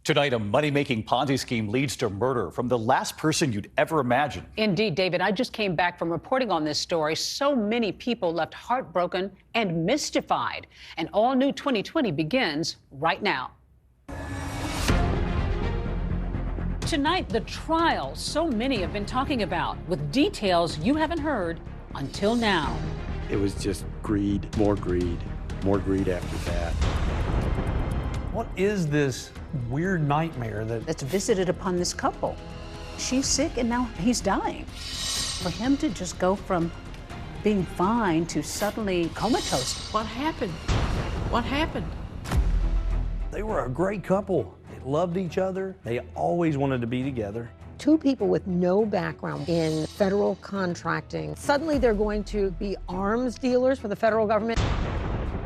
Tonight, a money-making Ponzi scheme leads to murder from the last person you'd ever imagine. Indeed, David. I just came back from reporting on this story. So many people left heartbroken and mystified. An all-new 2020 begins right now. Tonight, the trial so many have been talking about, with details you haven't heard until now. It was just greed, more greed after that. What is this weird nightmare that's visited upon this couple? She's sick and now he's dying. For him to just go from being fine to suddenly comatose. What happened? What happened? They were a great couple. They loved each other. They always wanted to be together. Two people with no background in federal contracting. Suddenly they're going to be arms dealers for the federal government.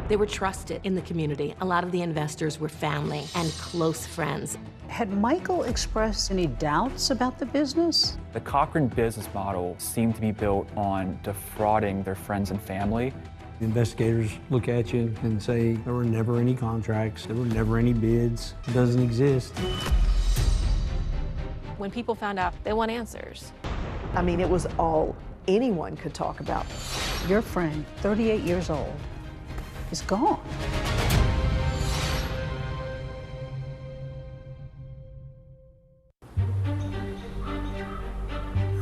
They were trusted in the community. A lot of the investors were family and close friends. Had Michael expressed any doubts about the business? The Cochran business model seemed to be built on defrauding their friends and family. The investigators look at you and say, there were never any contracts, there were never any bids, it doesn't exist. When people found out, they want answers. I mean, it was all anyone could talk about. Your friend, 38 years old, is gone.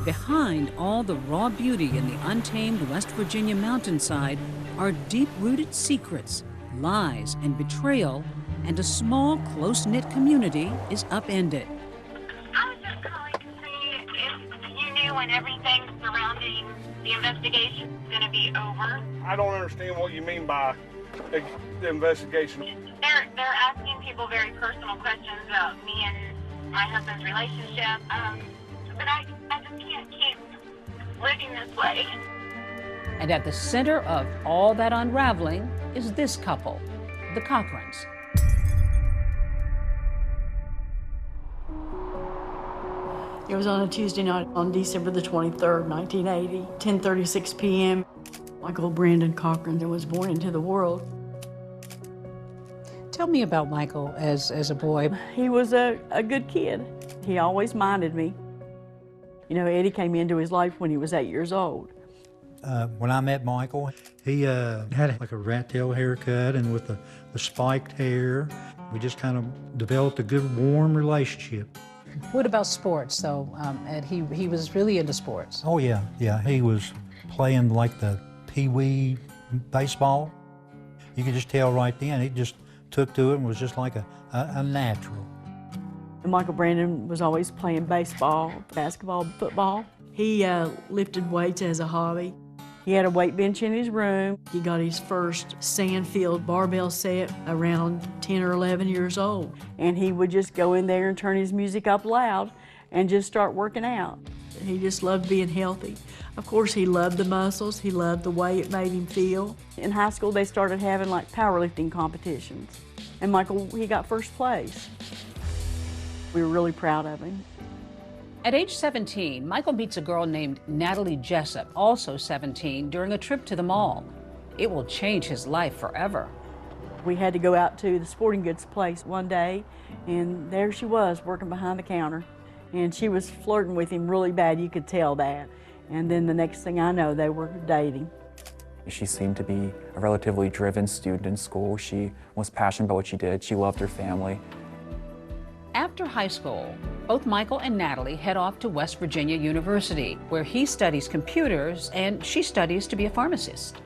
Behind all the raw beauty in the untamed West Virginia mountainside are deep-rooted secrets, lies, and betrayal, and a small, close-knit community is upended. I was just calling to see if you knew when everything surrounding the investigation is going to be over. I don't understand what you mean by the investigation. They're asking people very personal questions about me and my husband's relationship, but I just can't keep living this way. And at the center of all that unraveling is this couple, the Cochrans. It was on a Tuesday night on December the 23rd, 1980, 10:36 p.m. Michael Brandon Cochran was born into the world. Tell me about Michael as a boy. He was a good kid. He always minded me. You know, Eddie came into his life when he was 8 years old. When I met Michael, he had like a rat tail haircut and with the spiked hair. We just kind of developed a good, warm relationship. What about sports, though? Ed, he was really into sports. Oh, yeah. He was playing like the pee-wee baseball. You could just tell right then. He just took to it and was just like a natural. And Michael Brandon was always playing baseball, basketball, football. He lifted weights as a hobby. He had a weight bench in his room. He got his first Sandfield barbell set around 10 or 11 years old. And he would just go in there and turn his music up loud and just start working out. He just loved being healthy. Of course, he loved the muscles. He loved the way it made him feel. In high school, they started having like powerlifting competitions. And Michael, he got first place. We were really proud of him. At age 17, Michael meets a girl named Natalie Jessup, also 17, during a trip to the mall. It will change his life forever. We had to go out to the sporting goods place one day, and there she was working behind the counter. And she was flirting with him really bad, you could tell that. And then the next thing I know, they were dating. She seemed to be a relatively driven student in school. She was passionate about what she did. She loved her family. After high school, both Michael and Natalie head off to West Virginia University, where he studies computers and she studies to be a pharmacist.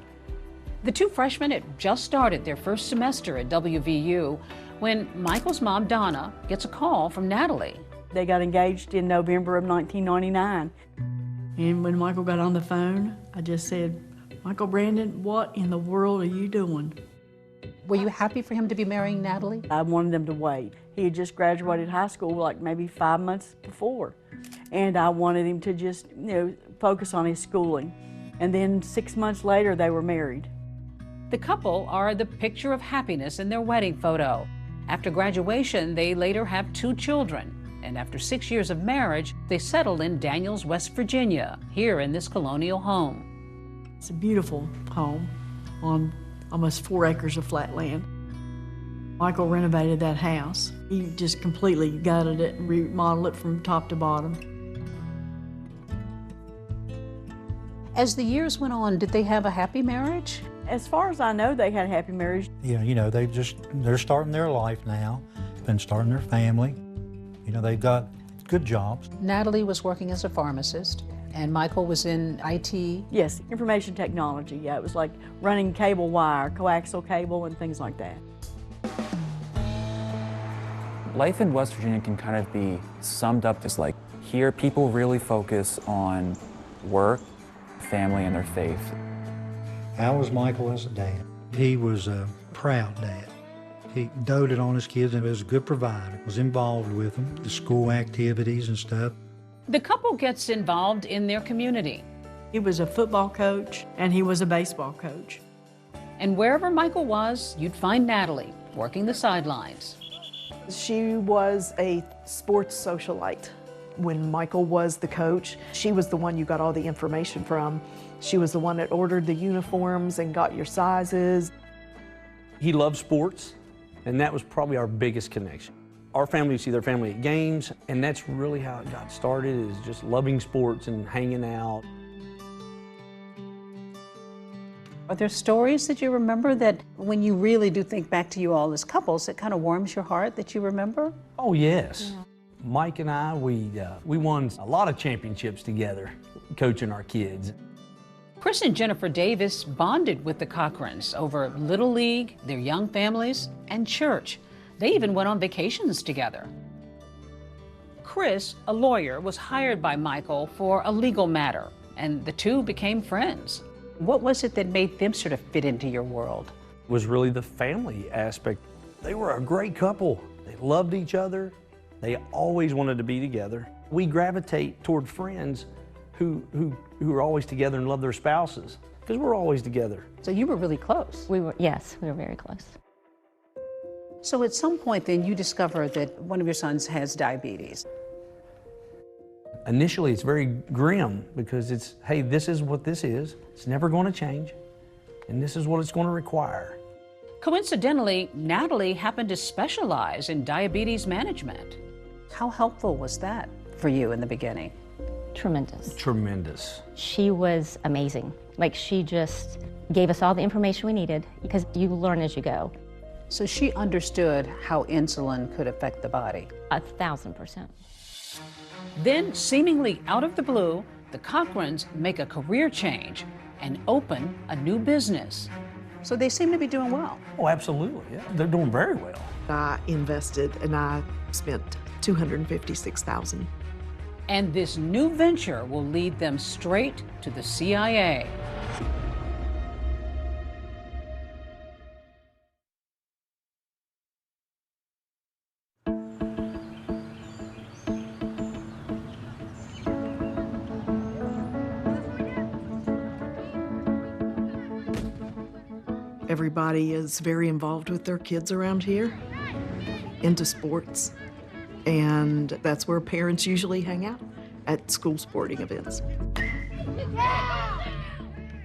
The two freshmen had just started their first semester at WVU when Michael's mom, Donna, gets a call from Natalie. They got engaged in November of 1999. And when Michael got on the phone, I just said, Michael Brandon, what in the world are you doing? Were you happy for him to be marrying Natalie? I wanted him to wait. He had just graduated high school like maybe 5 months before. And I wanted him to just, focus on his schooling. And then 6 months later, they were married. The couple are the picture of happiness in their wedding photo. After graduation, they later have 2 children. And after 6 years of marriage, they settled in Daniels, West Virginia, here in this colonial home. It's a beautiful home on almost 4 acres of flat land. Michael renovated that house. He just completely gutted it and remodeled it from top to bottom. As the years went on, did they have a happy marriage? As far as I know, they had a happy marriage. Yeah, you know, they're starting their life now, been starting their family. You know, they've got good jobs. Natalie was working as a pharmacist, and Michael was in IT. Yes, information technology. Yeah, it was like running cable wire, coaxial cable, and things like that. Life in West Virginia can kind of be summed up as like, here people really focus on work, family, and their faith. How was Michael as a dad? He was a proud dad. He doted on his kids and was a good provider, was involved with them, the school activities and stuff. The couple gets involved in their community. He was a football coach and he was a baseball coach. And wherever Michael was, you'd find Natalie working the sidelines. She was a sports socialite. When Michael was the coach, she was the one you got all the information from. She was the one that ordered the uniforms and got your sizes. He loved sports, and that was probably our biggest connection. Our family would see their family at games, and that's really how it got started, is just loving sports and hanging out. Are there stories that you remember that when you really do think back to you all as couples, it kind of warms your heart that you remember? Oh, yes. Yeah. Mike and I, we won a lot of championships together, coaching our kids. Chris and Jennifer Davis bonded with the Cochrans over Little League, their young families, and church. They even went on vacations together. Chris, a lawyer, was hired by Michael for a legal matter, and the two became friends. What was it that made them sort of fit into your world? It was really the family aspect. They were a great couple. They loved each other. They always wanted to be together. We gravitate toward friends who are always together and love their spouses, because we're always together. So you were really close. Yes, we were very close. So at some point then you discover that one of your sons has diabetes. Initially it's very grim because it's, hey, this is what this is. It's never going to change, and this is what it's going to require. Coincidentally, Natalie happened to specialize in diabetes management. How helpful was that for you in the beginning? Tremendous. Tremendous. She was amazing. Like, she just gave us all the information we needed, because you learn as you go. So she understood how insulin could affect the body. 1,000%. Then, seemingly out of the blue, the Cochrans make a career change and open a new business. So they seem to be doing well. Oh, absolutely, yeah. They're doing very well. I invested and I spent $256,000. And this new venture will lead them straight to the CIA. Everybody is very involved with their kids around here, into sports, and that's where parents usually hang out, at school sporting events.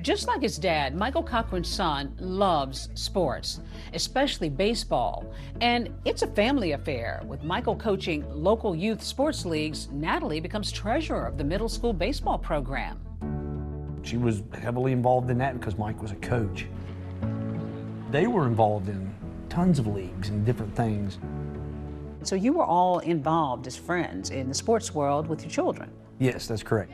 Just like his dad, Michael Cochran's son loves sports, especially baseball. And it's a family affair. With Michael coaching local youth sports leagues, Natalie becomes treasurer of the middle school baseball program. She was heavily involved in that because Mike was a coach. They were involved in tons of leagues and different things. So you were all involved as friends in the sports world with your children? Yes, that's correct.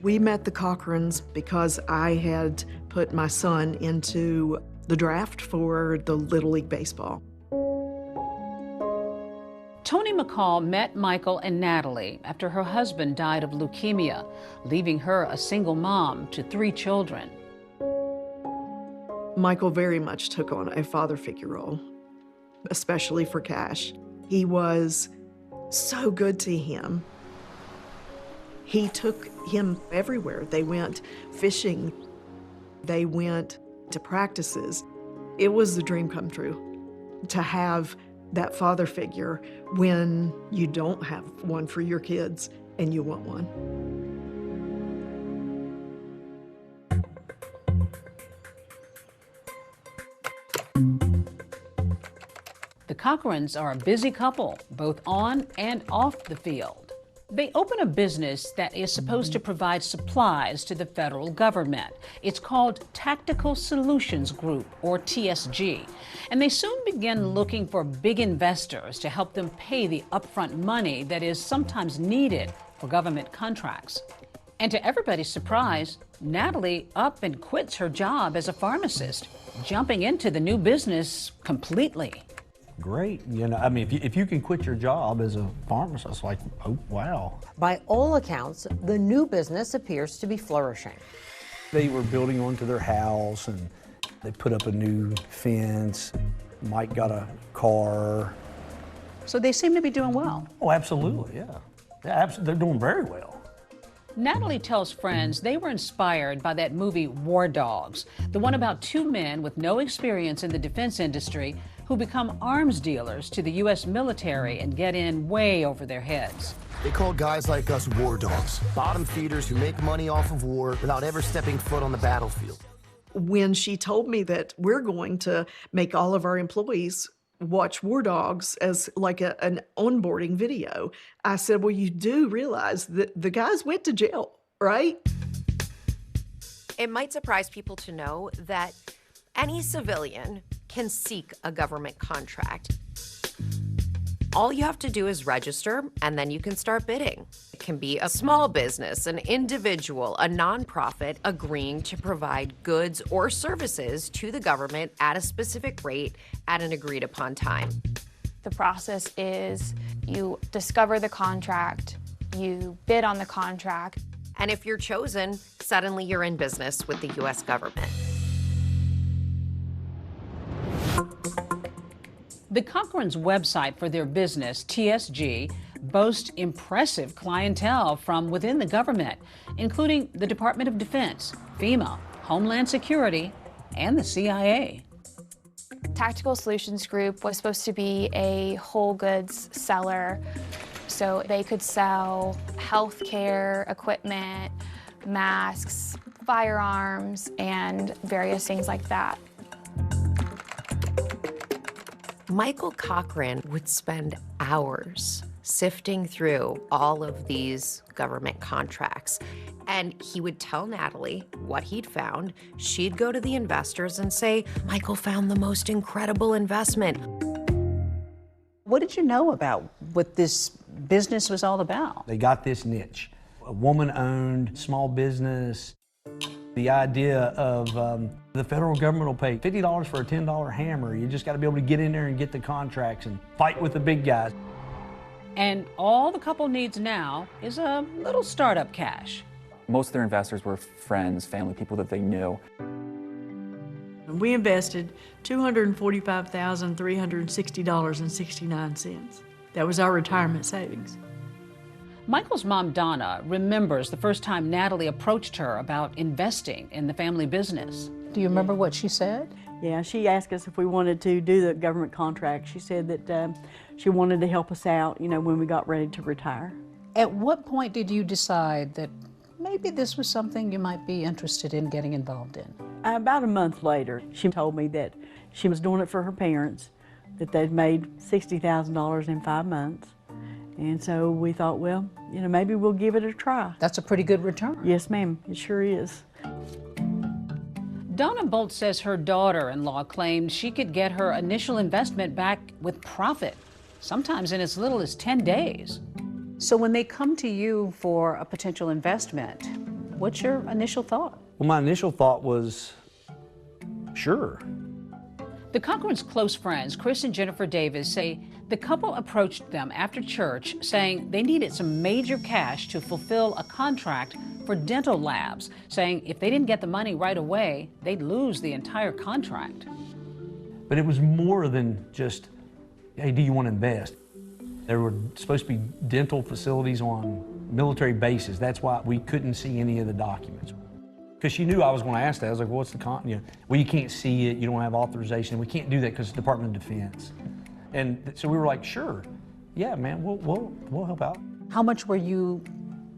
We met the Cochrans because I had put my son into the draft for the Little League Baseball. Toni McCall met Michael and Natalie after her husband died of leukemia, leaving her a single mom to 3 children. Michael very much took on a father figure role, especially for Cash. He was so good to him. He took him everywhere. They went fishing. They went to practices. It was the dream come true to have that father figure when you don't have one for your kids and you want one. The Cochrans are a busy couple, both on and off the field. They open a business that is supposed to provide supplies to the federal government. It's called Tactical Solutions Group, or TSG, and they soon begin looking for big investors to help them pay the upfront money that is sometimes needed for government contracts. And to everybody's surprise, Natalie up and quits her job as a pharmacist, jumping into the new business completely. Great, you know, I mean, if you can quit your job as a pharmacist, like, oh, wow. By all accounts, the new business appears to be flourishing. They were building onto their house, and they put up a new fence. Mike got a car. So they seem to be doing well. Oh, absolutely, yeah. They're doing very well. Natalie tells friends they were inspired by that movie War Dogs, the one about two men with no experience in the defense industry who become arms dealers to the U.S. military and get in way over their heads. They call guys like us war dogs, bottom feeders who make money off of war without ever stepping foot on the battlefield. When she told me that we're going to make all of our employees watch War Dogs as like an onboarding video, I said, well, you do realize that the guys went to jail, right? It might surprise people to know that any civilian can seek a government contract. All you have to do is register, and then you can start bidding. It can be a small business, an individual, a nonprofit agreeing to provide goods or services to the government at a specific rate at an agreed upon time. The process is you discover the contract, you bid on the contract. And if you're chosen, suddenly you're in business with the U.S. government. The Cochrans' website for their business, TSG, boasts impressive clientele from within the government, including the Department of Defense, FEMA, Homeland Security, and the CIA. Tactical Solutions Group was supposed to be a whole goods seller, so they could sell healthcare equipment, masks, firearms, and various things like that. Michael Cochran would spend hours sifting through all of these government contracts, and he would tell Natalie what he'd found. She'd go to the investors and say, Michael found the most incredible investment. What did you know about what this business was all about? They got this niche, a woman-owned small business. The idea of the federal government will pay $50 for a $10 hammer. You just got to be able to get in there and get the contracts and fight with the big guys. And all the couple needs now is a little startup cash. Most of their investors were friends, family, people that they knew. We invested $245,360.69. That was our retirement savings. Michael's mom, Donna, remembers the first time Natalie approached her about investing in the family business. Do you remember what she said? Yeah, she asked us if we wanted to do the government contract. She said that she wanted to help us out, you know, when we got ready to retire. At what point did you decide that maybe this was something you might be interested in getting involved in? About a month later, she told me that she was doing it for her parents, that they'd made $60,000 in 5 months. And so we thought, well, you know, maybe we'll give it a try. That's a pretty good return. Yes, ma'am, it sure is. Donna Bolt says her daughter-in-law claimed she could get her initial investment back with profit, sometimes in as little as 10 days. So when they come to you for a potential investment, what's your initial thought? Well, my initial thought was, sure. The Cochrans' close friends, Chris and Jennifer Davis, say the couple approached them after church saying they needed some major cash to fulfill a contract for dental labs, saying if they didn't get the money right away, they'd lose the entire contract. But it was more than just, hey, do you want to invest? There were supposed to be dental facilities on military bases. That's why we couldn't see any of the documents. Because she knew I was going to ask that. I was like, well, what's the well, you can't see it, you don't have authorization. We can't do that because it's Department of Defense. And so we were like, sure, yeah, man, we'll help out. How much were you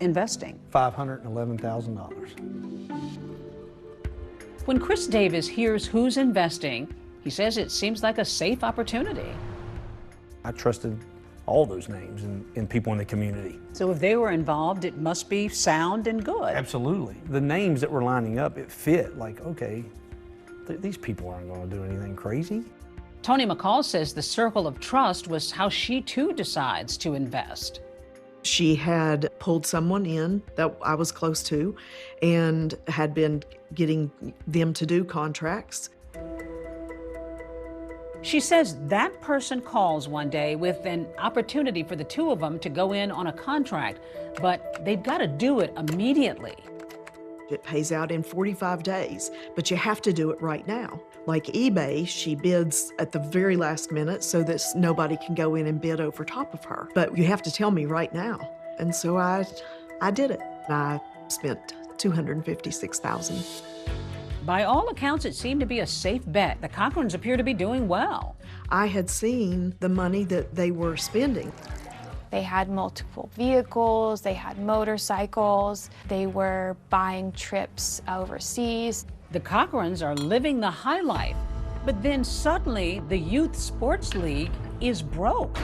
investing? $511,000. When Chris Davis hears who's investing, he says it seems like a safe opportunity. I trusted all those names and people in the community. So if they were involved, it must be sound and good. Absolutely. The names that were lining up, it fit. Like, okay, these people aren't going to do anything crazy. Tony McCall says the circle of trust was how she too decides to invest. She had pulled someone in that I was close to and had been getting them to do contracts. She says that person calls one day with an opportunity for the two of them to go in on a contract, but they've got to do it immediately. It pays out in 45 days, but you have to do it right now. Like eBay, she bids at the very last minute so that nobody can go in and bid over top of her. But you have to tell me right now. And so I did it. I spent $256,000. By all accounts, it seemed to be a safe bet. The Cochrans appear to be doing well. I had seen the money that they were spending. They had multiple vehicles, they had motorcycles, they were buying trips overseas. The Cochrans are living the high life, but then suddenly the Youth Sports League is broke.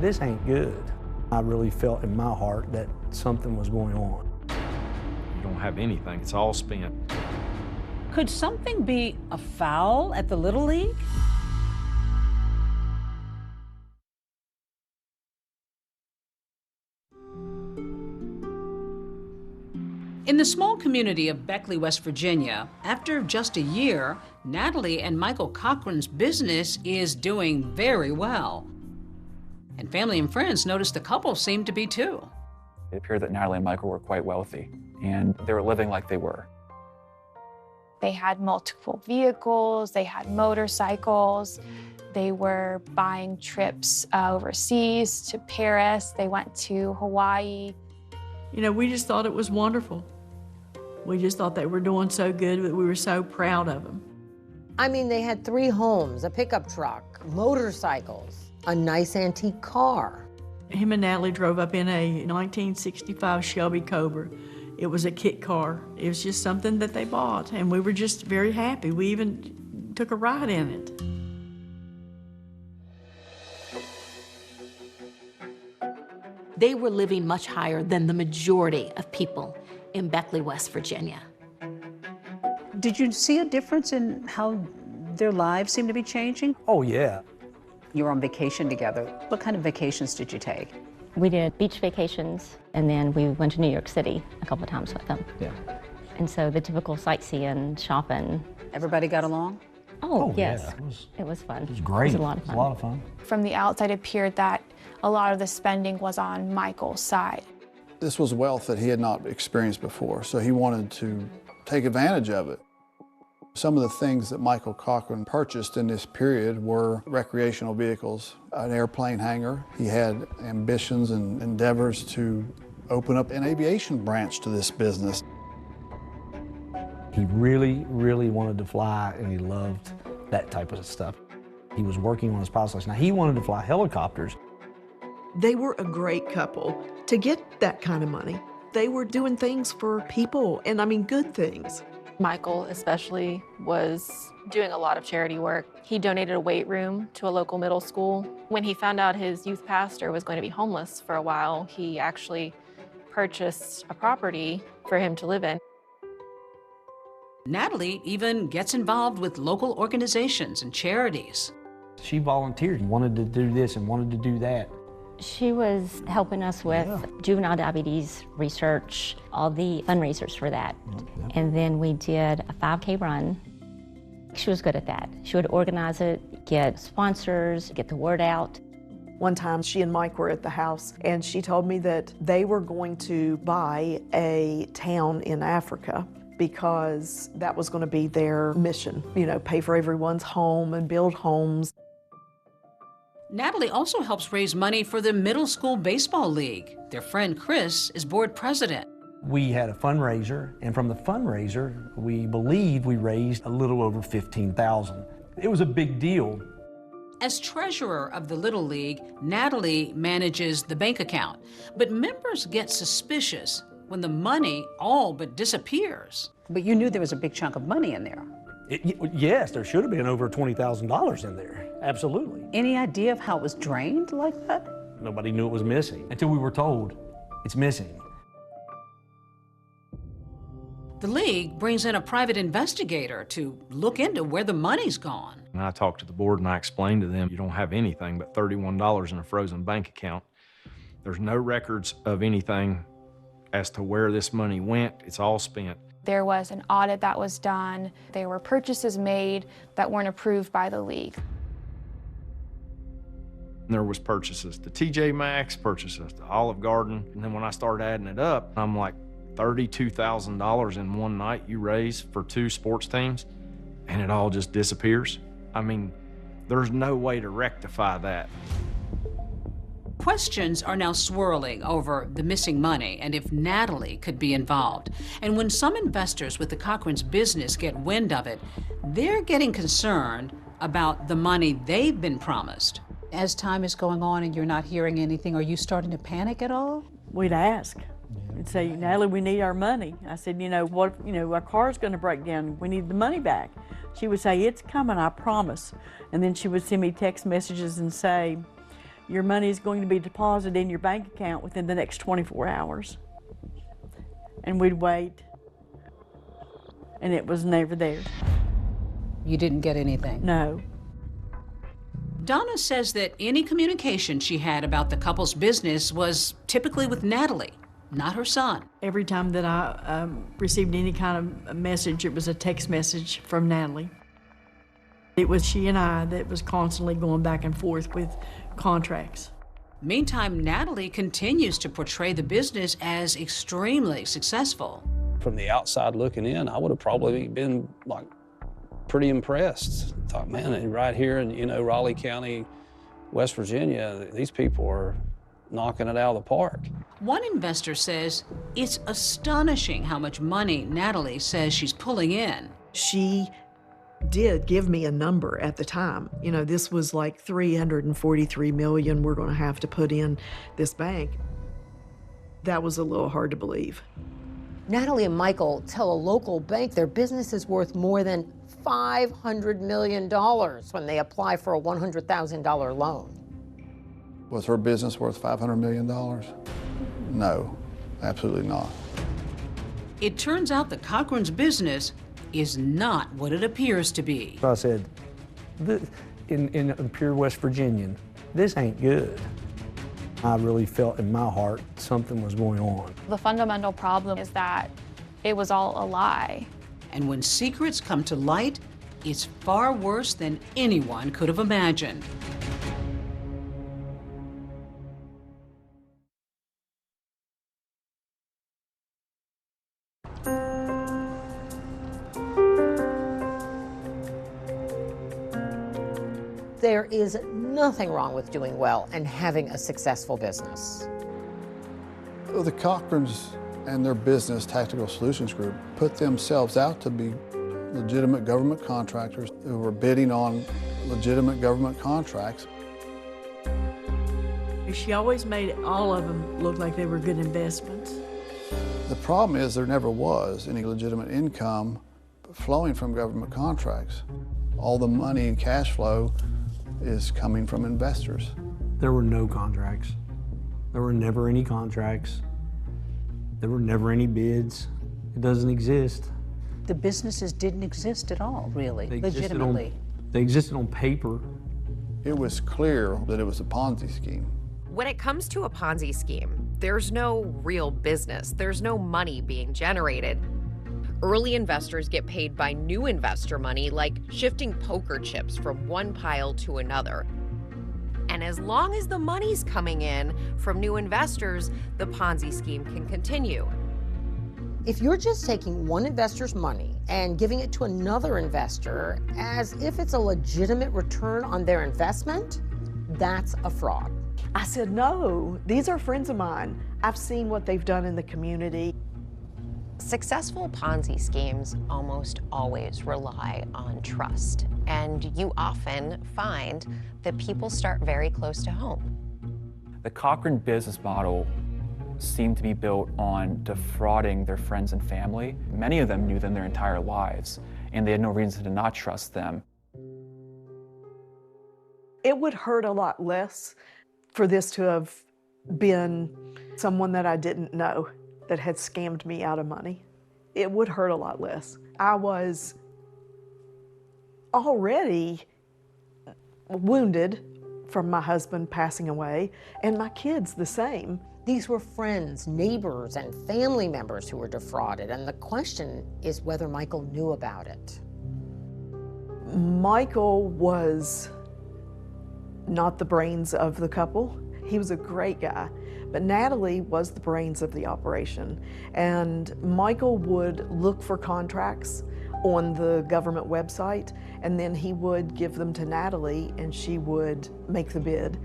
This ain't good. I really felt in my heart that something was going on. You don't have anything, it's all spent. Could something be afoul at the Little League? In the small community of Beckley, West Virginia, after just a year, Natalie and Michael Cochran's business is doing very well. And family and friends noticed the couple seemed to be too. It appeared that Natalie and Michael were quite wealthy, and they were living like they were. They had multiple vehicles, they had motorcycles, they were buying trips overseas to Paris, they went to Hawaii. You know, we just thought it was wonderful. We just thought they were doing so good that we were so proud of them. I mean, they had 3 homes, a pickup truck, motorcycles, a nice antique car. Him and Natalie drove up in a 1965 Shelby Cobra. It was a kit car. It was just something that they bought, and we were just very happy. We even took a ride in it. They were living much higher than the majority of people in Beckley, West Virginia. Did you see a difference in how their lives seem to be changing? Oh, yeah. You were on vacation together. What kind of vacations did you take? We did beach vacations, and then we went to New York City a couple of times with them. Yeah. And so the typical sightseeing, shopping. Everybody got along? Oh yes. Yeah, it was fun. It was great. It was a lot of fun. It was a lot of fun. From the outside, it appeared that a lot of the spending was on Michael's side. This was wealth that he had not experienced before, so he wanted to take advantage of it. Some of the things that Michael Cochran purchased in this period were recreational vehicles, an airplane hangar. He had ambitions and endeavors to open up an aviation branch to this business. He really, really wanted to fly, and he loved that type of stuff. He was working on his pilot's license. Now, he wanted to fly helicopters. They were a great couple to get that kind of money. They were doing things for people, and I mean good things. Michael especially was doing a lot of charity work. He donated a weight room to a local middle school. When he found out his youth pastor was going to be homeless for a while, he actually purchased a property for him to live in. Natalie even gets involved with local organizations and charities. She volunteered and wanted to do this and wanted to do that. She was helping us with juvenile diabetes research, all the fundraisers for that. And then we did a 5K run. She was good at that. She would organize it, get sponsors, get the word out. One time she and Mike were at the house and she told me that they were going to buy a town in Africa because that was going to be their mission, you know, pay for everyone's home and build homes. Natalie also helps raise money for the Middle School Baseball League. Their friend Chris is board president. We had a fundraiser, and from the fundraiser, we believe we raised a little over $15,000. It was a big deal. As treasurer of the Little League, Natalie manages the bank account, but members get suspicious when the money all but disappears. But you knew there was a big chunk of money in there. Yes, there should have been over $20,000 in there, absolutely. Any idea of how it was drained like that? Nobody knew it was missing until we were told it's missing. The league brings in a private investigator to look into where the money's gone. And I talked to the board and I explained to them, you don't have anything but $31 in a frozen bank account. There's no records of anything as to where this money went. It's all spent. There was an audit that was done. There were purchases made that weren't approved by the league. There was purchases to TJ Maxx, purchases to Olive Garden, and then when I started adding it up, I'm like, $32,000 in one night you raise for 2 sports teams, and it all just disappears. I mean, there's no way to rectify that. Questions are now swirling over the missing money and if Natalie could be involved. And when some investors with the Cochran's business get wind of it, they're getting concerned about the money they've been promised. As time is going on and you're not hearing anything, are you starting to panic at all? We'd ask. We'd say, Natalie, we need our money. I said, our car's going to break down. We need the money back. She would say, it's coming, I promise. And then she would send me text messages and say, your money is going to be deposited in your bank account within the next 24 hours. And we'd wait, and it was never there. You didn't get anything? No. Donna says that any communication she had about the couple's business was typically with Natalie, not her son. Every time that I received any kind of a message, it was a text message from Natalie. It was she and I that was constantly going back and forth with contracts. Meantime, Natalie continues to portray the business as extremely successful. From the outside looking in, I would have probably been like pretty impressed. Thought, man, right here in Raleigh County, West Virginia, these people are knocking it out of the park. One investor says it's astonishing how much money Natalie says she's pulling in. She did give me a number at the time. This was like $343 million we're going to have to put in this bank. That was a little hard to believe. Natalie and Michael tell a local bank their business is worth more than $500 million when they apply for a $100,000 loan. Was her business worth $500 million? No, absolutely not. It turns out the Cochran's business is not what it appears to be. I said, in pure West Virginian, this ain't good. I really felt in my heart something was going on. The fundamental problem is that it was all a lie. And when secrets come to light, it's far worse than anyone could have imagined. There is nothing wrong with doing well and having a successful business. The Cochrans and their business, Tactical Solutions Group, put themselves out to be legitimate government contractors who were bidding on legitimate government contracts. She always made all of them look like they were good investments. The problem is there never was any legitimate income flowing from government contracts. All the money and cash flow is coming from investors. There were no contracts. There were never any contracts. There were never any bids. It doesn't exist. The businesses didn't exist at all, really, legitimately. They existed on paper. It was clear that it was a Ponzi scheme. When it comes to a Ponzi scheme, there's no real business. There's no money being generated. Early investors get paid by new investor money, like shifting poker chips from one pile to another. And as long as the money's coming in from new investors, the Ponzi scheme can continue. If you're just taking one investor's money and giving it to another investor as if it's a legitimate return on their investment, that's a fraud. I said, no, these are friends of mine. I've seen what they've done in the community. Successful Ponzi schemes almost always rely on trust, and you often find that people start very close to home. The Cochran business model seemed to be built on defrauding their friends and family. Many of them knew them their entire lives. and they had no reason to not trust them. It would hurt a lot less for this to have been someone that I didn't know that had scammed me out of money. It would hurt a lot less. I was already wounded from my husband passing away, and my kids the same. These were friends, neighbors, and family members who were defrauded, and the question is whether Michael knew about it. Michael was not the brains of the couple. He was a great guy, but Natalie was the brains of the operation. And Michael would look for contracts on the government website, and then he would give them to Natalie, and she would make the bid.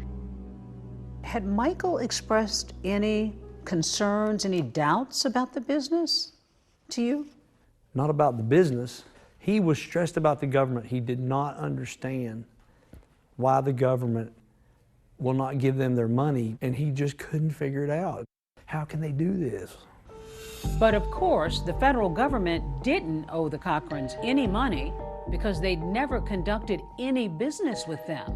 Had Michael expressed any concerns, any doubts about the business to you? Not about the business. He was stressed about the government. He did not understand why the government will not give them their money, and he just couldn't figure it out. How can they do this? But of course, the federal government didn't owe the Cochrans any money because they'd never conducted any business with them.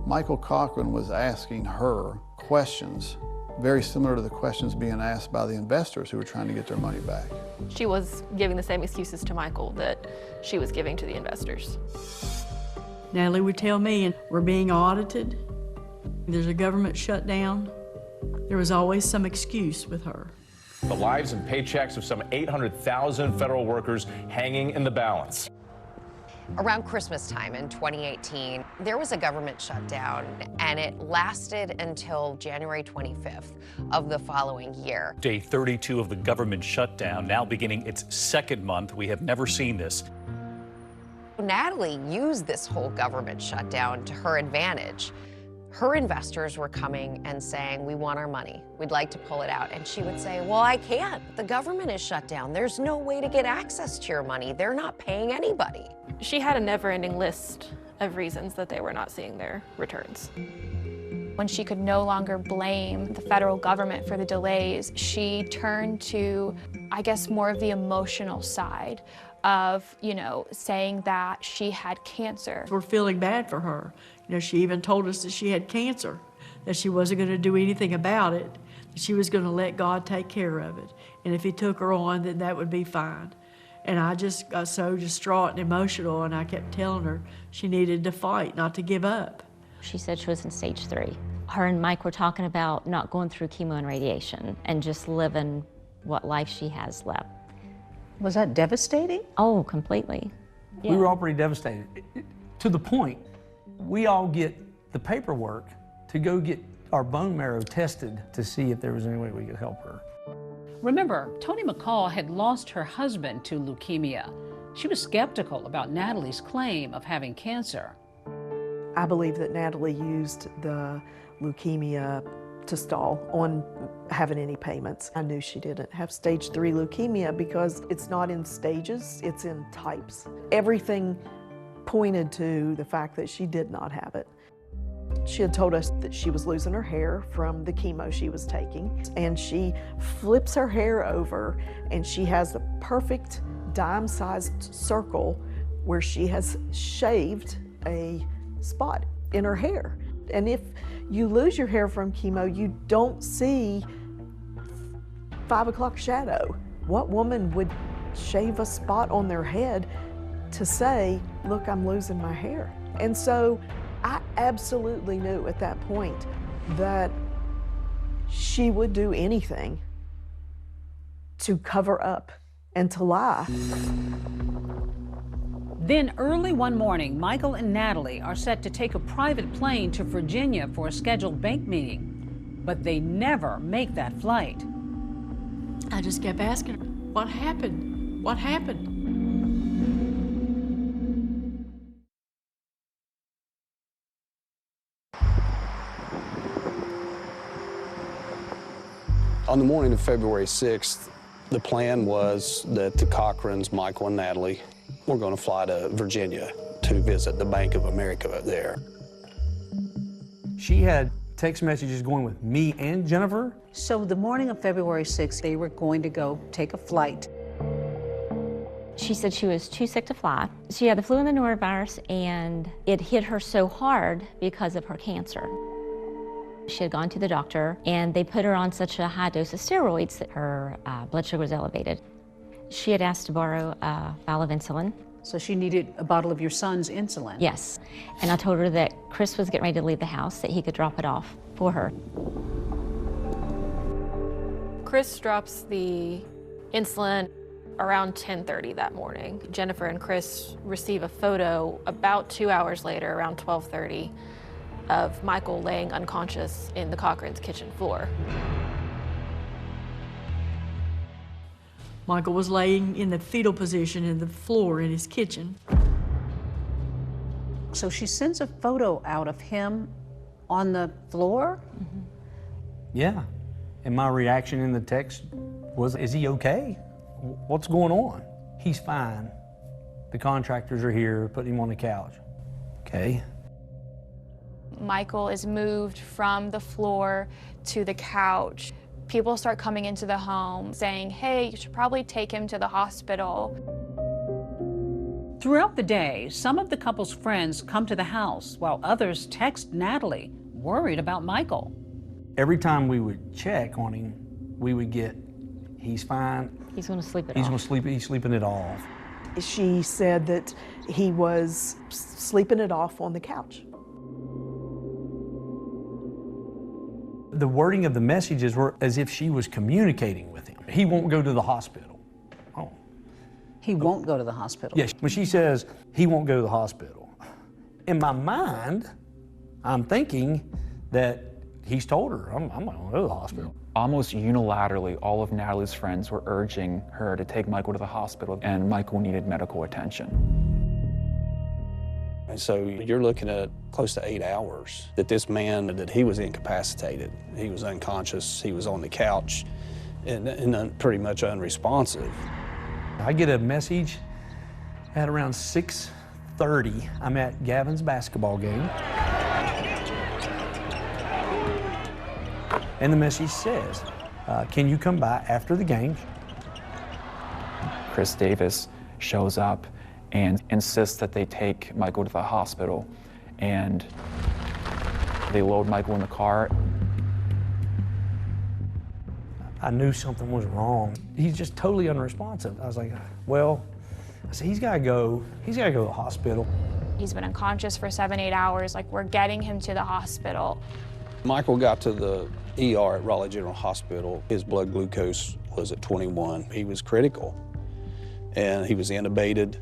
Michael Cochran was asking her questions very similar to the questions being asked by the investors who were trying to get their money back. She was giving the same excuses to Michael that she was giving to the investors. Natalie would tell me, we're being audited, there's a government shutdown. There was always some excuse with her. The lives and paychecks of some 800,000 federal workers hanging in the balance. Around Christmas time in 2018, there was a government shutdown, and it lasted until January 25th of the following year. Day 32 of the government shutdown, now beginning its second month. We have never seen this. Natalie used this whole government shutdown to her advantage. Her investors were coming and saying, we want our money. We'd like to pull it out. And she would say, well, I can't. The government is shut down. There's no way to get access to your money. They're not paying anybody. She had a never-ending list of reasons that they were not seeing their returns. When she could no longer blame the federal government for the delays, she turned to, I guess, more of the emotional side of, saying that she had cancer. We're feeling bad for her. She even told us that she had cancer, that she wasn't going to do anything about it, that she was going to let God take care of it. And if he took her on, then that would be fine. And I just got so distraught and emotional, and I kept telling her she needed to fight, not to give up. She said she was in stage 3. Her and Mike were talking about not going through chemo and radiation and just living what life she has left. Was that devastating? Oh, completely. We were all pretty devastated. To the point, we all get the paperwork to go get our bone marrow tested to see if there was any way we could help her. Remember, Toni McCall had lost her husband to leukemia. She was skeptical about Natalie's claim of having cancer. I believe that Natalie used the leukemia to stall on having any payments. I knew she didn't have stage 3 leukemia because it's not in stages, it's in types. Everything pointed to the fact that she did not have it. She had told us that she was losing her hair from the chemo she was taking, and she flips her hair over and she has the perfect dime-sized circle where she has shaved a spot in her hair. And if you lose your hair from chemo, you don't see 5 o'clock shadow. What woman would shave a spot on their head to say, look, I'm losing my hair? And so I absolutely knew at that point that she would do anything to cover up and to lie. Then early one morning, Michael and Natalie are set to take a private plane to Virginia for a scheduled bank meeting, but they never make that flight. I just kept asking her, what happened? What happened? On the morning of February 6th, the plan was that the Cochrans, Michael and Natalie, were going to fly to Virginia to visit the Bank of America there. She had text messages going with me and Jennifer. So the morning of February 6th, they were going to go take a flight. She said she was too sick to fly. She had the flu and the norovirus, and it hit her so hard because of her cancer. She had gone to the doctor, and they put her on such a high dose of steroids that her blood sugar was elevated. She had asked to borrow a vial of insulin. So she needed a bottle of your son's insulin? Yes. And I told her that Chris was getting ready to leave the house, that he could drop it off for her. Chris drops the insulin around 10:30 that morning. Jennifer and Chris receive a photo about 2 hours later, around 12:30, of Michael laying unconscious in the Cochran's kitchen floor. Michael was laying in the fetal position in the floor in his kitchen. So she sends a photo out of him on the floor? Mm-hmm. Yeah. And my reaction in the text was, is he okay? What's going on? He's fine. The contractors are here, putting him on the couch. Okay. Michael is moved from the floor to the couch. People start coming into the home saying, hey, you should probably take him to the hospital. Throughout the day, some of the couple's friends come to the house while others text Natalie, worried about Michael. Every time we would check on him, we would get, he's fine. He's going to sleep it off. He's going to sleep, he's sleeping it off. She said that he was sleeping it off on the couch. The wording of the messages were as if she was communicating with him. He won't go to the hospital. Oh. He won't go to the hospital? Yes, when she says he won't go to the hospital, in my mind, I'm thinking that he's told her, I'm not going to go to the hospital. Almost unilaterally, all of Natalie's friends were urging her to take Michael to the hospital, and Michael needed medical attention. And so you're looking at close to 8 hours that this man, that he was incapacitated. He was unconscious, he was on the couch, and pretty much unresponsive. I get a message at around 6:30. I'm at Gavin's basketball game. And the message says, can you come by after the game? Chris Davis shows up and insists that they take Michael to the hospital, and they load Michael in the car. I knew something was wrong. He's just totally unresponsive. I was like, well, I said, he's gotta go to the hospital. He's been unconscious for 7-8 hours. Like, we're getting him to the hospital. Michael got to the ER at Raleigh General Hospital. His blood glucose was at 21. He was critical, and he was intubated.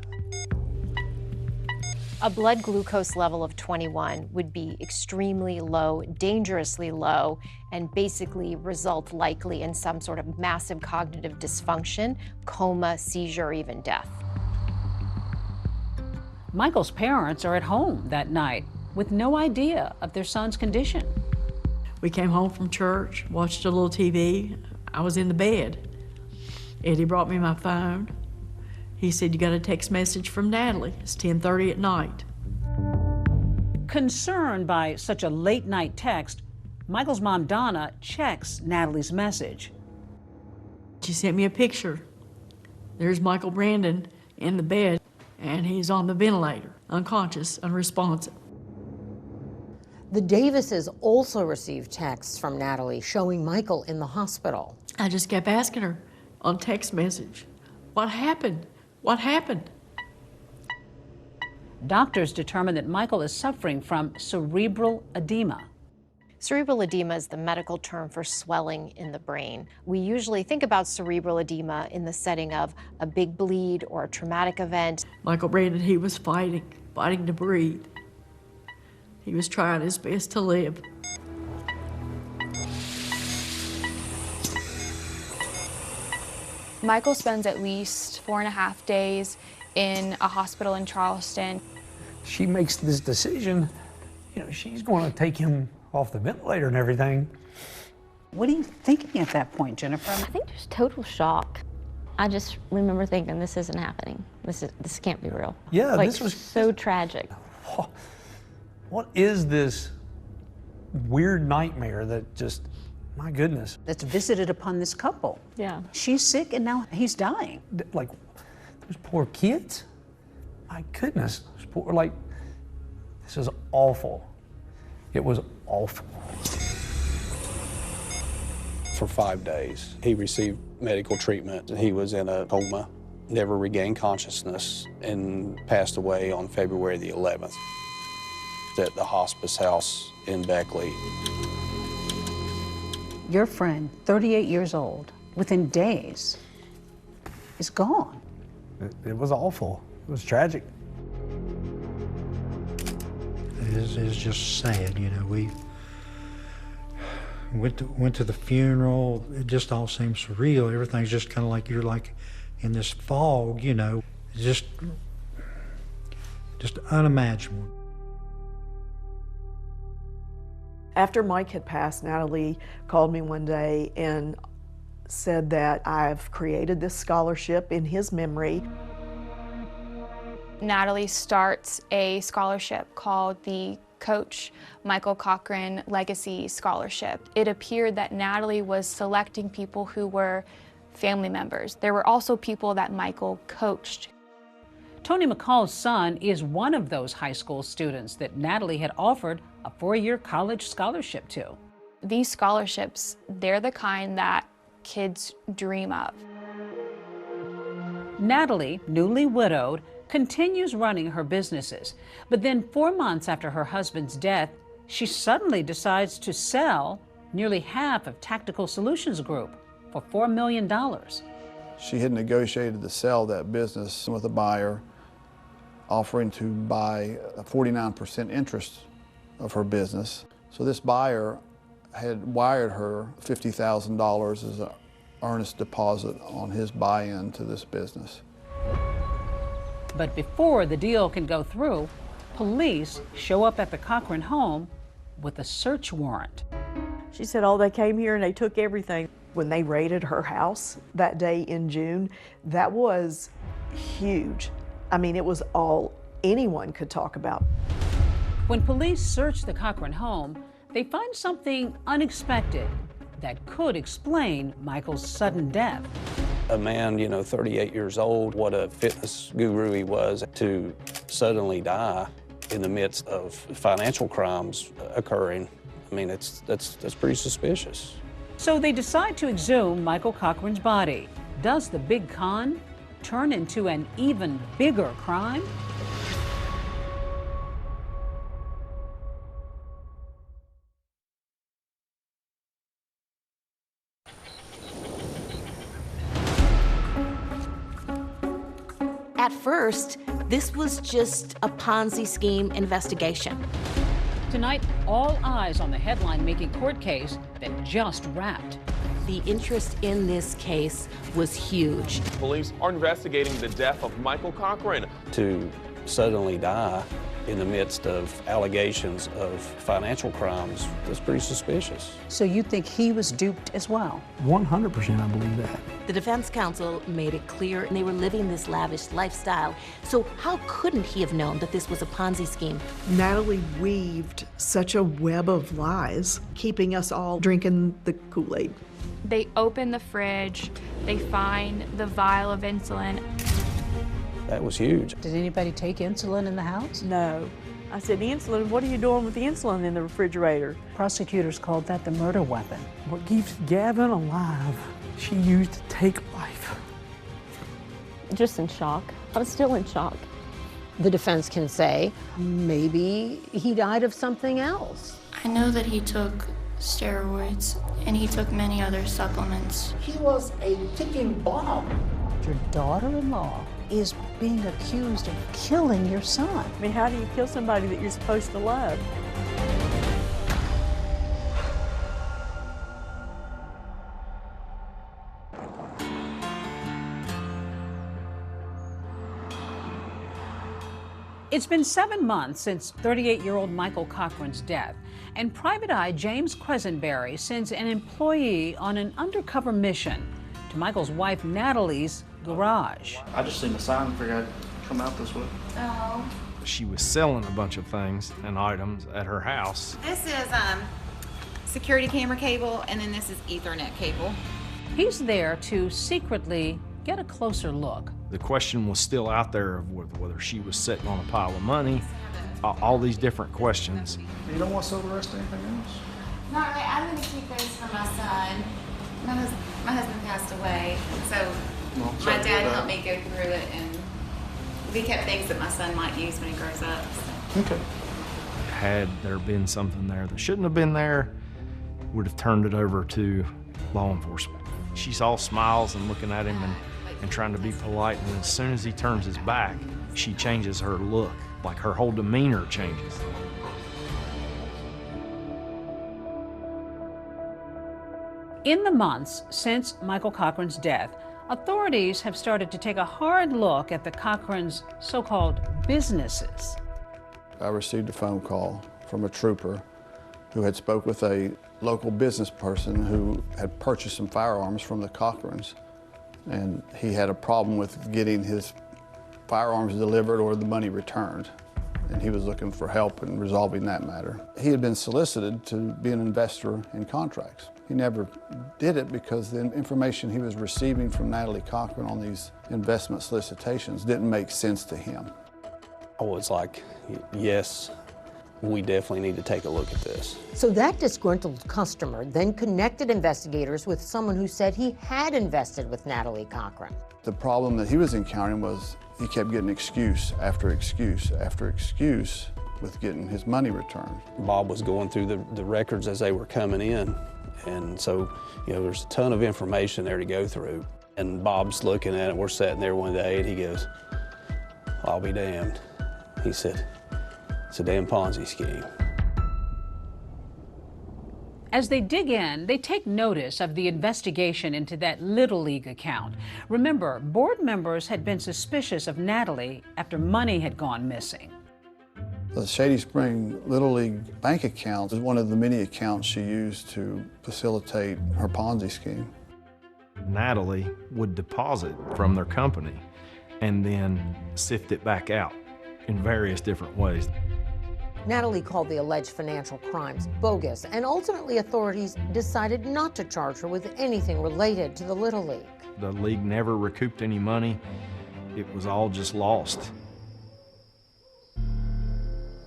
A blood glucose level of 21 would be extremely low, dangerously low, and basically result likely in some sort of massive cognitive dysfunction, coma, seizure, or even death. Michael's parents are at home that night with no idea of their son's condition. We came home from church, watched a little TV. I was in the bed. Eddie brought me my phone. He said, you got a text message from Natalie. It's 10:30 at night. Concerned by such a late night text, Michael's mom, Donna, checks Natalie's message. She sent me a picture. There's Michael Brandon in the bed, and he's on the ventilator, unconscious, unresponsive. The Davises also received texts from Natalie showing Michael in the hospital. I just kept asking her on text message, what happened? What happened? Doctors determined that Michael is suffering from cerebral edema. Cerebral edema is the medical term for swelling in the brain. We usually think about cerebral edema in the setting of a big bleed or a traumatic event. Michael Brandon, he was fighting to breathe. He was trying his best to live. Michael spends at least 4.5 days in a hospital in Charleston. She makes this decision, you know, she's going to take him off the ventilator and everything. What are you thinking at that point, Jennifer? I think there's total shock. I just remember thinking, this isn't happening. This can't be real. Yeah, like, this was so tragic. What is this weird nightmare that just, my goodness. That's visited upon this couple. Yeah. She's sick and now he's dying. Like, Those poor kids. My goodness, those poor, like, this is awful. It was awful. For 5 days, he received medical treatment. He was in a coma, never regained consciousness, and passed away on February the 11th at the hospice house in Beckley. Your friend, 38 years old, within days, is gone. It was awful. It was tragic. It's just sad, you know. We went to the funeral. It just all seems surreal. Everything's just kind of like you're like in this fog, you know. Just unimaginable. After Mike had passed, Natalie called me one day and said that I've created this scholarship in his memory. Natalie starts a scholarship called the Coach Michael Cochran Legacy Scholarship. It appeared that Natalie was selecting people who were family members. There were also people that Michael coached. Tony McCall's son is one of those high school students that Natalie had offered a 4-year college scholarship to. These scholarships, they're the kind that kids dream of. Natalie, newly widowed, continues running her businesses. But then 4 months after her husband's death, she suddenly decides to sell nearly half of Tactical Solutions Group for $4 million. She had negotiated to sell that business with a buyer, offering to buy a 49% interest of her business. So this buyer had wired her $50,000 as an earnest deposit on his buy-in to this business. But before the deal can go through, police show up at the Cochran home with a search warrant. She said, oh, they came here and they took everything. When they raided her house that day in June, that was huge. I mean, it was all anyone could talk about. When police search the Cochran home, they find something unexpected that could explain Michael's sudden death. A man, 38 years old, what a fitness guru he was, to suddenly die in the midst of financial crimes occurring. I mean, that's pretty suspicious. So they decide to exhume Michael Cochran's body. Does the big con turn into an even bigger crime? At first, this was just a Ponzi scheme investigation. Tonight, all eyes on the headline-making court case that just wrapped. The interest in this case was huge. Police are investigating the death of Michael Cochran. To suddenly die in the midst of allegations of financial crimes, that's pretty suspicious. So you think he was duped as well? 100% I believe that. The defense counsel made it clear they were living this lavish lifestyle. So how couldn't he have known that this was a Ponzi scheme? Natalie weaved such a web of lies, keeping us all drinking the Kool-Aid. They open the fridge, they find the vial of insulin. That was huge. Did anybody take insulin in the house? No. I said, insulin, what are you doing with the insulin in the refrigerator? Prosecutors called that the murder weapon. What keeps Gavin alive, she used to take life. Just in shock. I'm still in shock. The defense can say, maybe he died of something else. I know that he took steroids and he took many other supplements. He was a ticking bomb. Your daughter-in-law is being accused of killing your son. I mean, how do you kill somebody that you're supposed to love? It's been 7 months since 38-year-old Michael Cochran's death, and Private Eye James Quisenberry sends an employee on an undercover mission to Michael's wife Natalie's garage. I just seen the sign and figured I'd come out this way. Oh. She was selling a bunch of things and items at her house. This is security camera cable, and then this is Ethernet cable. He's there to secretly get a closer look The question was still out there of whether she was sitting on a pile of money, all these different questions. You don't want to sell the rest of anything else? Not really. I'm going to keep those for my son. My husband passed away, so my dad helped me go through it, and we kept things that my son might use when he grows up. So. Okay. Had there been something there that shouldn't have been there, would have turned it over to law enforcement. She's all smiles and looking at him and trying to be polite, and as soon as he turns his back, she changes her look, like her whole demeanor changes. In the months since Michael Cochran's death, authorities have started to take a hard look at the Cochrans' so-called businesses. I received a phone call from a trooper who had spoke with a local business person who had purchased some firearms from the Cochrans, and he had a problem with getting his firearms delivered or the money returned, and he was looking for help in resolving that matter. He had been solicited to be an investor in contracts. He never did it because the information he was receiving from Natalie Cochran on these investment solicitations didn't make sense to him. I was like, yes, we definitely need to take a look at this. So that disgruntled customer then connected investigators with someone who said he had invested with Natalie Cochran. The problem that he was encountering was he kept getting excuse after excuse after excuse with getting his money returned. Bob was going through the records as they were coming in, and so, you know, there's a ton of information there to go through. And Bob's looking at it, we're sitting there one day, and he goes, I'll be damned. He said, it's a damn Ponzi scheme. As they dig in, they take notice of the investigation into that Little League account. Remember, board members had been suspicious of Natalie after money had gone missing. The Shady Spring Little League bank account is one of the many accounts she used to facilitate her Ponzi scheme. Natalie would deposit from their company and then sift it back out in various different ways. Natalie called the alleged financial crimes bogus, and ultimately authorities decided not to charge her with anything related to the Little League. The league never recouped any money. It was all just lost.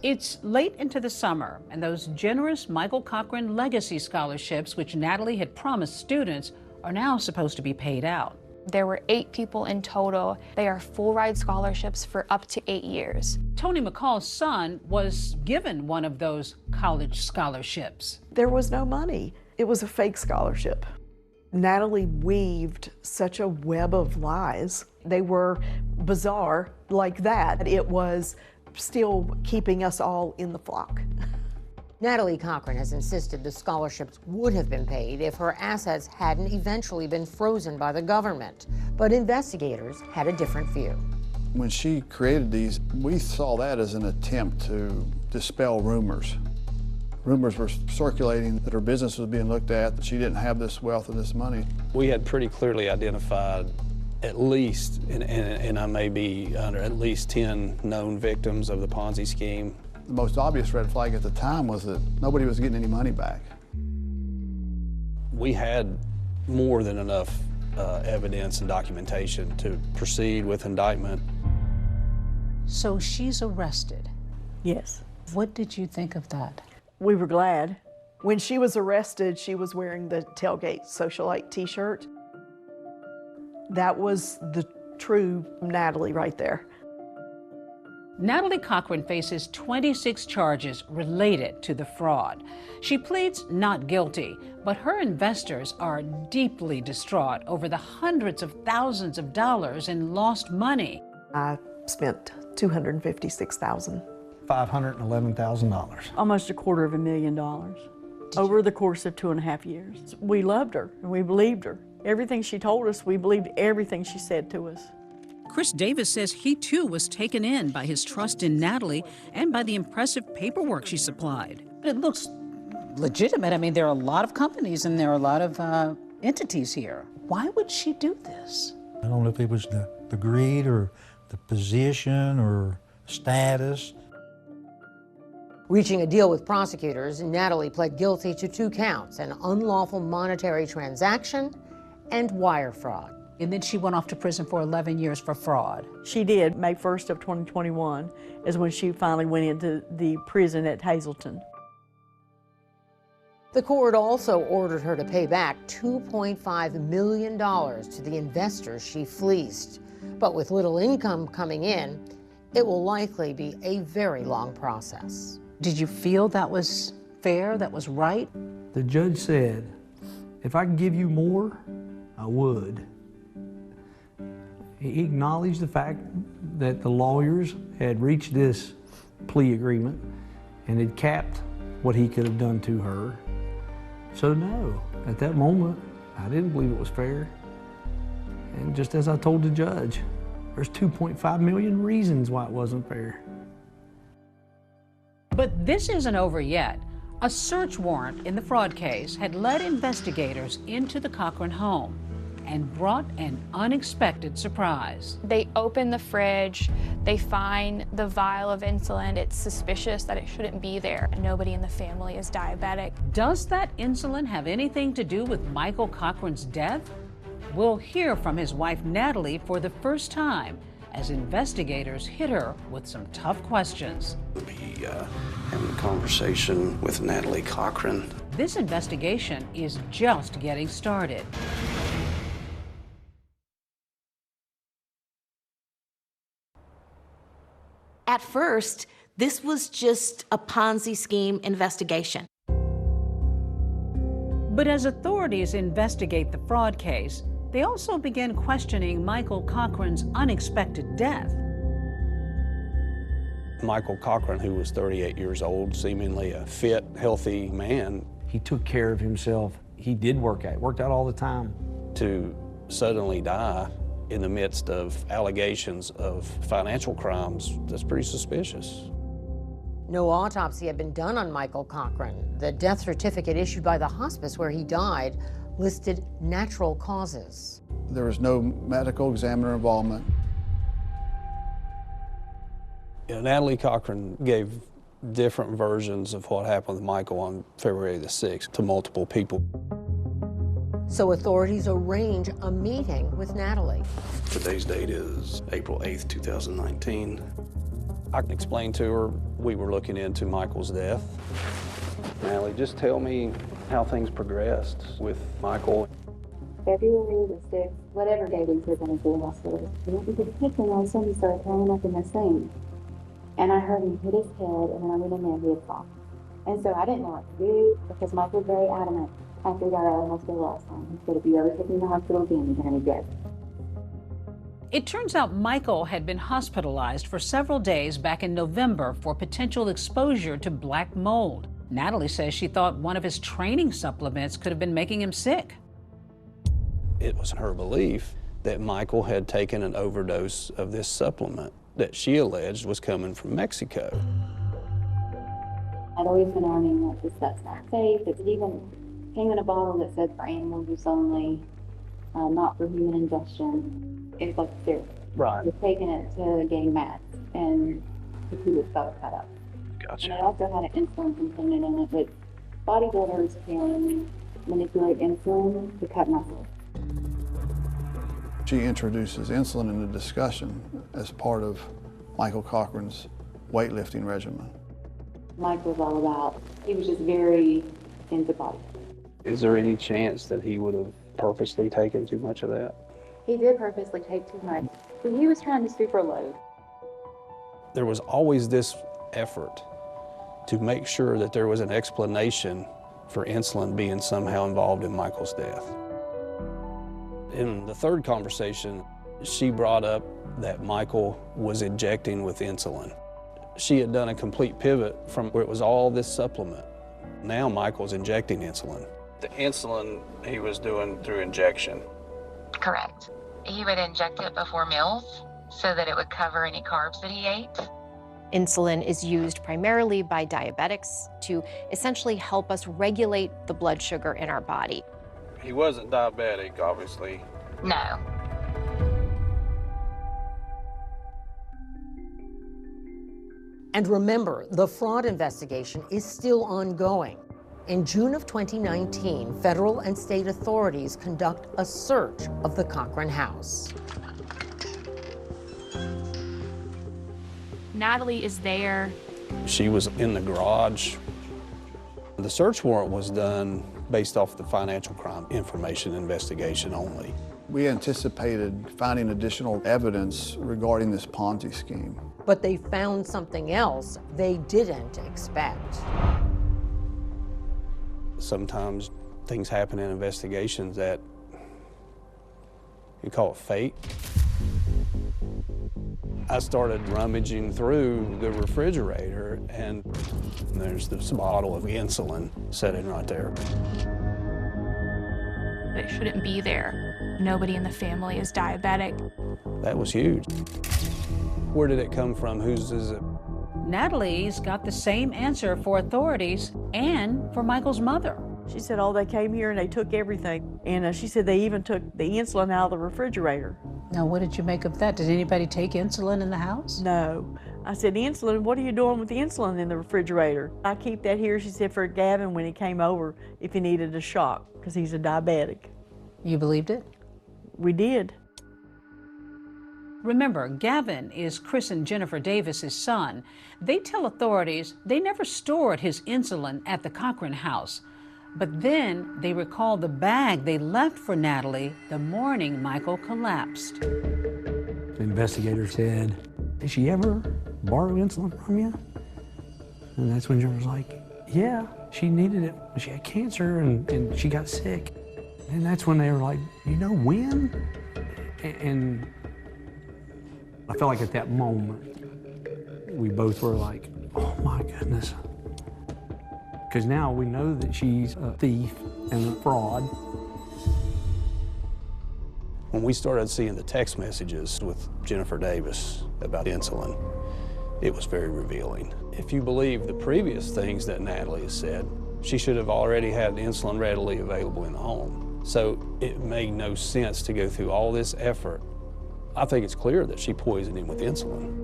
It's late into the summer, and those generous Michael Cochran Legacy Scholarships, which Natalie had promised students, are now supposed to be paid out. There were 8 people in total. They are full-ride scholarships for up to 8 years. Tony McCall's son was given one of those college scholarships. There was no money. It was a fake scholarship. Natalie weaved such a web of lies. They were bizarre like that. It was still keeping us all in the flock. Natalie Cochran has insisted the scholarships would have been paid if her assets hadn't eventually been frozen by the government. But investigators had a different view. When she created these, we saw that as an attempt to dispel rumors. Rumors were circulating that her business was being looked at, that she didn't have this wealth and this money. We had pretty clearly identified at least, and I may be under at least 10 known victims of the Ponzi scheme. The most obvious red flag at the time was that nobody was getting any money back. We had more than enough evidence and documentation to proceed with indictment. So she's arrested. Yes. What did you think of that? We were glad. When she was arrested, she was wearing the Tailgate Socialite t-shirt. That was the true Natalie right there. Natalie Cochran faces 26 charges related to the fraud. She pleads not guilty, but her investors are deeply distraught over the hundreds of thousands of dollars in lost money. I spent $256,000. $511,000. Almost $250,000 over the course of 2.5 years. We loved her and we believed her. Everything she told us, we believed everything she said to us. Chris Davis says he too was taken in by his trust in Natalie and by the impressive paperwork she supplied. It looks legitimate. I mean, there are a lot of companies and there are a lot of entities here. Why would she do this? I don't know if it was the greed or the position or status. Reaching a deal with prosecutors, Natalie pled guilty to 2 counts, an unlawful monetary transaction and wire fraud. And then she went off to prison for 11 years for fraud. She did. May 1st of 2021 is when she finally went into the prison at Hazleton. The court also ordered her to pay back $2.5 million to the investors she fleeced. But with little income coming in, it will likely be a very long process. Did you feel that was fair, that was right? The judge said, if I could give you more, I would. He acknowledged the fact that the lawyers had reached this plea agreement and had capped what he could have done to her. So no, at that moment, I didn't believe it was fair. And just as I told the judge, there's 2.5 million reasons why it wasn't fair. But this isn't over yet. A search warrant in the fraud case had led investigators into the Cochran home and brought an unexpected surprise. They open the fridge, they find the vial of insulin. It's suspicious that it shouldn't be there. Nobody in the family is diabetic. Does that insulin have anything to do with Michael Cochran's death? We'll hear from his wife Natalie for the first time as investigators hit her with some tough questions. We'll be having a conversation with Natalie Cochran. This investigation is just getting started. At first, this was just a Ponzi scheme investigation. But as authorities investigate the fraud case, they also began questioning Michael Cochran's unexpected death. Michael Cochran, who was 38 years old, seemingly a fit, healthy man. He took care of himself. He did work out all the time. To suddenly die in the midst of allegations of financial crimes, that's pretty suspicious. No autopsy had been done on Michael Cochran. The death certificate issued by the hospice where he died listed natural causes. There was no medical examiner involvement. Natalie Cochran gave different versions of what happened with Michael on February the 6th to multiple people. So authorities arrange a meeting with Natalie. Today's date is April 8th, 2019. I explained to her we were looking into Michael's death. Natalie, just tell me how things progressed with Michael. February the 6th, whatever day we took him to the hospital, he went to the kitchen and all of a sudden he started throwing up in the sink. And I heard him hit his head, and then I went in there and he had fallen. And so I didn't know what to do because Michael was very adamant after he got out of the hospital last time. He said, if you ever take me to the hospital again, you're going to be dead. It turns out Michael had been hospitalized for several days back in November for potential exposure to black mold. Natalie says she thought one of his training supplements could have been making him sick. It was her belief that Michael had taken an overdose of this supplement that she alleged was coming from Mexico. I'd always been arguing that that's not safe. It even came in a bottle that said for animal use only, not for human ingestion. It's like syrup. Right. We're taking it to gain mass and to keep his stomach cut up. Gotcha. And it also had an insulin component in it, but bodybuilders can manipulate insulin to cut muscle. She introduces insulin in the discussion as part of Michael Cochran's weightlifting regimen. Mike was all about, he was just very into body. Is there any chance that he would have purposely taken too much of that? He did purposely take too much. He was trying to super load. There was always this effort to make sure that there was an explanation for insulin being somehow involved in Michael's death. In the third conversation, she brought up that Michael was injecting with insulin. She had done a complete pivot from where it was all this supplement. Now Michael's injecting insulin. The insulin he was doing through injection. Correct. He would inject it before meals so that it would cover any carbs that he ate. Insulin is used primarily by diabetics to essentially help us regulate the blood sugar in our body. He wasn't diabetic, obviously. No. And remember, the fraud investigation is still ongoing. In June of 2019, federal and state authorities conduct a search of the Cochran house. Natalie is there. She was in the garage. The search warrant was done based off the financial crime information investigation only. We anticipated finding additional evidence regarding this Ponzi scheme. But they found something else they didn't expect. Sometimes things happen in investigations that you call it fate. I started rummaging through the refrigerator, and there's this bottle of insulin sitting right there. It shouldn't be there. Nobody in the family is diabetic. That was huge. Where did it come from? Whose is it? Natalie's got the same answer for authorities and for Michael's mother. She said, oh, they came here and they took everything. And she said they even took the insulin out of the refrigerator. Now, what did you make of that? Did anybody take insulin in the house? No. I said, insulin, what are you doing with the insulin in the refrigerator? I keep that here, she said, for Gavin when he came over, if he needed a shock, because he's a diabetic. You believed it? We did. Remember, Gavin is Chris and Jennifer Davis's son. They tell authorities they never stored his insulin at the Cochran house. But then they recall the bag they left for Natalie the morning Michael collapsed. The investigator said, did she ever borrow insulin from you? And that's when Jennifer was like, yeah, she needed it. She had cancer and she got sick. And that's when they were like, you know when? And I felt like at that moment, we both were like, oh my goodness. Because now we know that she's a thief and a fraud. When we started seeing the text messages with Jennifer Davis about insulin, it was very revealing. If you believe the previous things that Natalie has said, she should have already had insulin readily available in the home. So it made no sense to go through all this effort. I think it's clear that she poisoned him with insulin.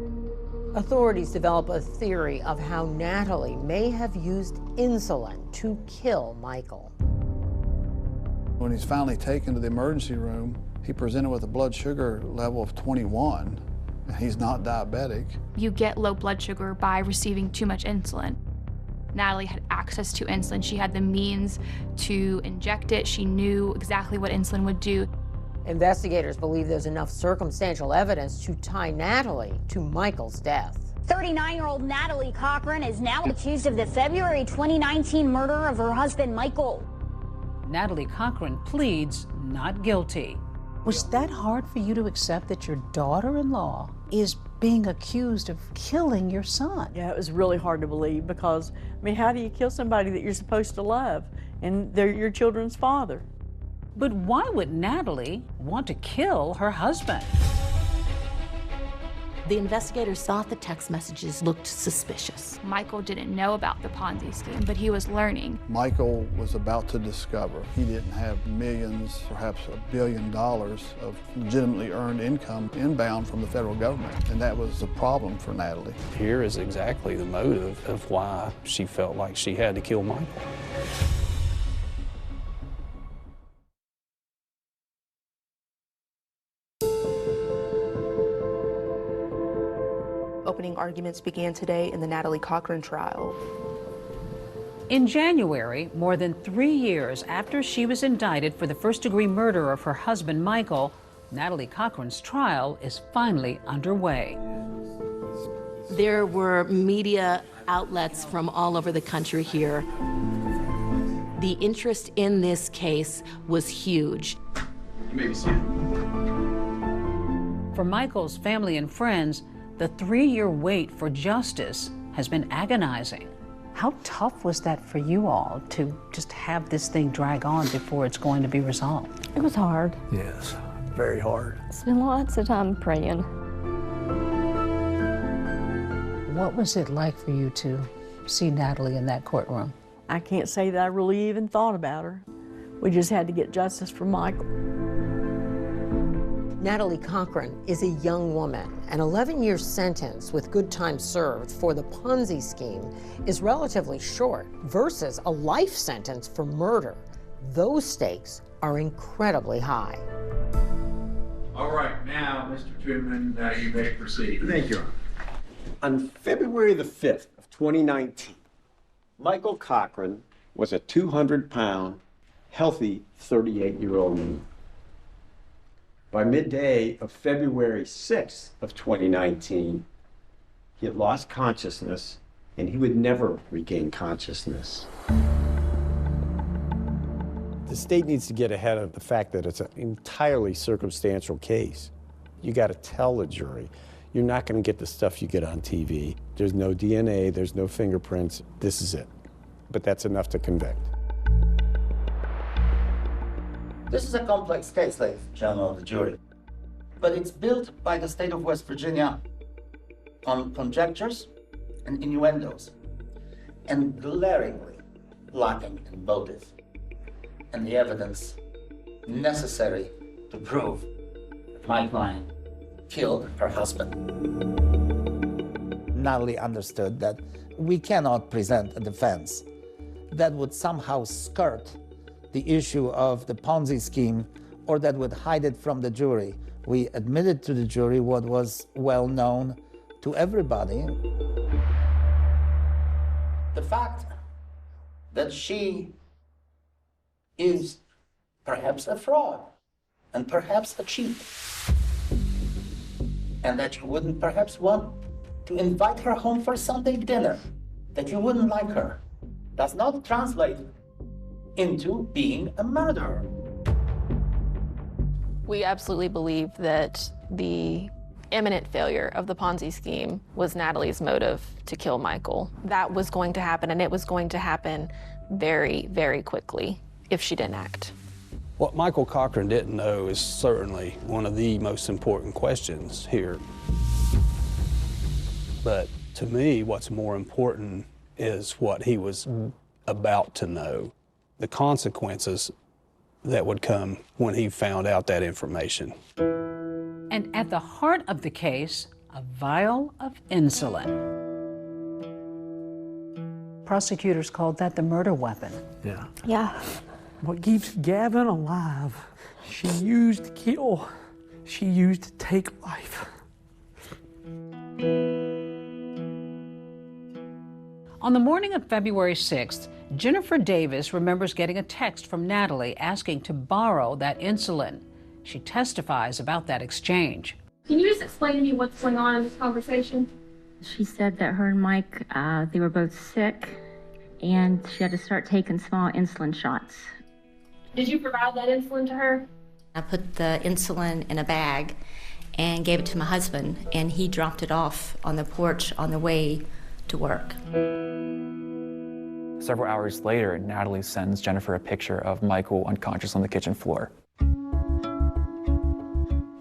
Authorities develop a theory of how Natalie may have used insulin to kill Michael. When he's finally taken to the emergency room, he presented with a blood sugar level of 21, and he's not diabetic. You get low blood sugar by receiving too much insulin. Natalie had access to insulin. She had the means to inject it. She knew exactly what insulin would do. Investigators believe there's enough circumstantial evidence to tie Natalie to Michael's death. 39-year-old Natalie Cochran is now accused of the February 2019 murder of her husband, Michael. Natalie Cochran pleads not guilty. Was that hard for you to accept that your daughter-in-law is being accused of killing your son? Yeah, it was really hard to believe because, I mean, how do you kill somebody that you're supposed to love and they're your children's father? But why would Natalie want to kill her husband? The investigators thought the text messages looked suspicious. Michael didn't know about the Ponzi scheme, but he was learning. Michael was about to discover he didn't have millions, perhaps $1 billion of legitimately earned income inbound from the federal government, and that was a problem for Natalie. Here is exactly the motive of why she felt like she had to kill Michael. Opening arguments began today in the Natalie Cochran trial. In January, more than 3 years after she was indicted for the first-degree murder of her husband, Michael, Natalie Cochran's trial is finally underway. There were media outlets from all over the country here. The interest in this case was huge. You may be seated. For Michael's family and friends, the 3-year wait for justice has been agonizing. How tough was that for you all to just have this thing drag on before it's going to be resolved? It was hard. Yes, very hard. Spent lots of time praying. What was it like for you to see Natalie in that courtroom? I can't say that I really even thought about her. We just had to get justice for Michael. Natalie Cochran is a young woman. An 11-year sentence with good time served for the Ponzi scheme is relatively short versus a life sentence for murder. Those stakes are incredibly high. All right, now, Mr. Truman, you may proceed. Thank you. On February the 5th of 2019, Michael Cochran was a 200-pound, healthy 38-year-old man. By midday of February 6th of 2019, he had lost consciousness, and he would never regain consciousness. The state needs to get ahead of the fact that it's an entirely circumstantial case. You got to tell the jury, you're not going to get the stuff you get on TV. There's no DNA, there's no fingerprints, this is it. But that's enough to convict. This is a complex case, ladies and gentlemen of the jury, but it's built by the state of West Virginia on conjectures and innuendos, and glaringly lacking in motive and the evidence necessary to prove that my client killed her husband. Natalie understood that we cannot present a defense that would somehow skirt the issue of the Ponzi scheme or that would hide it from the jury. We admitted to the jury what was well known to everybody. The fact that she is perhaps a fraud and perhaps a cheat, and that you wouldn't perhaps want to invite her home for Sunday dinner, that you wouldn't like her, does not translate into being a murderer. We absolutely believe that the imminent failure of the Ponzi scheme was Natalie's motive to kill Michael. That was going to happen, and it was going to happen very, very quickly if she didn't act. What Michael Cochran didn't know is certainly one of the most important questions here. But to me, what's more important is what he was about to know, the consequences that would come when he found out that information. And at the heart of the case, a vial of insulin. Prosecutors called that the murder weapon. Yeah. Yeah. What keeps Gavin alive, she used to kill. She used to take life. On the morning of February 6th, Jennifer Davis remembers getting a text from Natalie asking to borrow that insulin. She testifies about that exchange. Can you just explain to me what's going on in this conversation? She said that her and Mike, they were both sick, and she had to start taking small insulin shots. Did you provide that insulin to her? I put the insulin in a bag and gave it to my husband, and he dropped it off on the porch on the way to work. Several hours later, Natalie sends Jennifer a picture of Michael unconscious on the kitchen floor.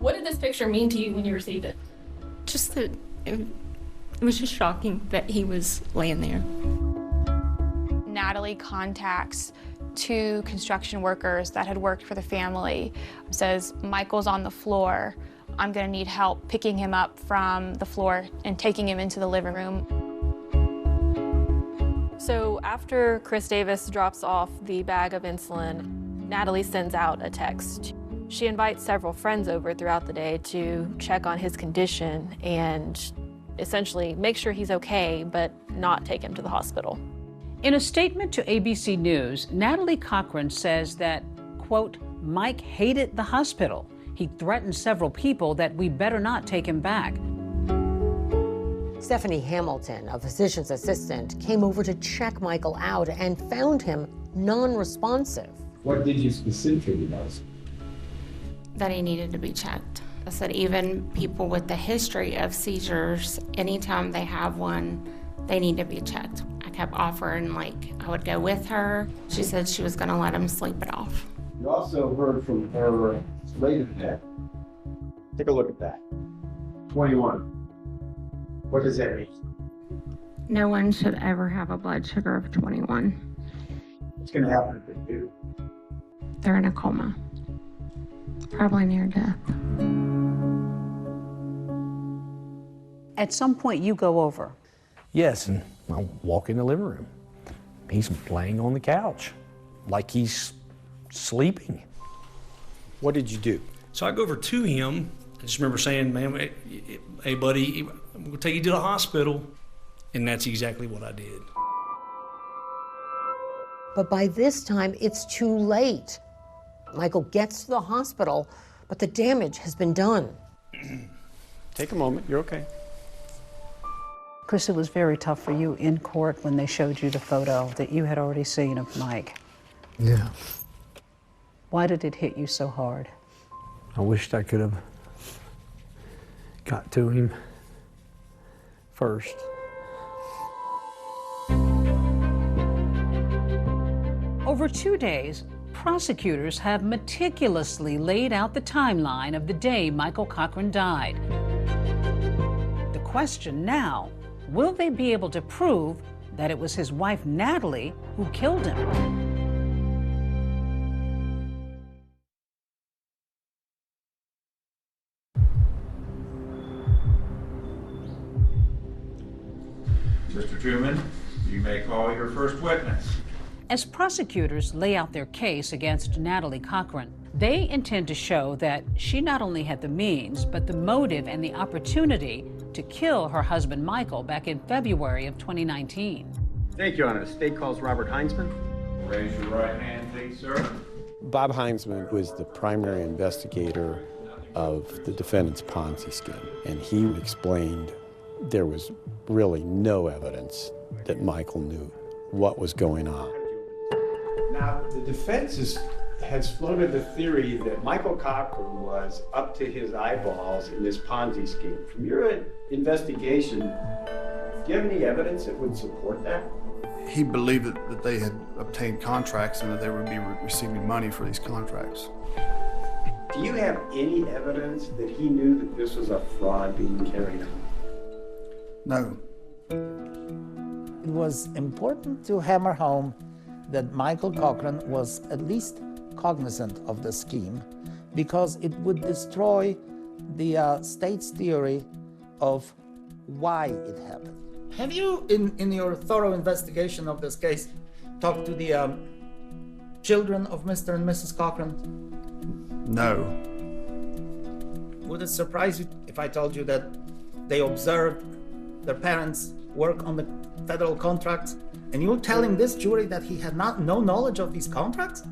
What did this picture mean to you when you received it? Just that it was just shocking that he was laying there. Natalie contacts two construction workers that had worked for the family, says, Michael's on the floor. I'm gonna need help picking him up from the floor and taking him into the living room. So after Chris Davis drops off the bag of insulin, Natalie sends out a text. She invites several friends over throughout the day to check on his condition and essentially make sure he's okay, but not take him to the hospital. In a statement to ABC News, Natalie Cochran says that, quote, Mike hated the hospital. He threatened several people that we better not take him back. Stephanie Hamilton, a physician's assistant, came over to check Michael out and found him non-responsive. What did you specifically notice? That he needed to be checked. I said even people with the history of seizures, anytime they have one, they need to be checked. I kept offering, like, I would go with her. She said she was gonna let him sleep it off. You also heard from her later that. Take a look at that. 21. What does that mean? No one should ever have a blood sugar of 21. What's gonna happen if they do? They're in a coma. Probably near death. At some point, you go over. Yes, and I walk in the living room. He's laying on the couch like he's sleeping. What did you do? So I go over to him. I just remember saying, man, hey, buddy, I'm going to take you to the hospital. And that's exactly what I did. But by this time, it's too late. Michael gets to the hospital, but the damage has been done. Take a moment, you're okay. Chris, it was very tough for you in court when they showed you the photo that you had already seen of Mike. Yeah. Why did it hit you so hard? I wished I could have got to him first. Over 2 days, prosecutors have meticulously laid out the timeline of the day Michael Cochran died. The question now, will they be able to prove that it was his wife, Natalie, who killed him? Mr. Truman, you may call your first witness. As prosecutors lay out their case against Natalie Cochran, they intend to show that she not only had the means, but the motive and the opportunity to kill her husband, Michael, back in February of 2019. Thank you, Your Honor. The state calls Robert Heinzman. Raise your right hand, please, sir. Bob Heinzman was the primary investigator of the defendant's Ponzi scheme, and he explained there was really no evidence that Michael knew what was going on. Now, the defense has floated the theory that Michael Cochran was up to his eyeballs in this Ponzi scheme. From your investigation, do you have any evidence that would support that? He believed that they had obtained contracts and that they would be receiving money for these contracts. Do you have any evidence that he knew that this was a fraud being carried on? No. It was important to hammer home that Michael Cochran was at least cognizant of the scheme because it would destroy the state's theory of why it happened. Have you, in your thorough investigation of this case, talked to the children of Mr. and Mrs. Cochran? No. Would it surprise you if I told you that they observed their parents work on the federal contracts, and you're telling this jury that he had no knowledge of these contracts?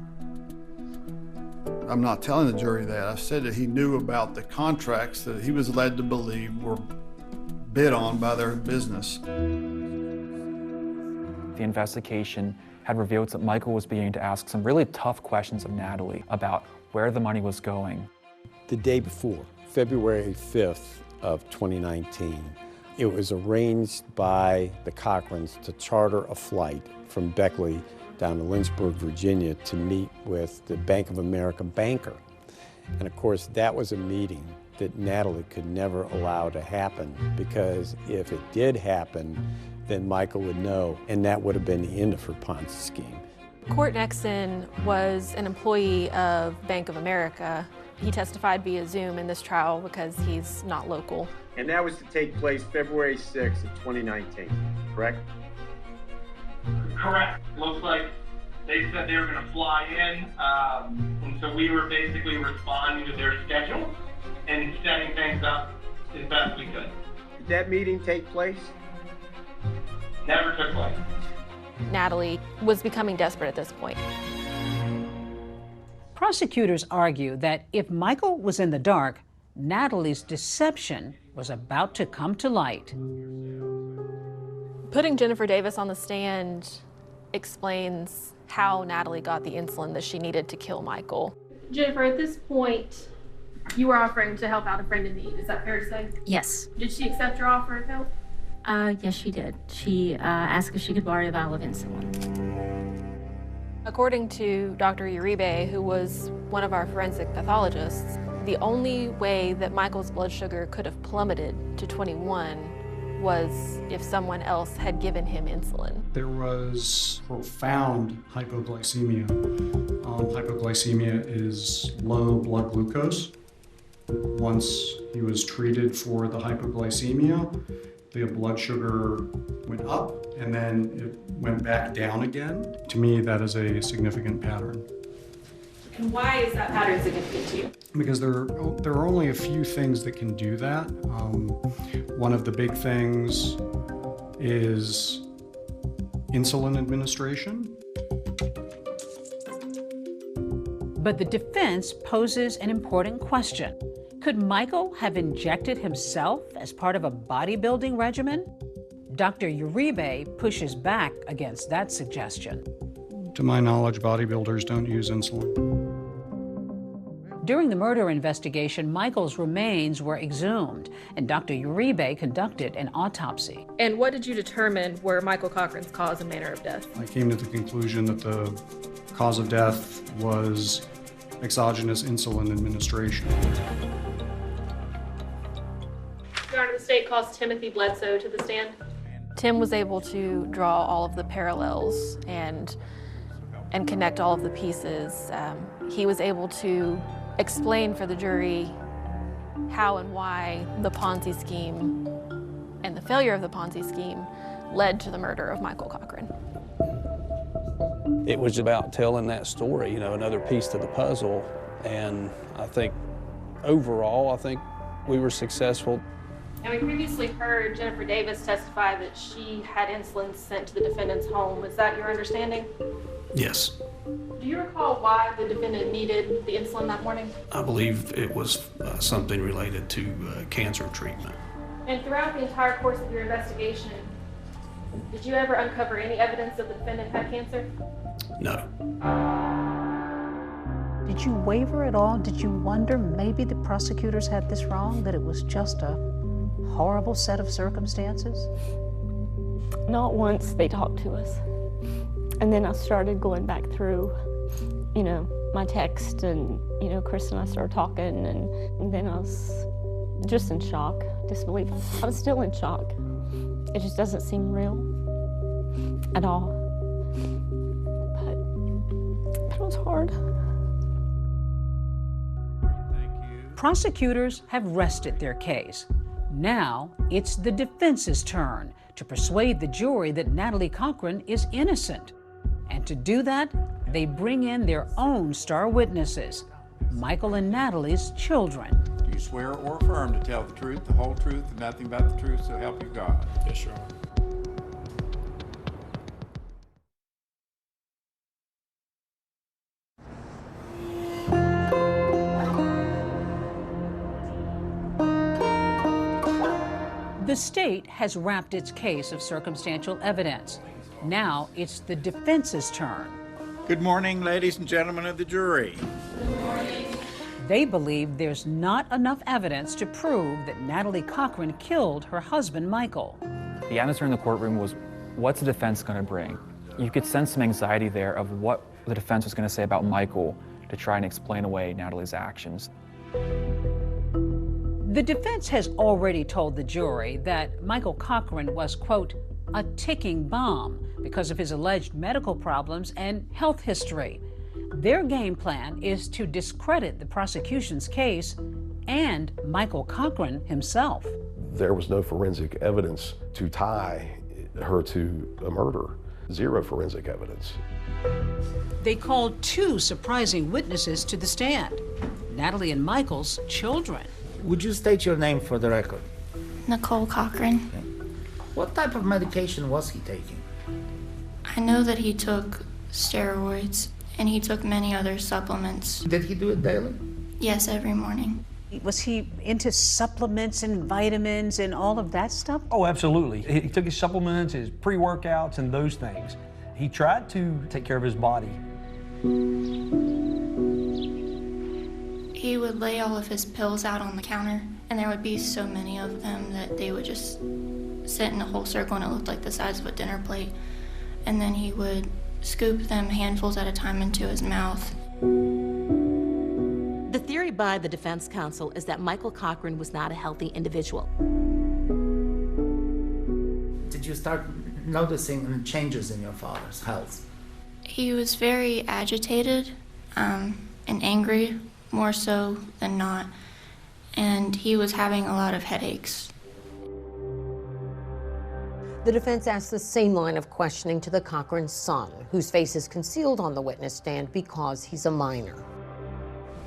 I'm not telling the jury that. I said that he knew about the contracts that he was led to believe were bid on by their business. The investigation had revealed that Michael was beginning to ask some really tough questions of Natalie about where the money was going. The day before, February 5th of 2019, it was arranged by the Cochrans to charter a flight from Beckley down to Lynchburg, Virginia to meet with the Bank of America banker. And of course, that was a meeting that Natalie could never allow to happen because if it did happen, then Michael would know, and that would have been the end of her Ponzi scheme. Court Nexon was an employee of Bank of America. He testified via Zoom in this trial because he's not local. And that was to take place February 6th of 2019, correct? Correct. Looks like they said they were going to fly in, and so we were basically responding to their schedule and setting things up as best we could. Did that meeting take place? Never took place. Natalie was becoming desperate at this point. Prosecutors argue that if Michael was in the dark, Natalie's deception was about to come to light. Putting Jennifer Davis on the stand explains how Natalie got the insulin that she needed to kill Michael. Jennifer, at this point, you were offering to help out a friend in need. Is that fair to say? Yes. Did she accept your offer of help? Yes, she did. She asked if she could borrow a vial of insulin. According to Dr. Uribe, who was one of our forensic pathologists, the only way that Michael's blood sugar could have plummeted to 21 was if someone else had given him insulin. There was profound hypoglycemia. Hypoglycemia is low blood glucose, Once he was treated for the hypoglycemia, the blood sugar went up and then it went back down again. To me, that is a significant pattern. And why is that pattern significant to you? Because there are only a few things that can do that. One of the big things is insulin administration. But the defense poses an important question. Could Michael have injected himself as part of a bodybuilding regimen? Dr. Uribe pushes back against that suggestion. To my knowledge, bodybuilders don't use insulin. During the murder investigation, Michael's remains were exhumed, and Dr. Uribe conducted an autopsy. And what did you determine were Michael Cochran's cause and manner of death? I came to the conclusion that the cause of death was exogenous insulin administration. Your Honor, the state calls Timothy Bledsoe to the stand. Tim was able to draw all of the parallels and connect all of the pieces. He was able to explain for the jury how and why the Ponzi scheme and the failure of the Ponzi scheme led to the murder of Michael Cochran. It was about telling that story, you know, another piece to the puzzle. And I think overall, I think we were successful. And we previously heard Jennifer Davis testify that she had insulin sent to the defendant's home. Is that your understanding? Yes. Do you recall why the defendant needed the insulin that morning? I believe it was something related to cancer treatment. And throughout the entire course of your investigation, did you ever uncover any evidence that the defendant had cancer? No. Did you waver at all? Did you wonder maybe the prosecutors had this wrong, that it was just a horrible set of circumstances? Not once they talked to us. And then I started going back through, you know, my text, and, you know, Chris and I started talking, and then I was just in shock, disbelief. I was still in shock. It just doesn't seem real at all. But it was hard. Prosecutors have rested their case. Now it's the defense's turn to persuade the jury that Natalie Cochran is innocent. And to do that, they bring in their own star witnesses, Michael and Natalie's children. Do you swear or affirm to tell the truth, the whole truth, and nothing but the truth, so help you God? Yes, Your Honor. The state has wrapped its case of circumstantial evidence. Now it's the defense's turn. Good morning, ladies and gentlemen of the jury. Good morning. They believe there's not enough evidence to prove that Natalie Cochran killed her husband, Michael. The atmosphere in the courtroom was, what's the defense going to bring? You could sense some anxiety there of what the defense was going to say about Michael to try and explain away Natalie's actions. The defense has already told the jury that Michael Cochran was, quote, a ticking bomb because of his alleged medical problems and health history. Their game plan is to discredit the prosecution's case and Michael Cochran himself. There was no forensic evidence to tie her to a murder. Zero forensic evidence. They called two surprising witnesses to the stand, Natalie and Michael's children. Would you state your name for the record? Nicole Cochran. What type of medication was he taking? I know that he took steroids and he took many other supplements. Did he do it daily? Yes, every morning. Was he into supplements and vitamins and all of that stuff? Oh, absolutely. He took his supplements, his pre-workouts, and those things. He tried to take care of his body. He would lay all of his pills out on the counter, and there would be so many of them that they would just sit in a whole circle, and it looked like the size of a dinner plate. And then he would scoop them handfuls at a time into his mouth. The theory by the defense counsel is that Michael Cochran was not a healthy individual. Did you start noticing changes in your father's health? He was very agitated and angry, more so than not. and he was having a lot of headaches. The defense asked the same line of questioning to the Cochran's son, whose face is concealed on the witness stand because he's a minor.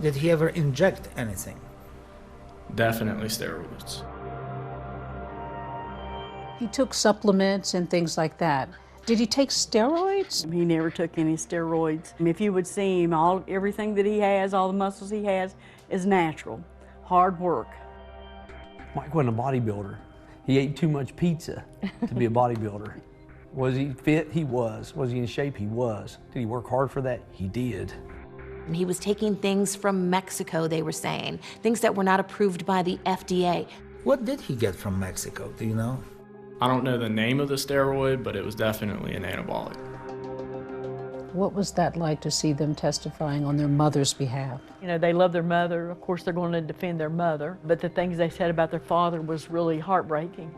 Did he ever inject anything? Definitely steroids. He took supplements and things like that. Did he take steroids? He never took any steroids. If you would see him, everything that he has, all the muscles he has, is natural, hard work. Mike wasn't a bodybuilder. He ate too much pizza to be a bodybuilder. Was he fit? He was. Was he in shape? He was. Did he work hard for that? He did. And he was taking things from Mexico, they were saying, things that were not approved by the FDA. What did he get from Mexico, do you know? I don't know the name of the steroid, but it was definitely an anabolic. What was that like to see them testifying on their mother's behalf? You know, they love their mother. Of course, they're going to defend their mother, but the things they said about their father was really heartbreaking.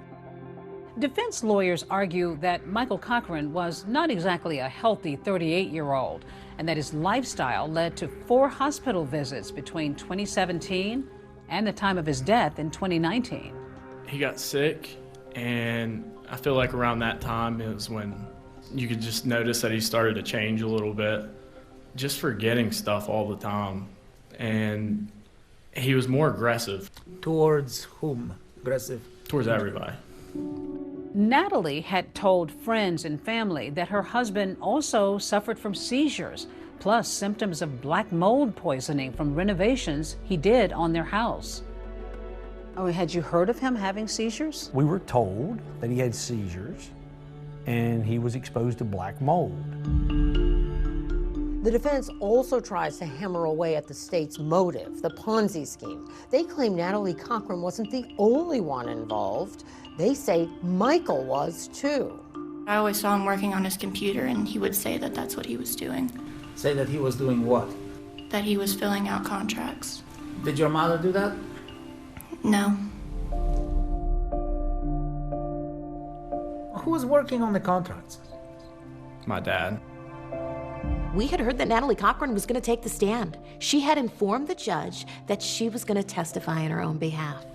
Defense lawyers argue that Michael Cochran was not exactly a healthy 38-year-old, and that his lifestyle led to 4 hospital visits between 2017 and the time of his death in 2019. He got sick, and I feel like around that time is when you could just notice that he started to change a little bit, just forgetting stuff all the time. And he was more aggressive. Towards whom? Aggressive? Towards everybody. Natalie had told friends and family that her husband also suffered from seizures, plus symptoms of black mold poisoning from renovations he did on their house. Oh, had you heard of him having seizures? We were told that he had seizures and he was exposed to black mold. The defense also tries to hammer away at the state's motive, the Ponzi scheme. They claim Natalie Cochran wasn't the only one involved. They say Michael was too. I always saw him working on his computer, and he would say that that's what he was doing. Say that he was doing what? That he was filling out contracts. Did your mother do that? No. Who was working on the contracts? My dad. We had heard that Natalie Cochran was going to take the stand. She had informed the judge that she was going to testify in her own behalf.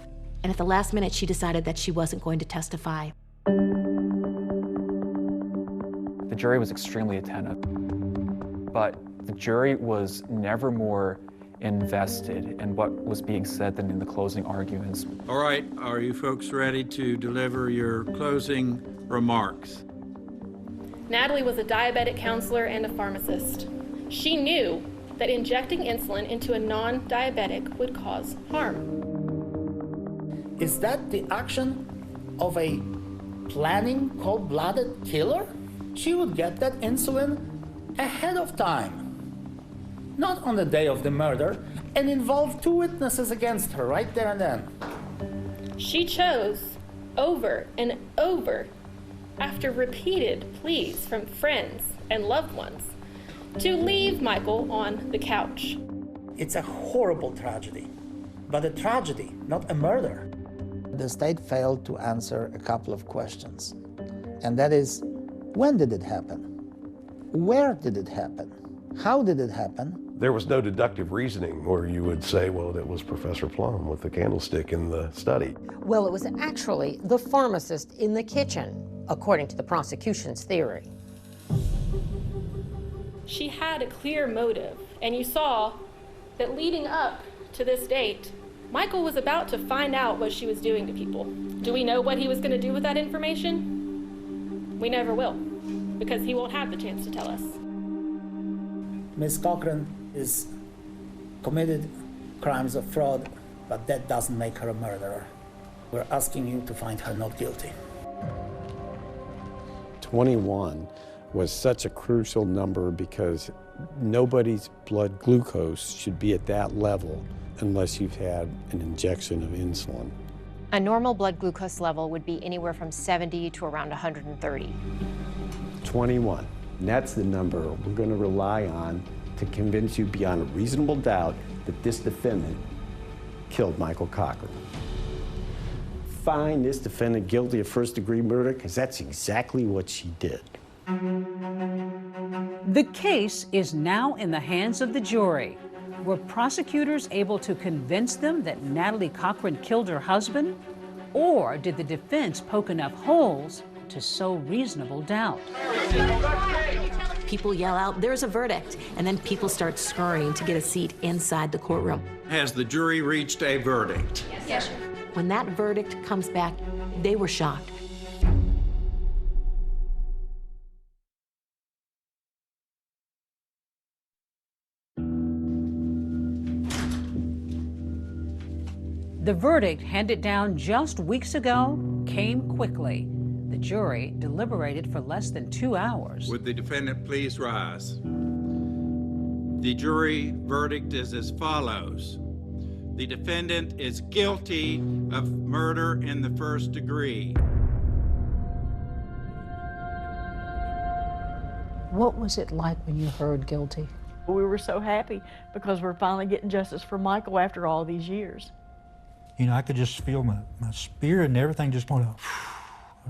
And at the last minute, she decided that she wasn't going to testify. The jury was extremely attentive, but the jury was never more invested in what was being said than in the closing arguments. All right, are you folks ready to deliver your closing remarks? Natalie was a diabetic counselor and a pharmacist. She knew that injecting insulin into a non-diabetic would cause harm. Is that the action of a planning cold-blooded killer? She would get that insulin ahead of time, not on the day of the murder, and involve 2 witnesses against her right there and then. She chose over and over, after repeated pleas from friends and loved ones, to leave Michael on the couch. It's a horrible tragedy, but a tragedy, not a murder. The state failed to answer a couple of questions, and that is, when did it happen? Where did it happen? How did it happen? There was no deductive reasoning where you would say, well, it was Professor Plum with the candlestick in the study. Well, it was actually the pharmacist in the kitchen, according to the prosecution's theory. She had a clear motive, and you saw that leading up to this date, Michael was about to find out what she was doing to people. Do we know what he was going to do with that information? We never will, because he won't have the chance to tell us. Ms. Cochran is committed crimes of fraud, but that doesn't make her a murderer. We're asking you to find her not guilty. 21 was such a crucial number because nobody's blood glucose should be at that level unless you've had an injection of insulin. A normal blood glucose level would be anywhere from 70 to around 130. 21. And that's the number we're going to rely on to convince you beyond a reasonable doubt that this defendant killed Michael Cochran. Find this defendant guilty of first-degree murder, because that's exactly what she did. The case is now in the hands of the jury. Were prosecutors able to convince them that Natalie Cochran killed her husband? Or did the defense poke enough holes to sow reasonable doubt? People yell out, "There's a verdict," and then people start scurrying to get a seat inside the courtroom. Has the jury reached a verdict? Yes, sir. When that verdict comes back, they were shocked. The verdict, handed down just weeks ago, came quickly. The jury deliberated for less than 2 hours. Would the defendant please rise? The jury verdict is as follows. The defendant is guilty of murder in the first degree. What was it like when you heard guilty? We were so happy because we're finally getting justice for Michael after all these years. You know, I could just feel my spirit and everything just went up.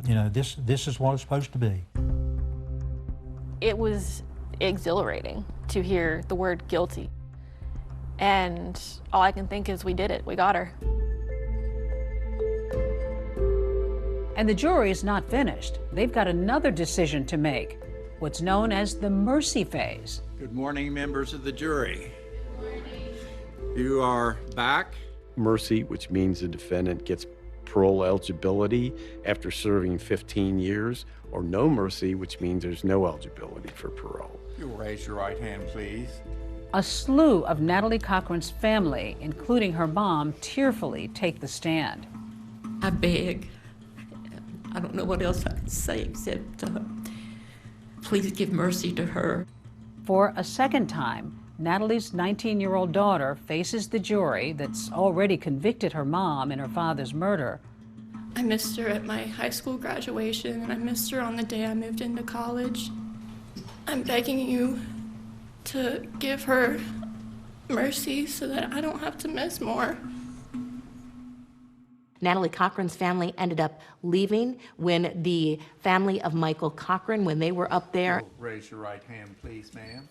You know, this is what it's supposed to be. It was exhilarating to hear the word guilty. And all I can think is we did it, we got her. And the jury is not finished. They've got another decision to make, what's known as the mercy phase. Good morning, members of the jury. Good morning. You are back. Mercy, which means the defendant gets parole eligibility after serving 15 years, or no mercy, which means there's no eligibility for parole. You'll raise your right hand, please. A slew of Natalie Cochran's family, including her mom, tearfully take the stand. I beg. I don't know what else I can say except please give mercy to her. For a second time, Natalie's 19-year-old daughter faces the jury that's already convicted her mom in her father's murder. I missed her at my high school graduation, and I missed her on the day I moved into college. I'm begging you to give her mercy so that I don't have to miss more. Natalie Cochran's family ended up leaving when the family of Michael Cochran, when they were up there. Raise your right hand, please, ma'am.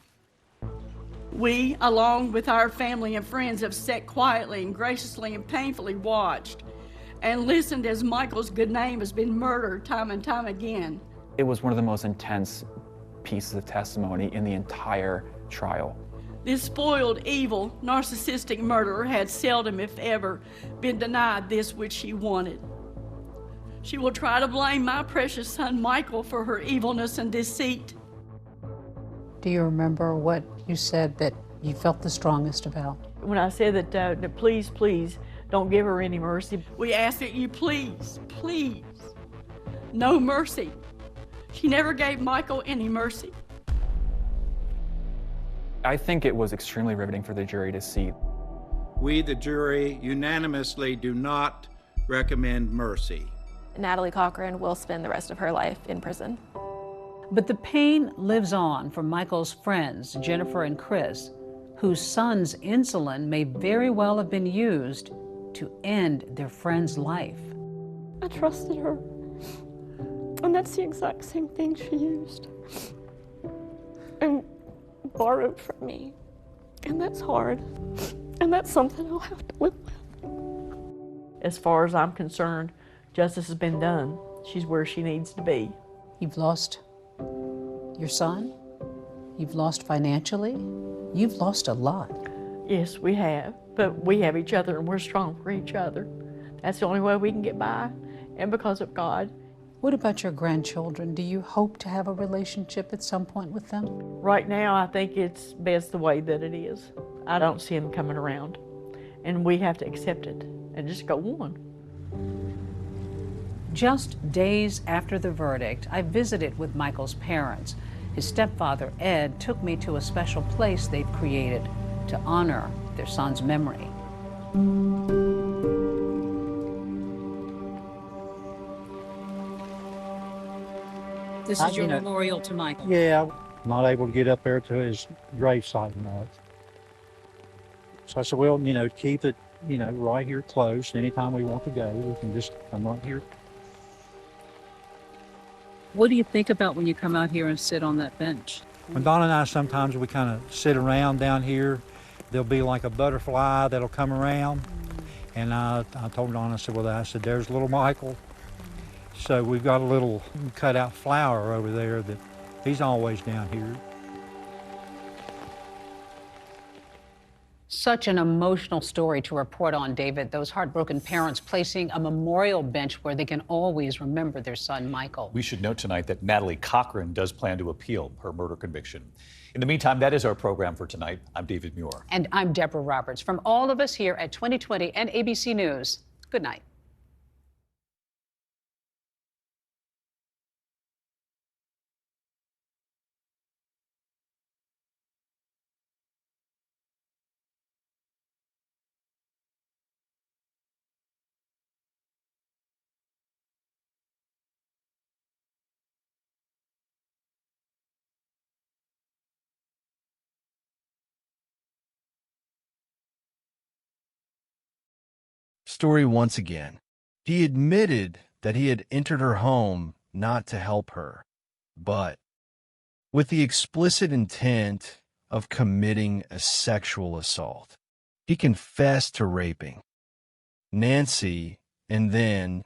We, along with our family and friends, have sat quietly and graciously and painfully watched and listened as Michael's good name has been murdered time and time again. It was one of the most intense pieces of testimony in the entire trial. This spoiled, evil, narcissistic murderer had seldom, if ever, been denied this which she wanted. She will try to blame my precious son Michael for her evilness and deceit. Do you remember what you said that you felt the strongest about? When I said that please, please, don't give her any mercy, we ask that you please, please, no mercy. She never gave Michael any mercy. I think it was extremely riveting for the jury to see. We, the jury, unanimously do not recommend mercy. Natalie Cochran will spend the rest of her life in prison. But the pain lives on for Michael's friends, Jennifer and Chris, whose son's insulin may very well have been used to end their friend's life. I trusted her, and that's the exact same thing she used and borrowed from me, and that's hard, and that's something I'll have to live with. As far as I'm concerned, justice has been done. She's where she needs to be. You've lost your son, you've lost financially, you've lost a lot. Yes, we have, but we have each other and we're strong for each other. That's the only way we can get by, and because of God. What about your grandchildren? Do you hope to have a relationship at some point with them? Right now, I think it's best the way that it is. I don't see them coming around, and we have to accept it and just go on. Just days after the verdict, I visited with Michael's parents. His stepfather, Ed, took me to a special place they've created to honor their son's memory. This is your memorial to Michael? Yeah, I'm not able to get up there to his gravesite much. So I said, well, keep it, right here close. Anytime we want to go, we can just come right here. What do you think about when you come out here and sit on that bench? When Donna and I, sometimes we kind of sit around down here. There'll be like a butterfly that'll come around. And I told Donna, I said, there's little Michael. So we've got a little cutout flower over there that he's always down here. Such an emotional story to report on, David. Those heartbroken parents placing a memorial bench where they can always remember their son, Michael. We should note tonight that Natalie Cochran does plan to appeal her murder conviction. In the meantime, that is our program for tonight. I'm David Muir. And I'm Deborah Roberts. From all of us here at 2020 and ABC News, good night. Story once again. He admitted that he had entered her home not to help her, but with the explicit intent of committing a sexual assault. He confessed to raping Nancy and then,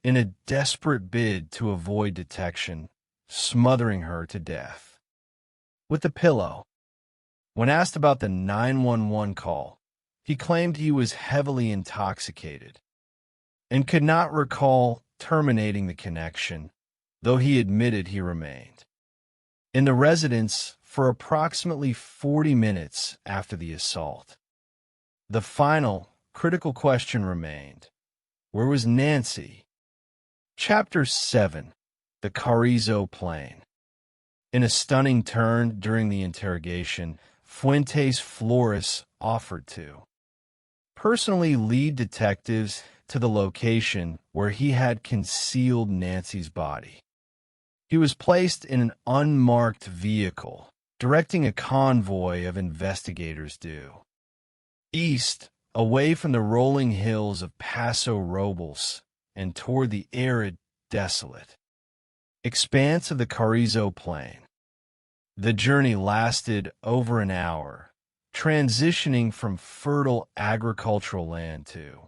in a desperate bid to avoid detection, smothering her to death with a pillow. When asked about the 911 call, he claimed he was heavily intoxicated and could not recall terminating the connection, though he admitted he remained in the residence for approximately 40 minutes after the assault. The final critical question remained: where was Nancy? Chapter 7, The Carrizo Plain. In a stunning turn during the interrogation, Fuentes Flores offered to personally lead detectives to the location where he had concealed Nancy's body. He was placed in an unmarked vehicle, directing a convoy of investigators due east, away from the rolling hills of Paso Robles and toward the arid, desolate expanse of the Carrizo Plain. The journey lasted over an hour, transitioning from fertile agricultural land to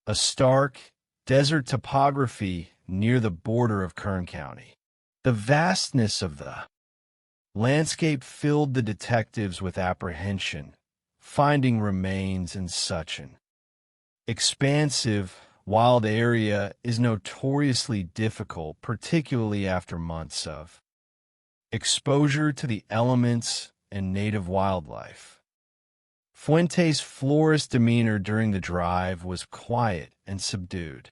a stark desert topography near the border of Kern County. The vastness of the landscape filled the detectives with apprehension, finding remains in such an expansive, wild area is notoriously difficult, particularly after months of exposure to the elements and native wildlife. Fuentes' Flores' demeanor during the drive was quiet and subdued.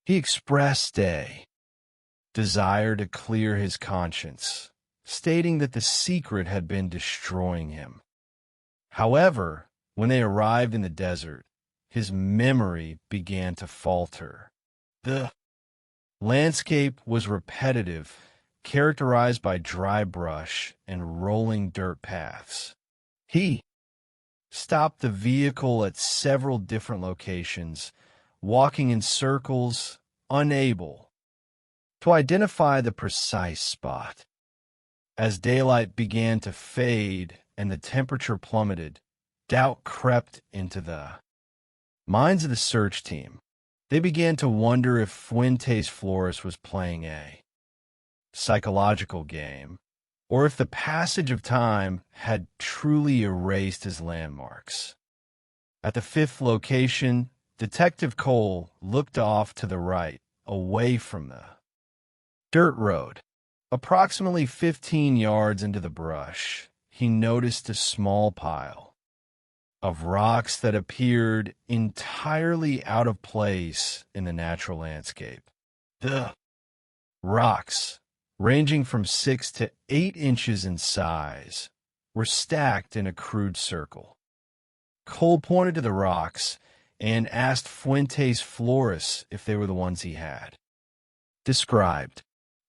He expressed a desire to clear his conscience, stating that the secret had been destroying him. However, when they arrived in the desert, his memory began to falter. The landscape was repetitive, characterized by dry brush and rolling dirt paths. He stopped the vehicle at several different locations, walking in circles, unable to identify the precise spot. As daylight began to fade and the temperature plummeted, doubt crept into the minds of the search team. They began to wonder if Fuentes Flores was playing a psychological game, or if the passage of time had truly erased his landmarks. At the fifth location, Detective Cole looked off to the right, away from the dirt road. Approximately 15 yards into the brush, he noticed a small pile of rocks that appeared entirely out of place in the natural landscape. The rocks, ranging from 6 to 8 inches in size, were stacked in a crude circle. Cole pointed to the rocks and asked Fuentes Flores if they were the ones he had. Described.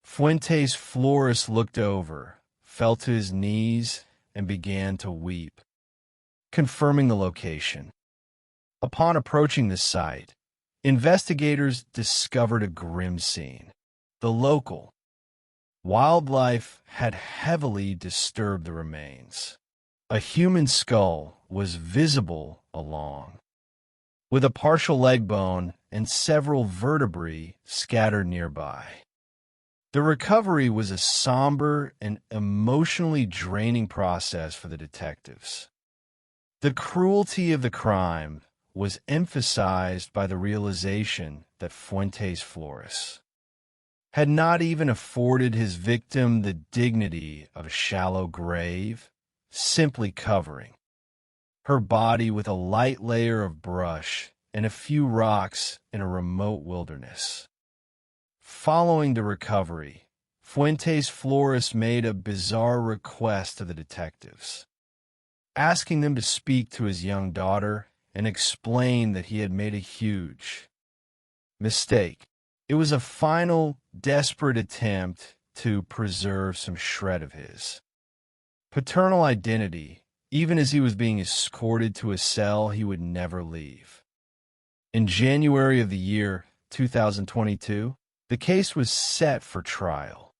Fuentes Flores looked over, fell to his knees, and began to weep, confirming the location. Upon approaching the site, investigators discovered a grim scene. The local wildlife had heavily disturbed the remains. A human skull was visible along, with a partial leg bone and several vertebrae scattered nearby. The recovery was a somber and emotionally draining process for the detectives. The cruelty of the crime was emphasized by the realization that Fuentes Flores had not even afforded his victim the dignity of a shallow grave, simply covering her body with a light layer of brush and a few rocks in a remote wilderness. Following the recovery, Fuentes Flores made a bizarre request to the detectives, asking them to speak to his young daughter and explain that he had made a huge mistake. It was a final, desperate attempt to preserve some shred of his paternal identity, even as he was being escorted to a cell he would never leave. In January of the year 2022, the case was set for trial.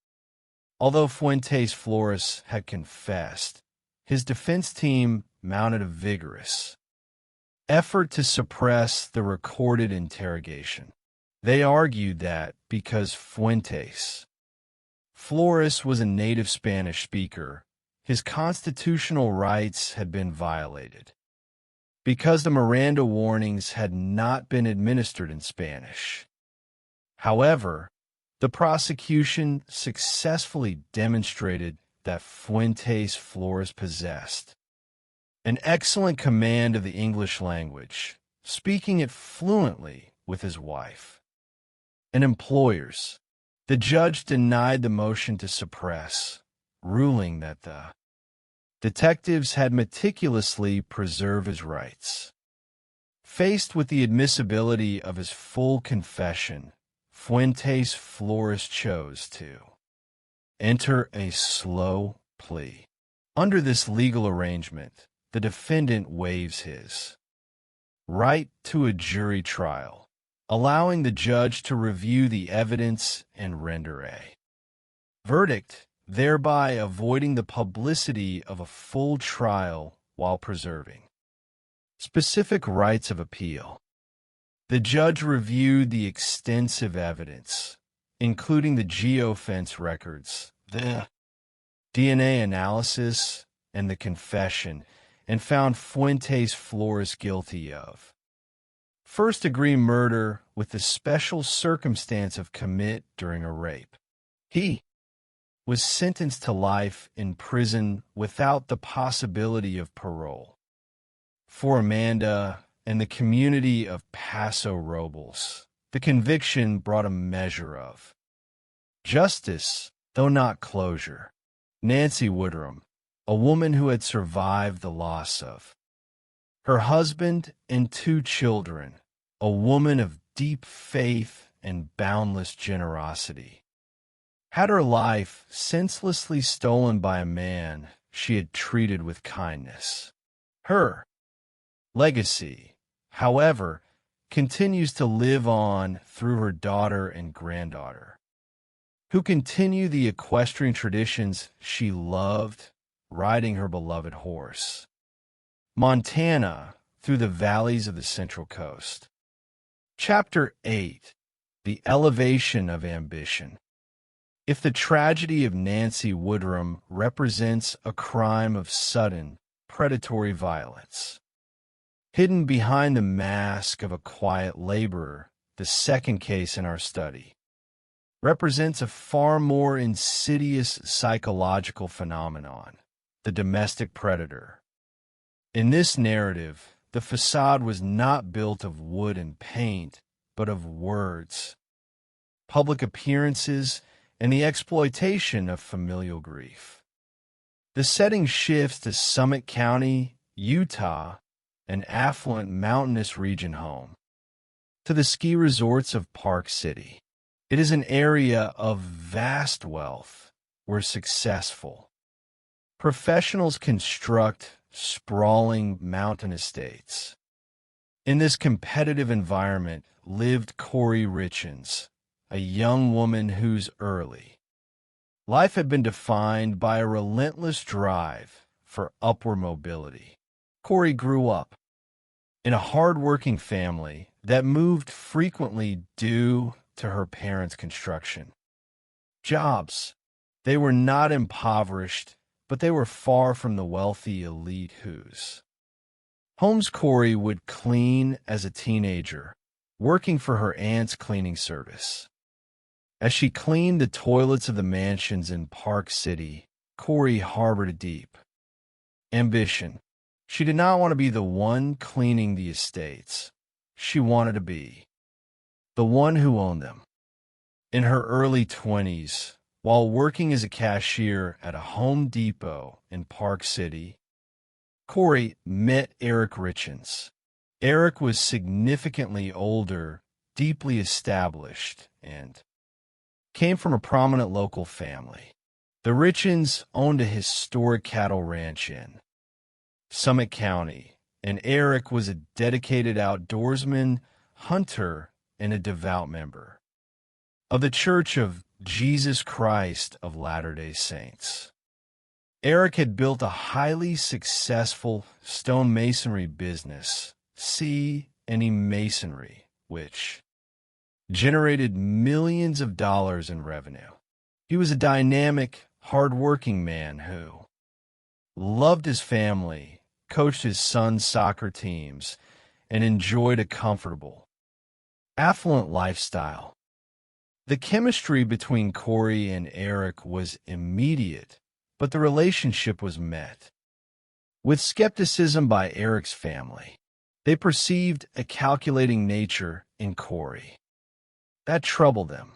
Although Fuentes Flores had confessed, his defense team mounted a vigorous effort to suppress the recorded interrogation. They argued that because Fuentes Flores was a native Spanish speaker, his constitutional rights had been violated. Because the Miranda warnings had not been administered in Spanish. However, the prosecution successfully demonstrated that Fuentes Flores possessed an excellent command of the English language, speaking it fluently with his wife and employers. The judge denied the motion to suppress, ruling that the detectives had meticulously preserved his rights. Faced with the admissibility of his full confession, Fuentes Flores chose to enter a slow plea. Under this legal arrangement, the defendant waives his right to a jury trial, allowing the judge to review the evidence and render a verdict, thereby avoiding the publicity of a full trial while preserving specific rights of appeal. The judge reviewed the extensive evidence, including the geofence records, the DNA analysis, and the confession, and found Fuentes Flores guilty of first-degree murder with the special circumstance of commit during a rape. He was sentenced to life in prison without the possibility of parole. For Amanda and the community of Paso Robles, the conviction brought a measure of justice, though not closure. Nancy Woodrum, a woman who had survived the loss of her husband and 2 children, a woman of deep faith and boundless generosity, had her life senselessly stolen by a man she had treated with kindness. Her legacy, however, continues to live on through her daughter and granddaughter, who continue the equestrian traditions she loved, riding her beloved horse. Montana through the valleys of the Central Coast. Chapter 8. The Elevation of Ambition. If the tragedy of Nancy Woodrum represents a crime of sudden, predatory violence, hidden behind the mask of a quiet laborer, the second case in our study represents a far more insidious psychological phenomenon, the domestic predator. In this narrative, the facade was not built of wood and paint, but of words, public appearances, and the exploitation of familial grief. The setting shifts to Summit County, Utah, an affluent mountainous region home to the ski resorts of Park City. It is an area of vast wealth where successful professionals construct sprawling mountain estates. In this competitive environment lived Corey Richens, a young woman whose early life had been defined by a relentless drive for upward mobility. Corey grew up in a hard-working family that moved frequently due to her parents' construction jobs. They were not impoverished, but they were far from the wealthy elite whose homes Corey would clean as a teenager, working for her aunt's cleaning service. As she cleaned the toilets of the mansions in Park City, Corey harbored a deep ambition. She did not want to be the one cleaning the estates. She wanted to be the one who owned them. In her early 20s, while working as a cashier at a Home Depot in Park City, Corey met Eric Richens. Eric was significantly older, deeply established, and came from a prominent local family. The Richens owned a historic cattle ranch in Summit County, and Eric was a dedicated outdoorsman, hunter, and a devout member of the Church of Jesus Christ of Latter-day Saints. Eric had built a highly successful stonemasonry business, C&E Masonry, which generated millions of dollars in revenue. He was a dynamic, hard-working man who loved his family, coached his son's soccer teams, and enjoyed a comfortable, affluent lifestyle. The chemistry between Corey and Eric was immediate, but the relationship was met with skepticism by Eric's family. They perceived a calculating nature in Corey. That troubled them.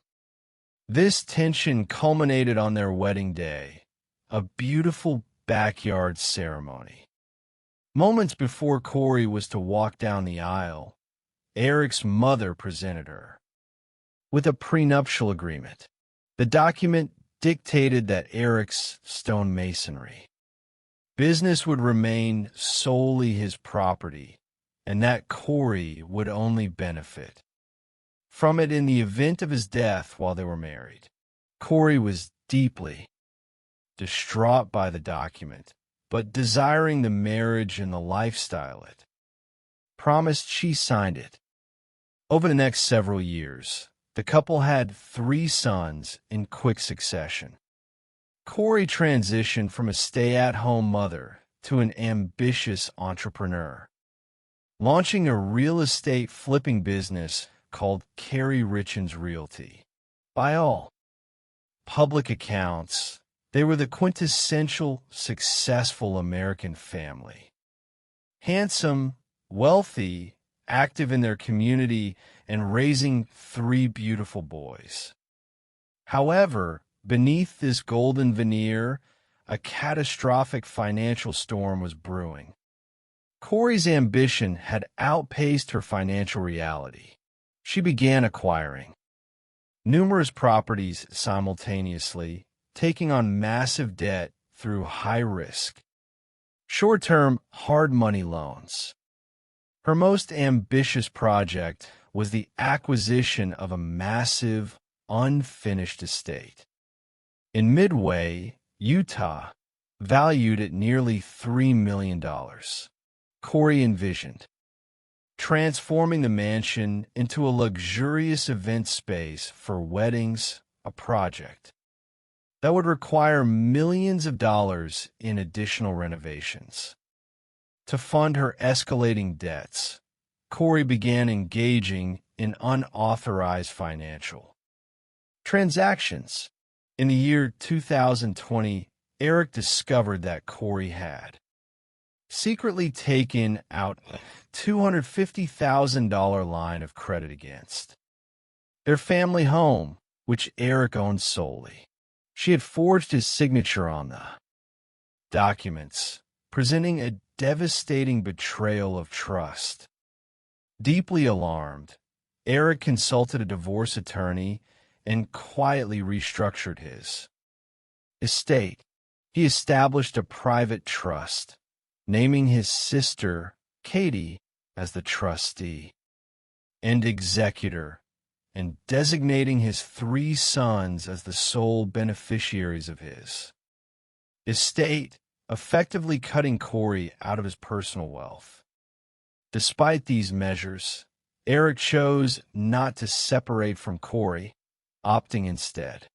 This tension culminated on their wedding day, a beautiful backyard ceremony. Moments before Corey was to walk down the aisle, Eric's mother presented her with a prenuptial agreement. The document dictated that Eric's stonemasonry business would remain solely his property, and that Corey would only benefit from it in the event of his death while they were married. Corey was deeply distraught by the document, but desiring the marriage and the lifestyle it promised, she signed it. Over the next several years, the couple had 3 sons in quick succession. Corey transitioned from a stay-at-home mother to an ambitious entrepreneur, launching a real estate flipping business called Carey Richens Realty. By all public accounts, they were the quintessential successful American family. Handsome, wealthy, active in their community, and raising 3 beautiful boys. However, beneath this golden veneer, a catastrophic financial storm was brewing. Corey's ambition had outpaced her financial reality. She began acquiring numerous properties simultaneously, taking on massive debt through high-risk, short-term, hard money loans. Her most ambitious project was the acquisition of a massive, unfinished estate in Midway, Utah, valued at nearly $3 million. Corey envisioned transforming the mansion into a luxurious event space for weddings, a project that would require millions of dollars in additional renovations. To fund her escalating debts, Corey began engaging in unauthorized financial transactions. In the year 2020, Eric discovered that Corey had secretly taken out a $250,000 line of credit against their family home, which Eric owned solely. She had forged his signature on the documents, presenting a devastating betrayal of trust. Deeply alarmed, Eric consulted a divorce attorney and quietly restructured his estate. He established a private trust, naming his sister, Katie, as the trustee and executor, and designating his 3 sons as the sole beneficiaries of his estate, effectively cutting Corey out of his personal wealth. Despite these measures, Eric chose not to separate from Corey, opting instead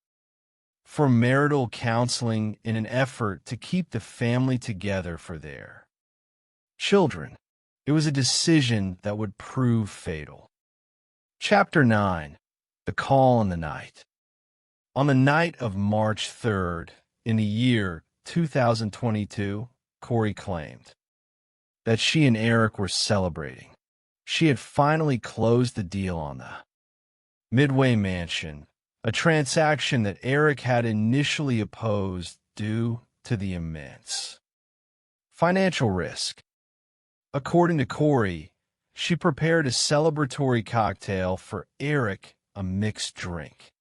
for marital counseling in an effort to keep the family together for their children. It was a decision that would prove fatal. Chapter 9. The Call in the Night. On the night of March 3rd, in the year 2022, Corey claimed that she and Eric were celebrating. She had finally closed the deal on the Midway Mansion, a transaction that Eric had initially opposed due to the immense financial risk. According to Corey, she prepared a celebratory cocktail for Eric, a mixed drink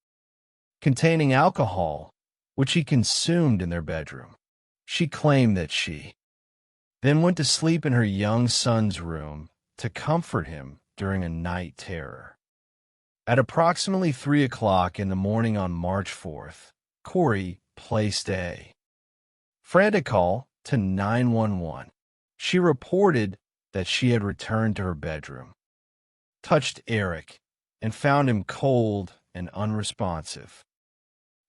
containing alcohol, which he consumed in their bedroom. She claimed that she then went to sleep in her young son's room to comfort him during a night terror. At approximately 3 o'clock in the morning on March 4th, Corey placed a frantic call to 911. She reported that she had returned to her bedroom, touched Eric, and found him cold and unresponsive.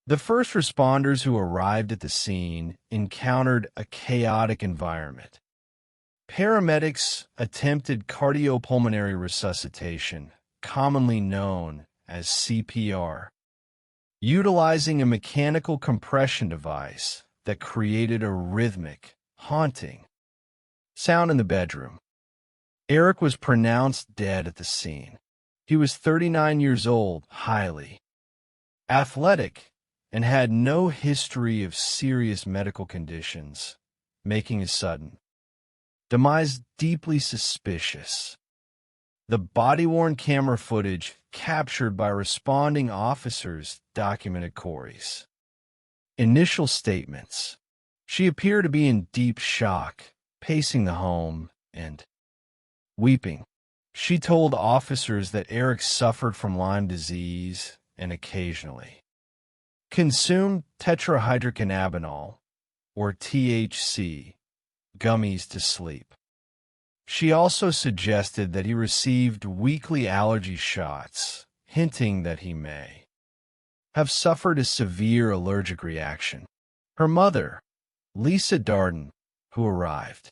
The first responders who arrived at the scene encountered a chaotic environment. Paramedics attempted cardiopulmonary resuscitation, commonly known as CPR, utilizing a mechanical compression device that created a rhythmic, haunting sound in the bedroom. Eric was pronounced dead at the scene. He was 39 years old, highly athletic, and had no history of serious medical conditions, making his sudden demise deeply suspicious. The body-worn camera footage captured by responding officers documented Corey's initial statements. She appeared to be in deep shock, pacing the home and weeping. She told officers that Eric suffered from Lyme disease and occasionally consumed tetrahydrocannabinol, or THC, gummies to sleep. She also suggested that he received weekly allergy shots, hinting that he may have suffered a severe allergic reaction. Her mother, Lisa Darden, who arrived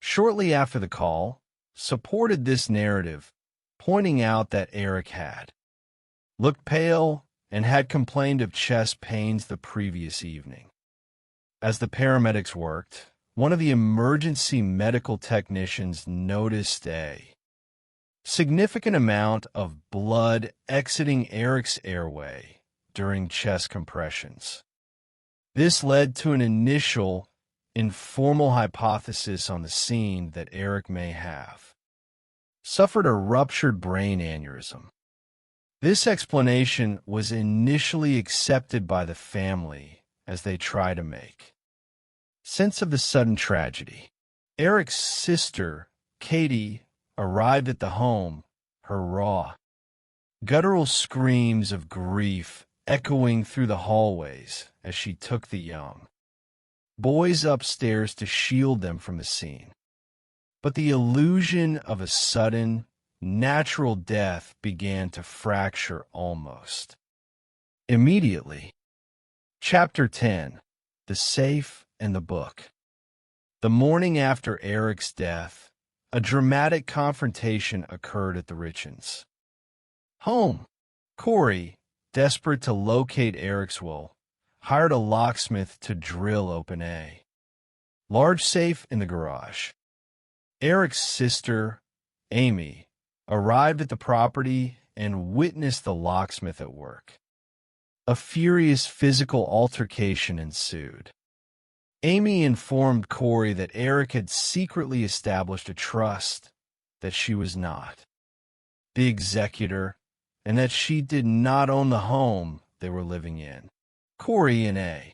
shortly after the call, supported this narrative, pointing out that Eric had looked pale and had complained of chest pains the previous evening. As the paramedics worked, one of the emergency medical technicians noticed a significant amount of blood exiting Eric's airway during chest compressions. This led to an initial informal hypothesis on the scene that Eric may have suffered a ruptured brain aneurysm. This explanation was initially accepted by the family as they try to make sense of the sudden tragedy. Eric's sister, Katie, arrived at the home, her raw, guttural screams of grief echoing through the hallways as she took the young boys upstairs to shield them from the scene. But the illusion of a sudden, natural death began to fracture almost immediately. Chapter 10. The Safe and the Book. The morning after Eric's death, a dramatic confrontation occurred at the Richens' home. Corey, desperate to locate Eric's will, hired a locksmith to drill open a large safe in the garage. Eric's sister, Amy, arrived at the property and witnessed the locksmith at work. A furious physical altercation ensued. Amy informed Corey that Eric had secretly established a trust, that she was not the executor, and that she did not own the home they were living in. Corey, in a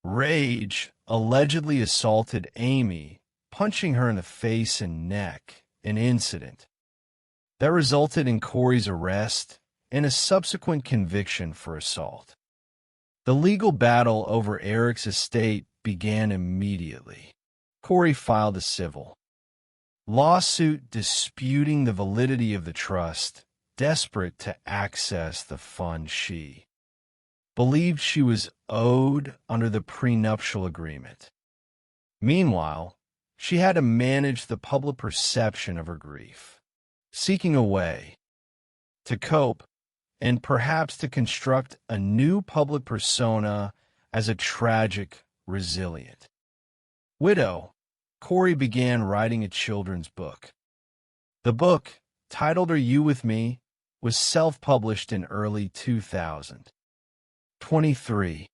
rage, allegedly assaulted Amy, punching her in the face and neck, an incident that resulted in Corey's arrest and a subsequent conviction for assault. The legal battle over Eric's estate began immediately. Corey filed a civil lawsuit disputing the validity of the trust, desperate to access the funds she believed she was owed under the prenuptial agreement. Meanwhile, she had to manage the public perception of her grief, seeking a way to cope and perhaps to construct a new public persona as a tragic, resilient widow. Corey began writing a children's book. The book, titled Are You With Me?, was self-published in early 2023.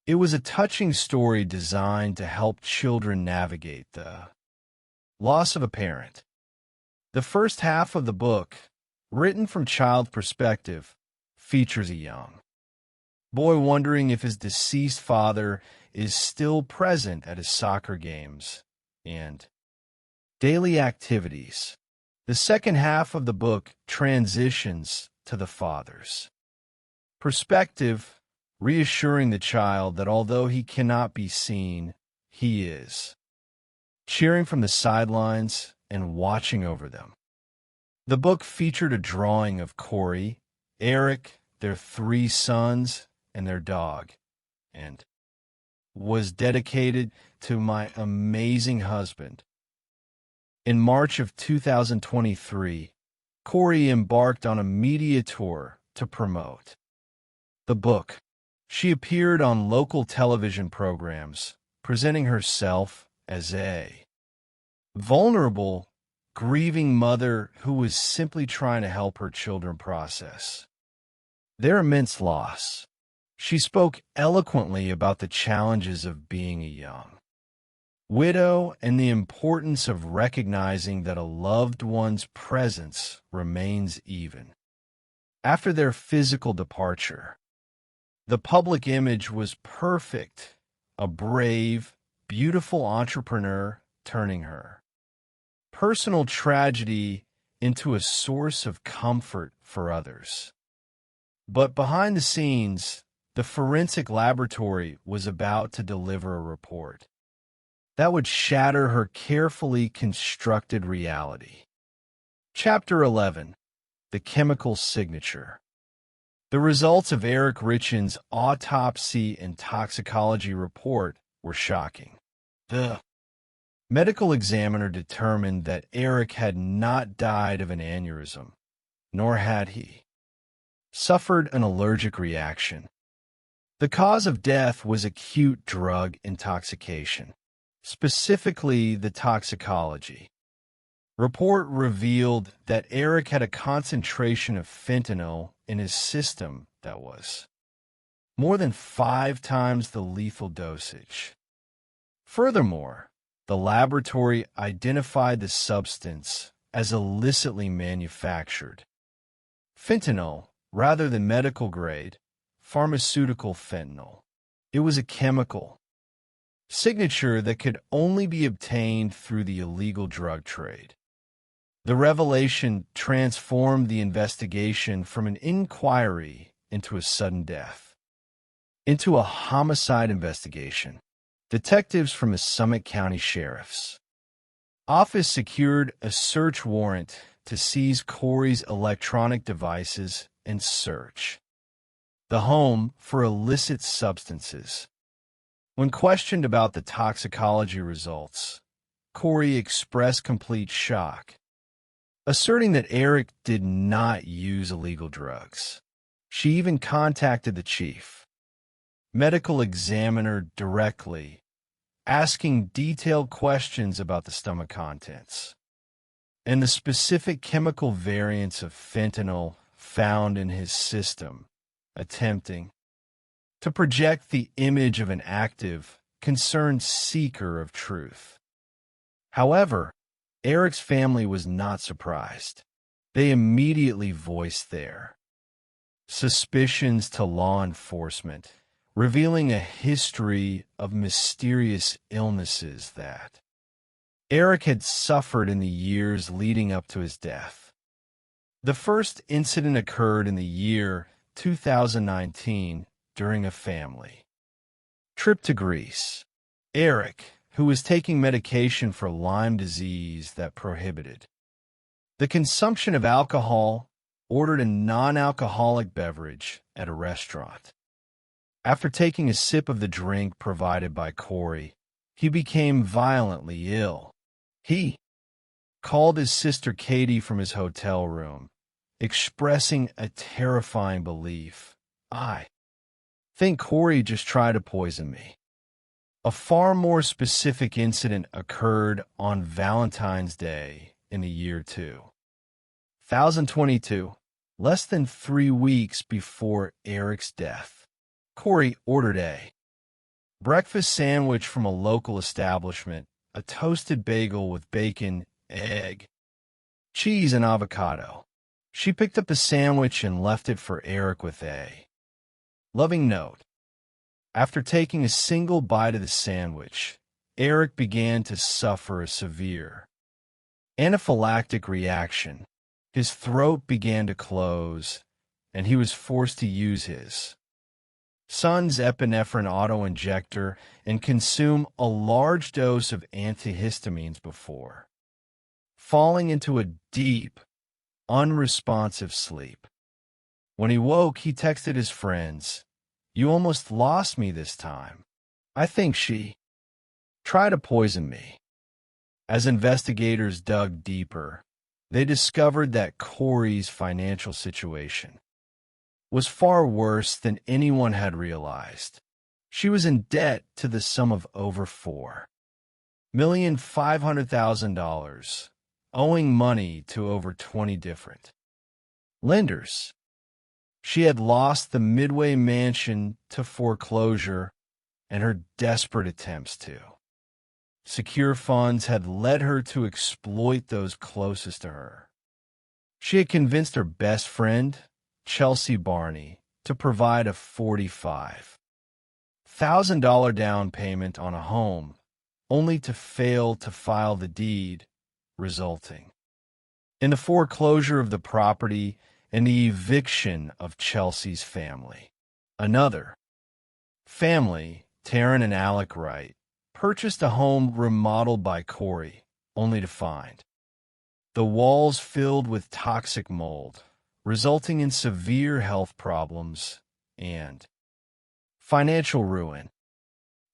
It was a touching story designed to help children navigate the loss of a parent. The first half of the book, written from child perspective, features a young boy wondering if his deceased father is still present at his soccer games and daily activities. The second half of the book transitions to the father's perspective, reassuring the child that although he cannot be seen, he is cheering from the sidelines and watching over them. The book featured a drawing of Corey, Eric, their 3 sons, and their dog, and was dedicated to my amazing husband. In March of 2023, Corey embarked on a media tour to promote the book. She appeared on local television programs, presenting herself as a vulnerable, grieving mother who was simply trying to help her children process their immense loss. She spoke eloquently about the challenges of being a young widow and the importance of recognizing that a loved one's presence remains even after their physical departure. The public image was perfect, a brave, beautiful entrepreneur turning her personal tragedy into a source of comfort for others. But behind the scenes, the forensic laboratory was about to deliver a report that would shatter her carefully constructed reality. Chapter 11, The Chemical Signature. The results of Eric Richen's autopsy and toxicology report were shocking. The medical examiner determined that Eric had not died of an aneurysm, nor had he suffered an allergic reaction. The cause of death was acute drug intoxication, specifically the toxicology report revealed that Eric had a concentration of fentanyl in his system that was more than 5 times the lethal dosage. Furthermore, the laboratory identified the substance as illicitly manufactured fentanyl rather than medical grade pharmaceutical fentanyl. It was a chemical signature that could only be obtained through the illegal drug trade. The revelation transformed the investigation from an inquiry into a sudden death into a homicide investigation. Detectives from the Summit County Sheriff's Office secured a search warrant to seize Corey's electronic devices and search the home for illicit substances. When questioned about the toxicology results, Corey expressed complete shock, asserting that Eric did not use illegal drugs. She even contacted the chief medical examiner directly, asking detailed questions about the stomach contents and the specific chemical variants of fentanyl found in his system, attempting to project the image of an active, concerned seeker of truth. However, Eric's family was not surprised. They immediately voiced their suspicions to law enforcement, revealing a history of mysterious illnesses that Eric had suffered in the years leading up to his death. The first incident occurred in the year 2019 during a family trip to Greece. Eric, who was taking medication for Lyme disease that prohibited the consumption of alcohol, ordered a non-alcoholic beverage at a restaurant. After taking a sip of the drink provided by Corey, he became violently ill. He called his sister Katie from his hotel room, expressing a terrifying belief. I think Corey just tried to poison me. A far more specific incident occurred on Valentine's Day in the year 2022, less than 3 weeks before Eric's death. Corey ordered a breakfast sandwich from a local establishment, a toasted bagel with bacon, egg, cheese, and avocado. She picked up the sandwich and left it for Eric with a loving note. After taking a single bite of the sandwich, Eric began to suffer a severe anaphylactic reaction. His throat began to close, and he was forced to use his son's epinephrine auto-injector and consume a large dose of antihistamines before falling into a deep, unresponsive sleep. When he woke, he texted his friends, "You almost lost me this time. I think she tried to poison me." As investigators dug deeper, they discovered that Corey's financial situation was far worse than anyone had realized. She was in debt to the sum of over $4,500,000, owing money to over 20 different lenders. She had lost the Midway mansion to foreclosure, and her desperate attempts to secure funds had led her to exploit those closest to her. She had convinced her best friend, Chelsea Barney, to provide a $45,000 down payment on a home, only to fail to file the deed, resulting in the foreclosure of the property and the eviction of Chelsea's family. Another family, Taryn and Alec Wright, purchased a home remodeled by Corey, only to find the walls filled with toxic mold, resulting in severe health problems and financial ruin.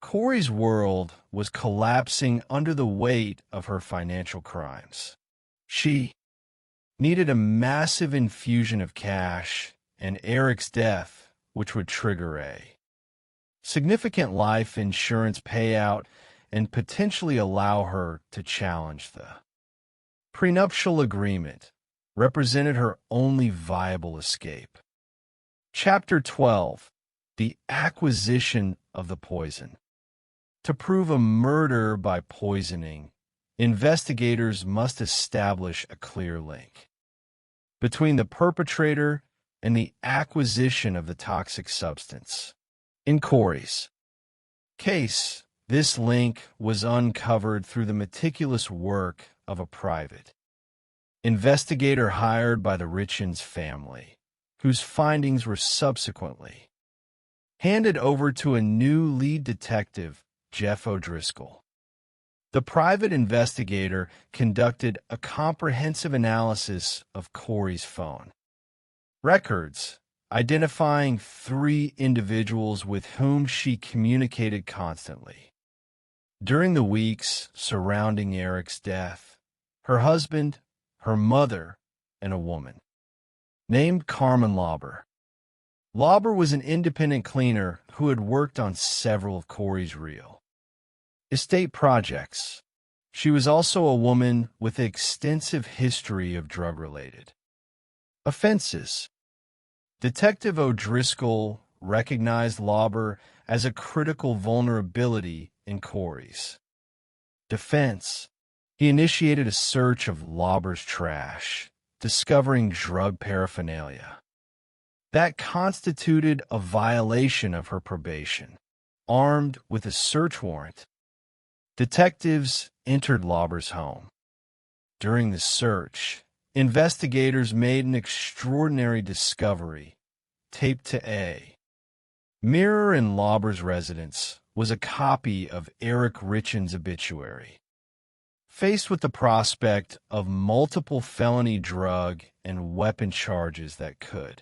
Corey's world was collapsing under the weight of her financial crimes. She needed a massive infusion of cash, and Eric's death, which would trigger a significant life insurance payout and potentially allow her to challenge the prenuptial agreement, represented her only viable escape. Chapter 12. The acquisition of the poison. To prove a murder by poisoning, investigators must establish a clear link between the perpetrator and the acquisition of the toxic substance. In Corey's case, this link was uncovered through the meticulous work of a private investigator hired by the Richins family, whose findings were subsequently handed over to a new lead detective, Jeff O'Driscoll. The private investigator conducted a comprehensive analysis of Corey's phone records, identifying 3 individuals with whom she communicated constantly. During the weeks surrounding Eric's death, her husband, her mother, and a woman named Carmen Lauber. Lauber was an independent cleaner who had worked on several of Corey's real estate projects. She was also a woman with an extensive history of drug-related offenses. Detective O'Driscoll recognized Lauber as a critical vulnerability in Corey's defense. He initiated a search of Lauber's trash, discovering drug paraphernalia that constituted a violation of her probation. Armed with a search warrant, detectives entered Lauber's home. During the search, investigators made an extraordinary discovery taped to a mirror in Lauber's residence, was a copy of Eric Richen's obituary. Faced with the prospect of multiple felony drug and weapon charges that could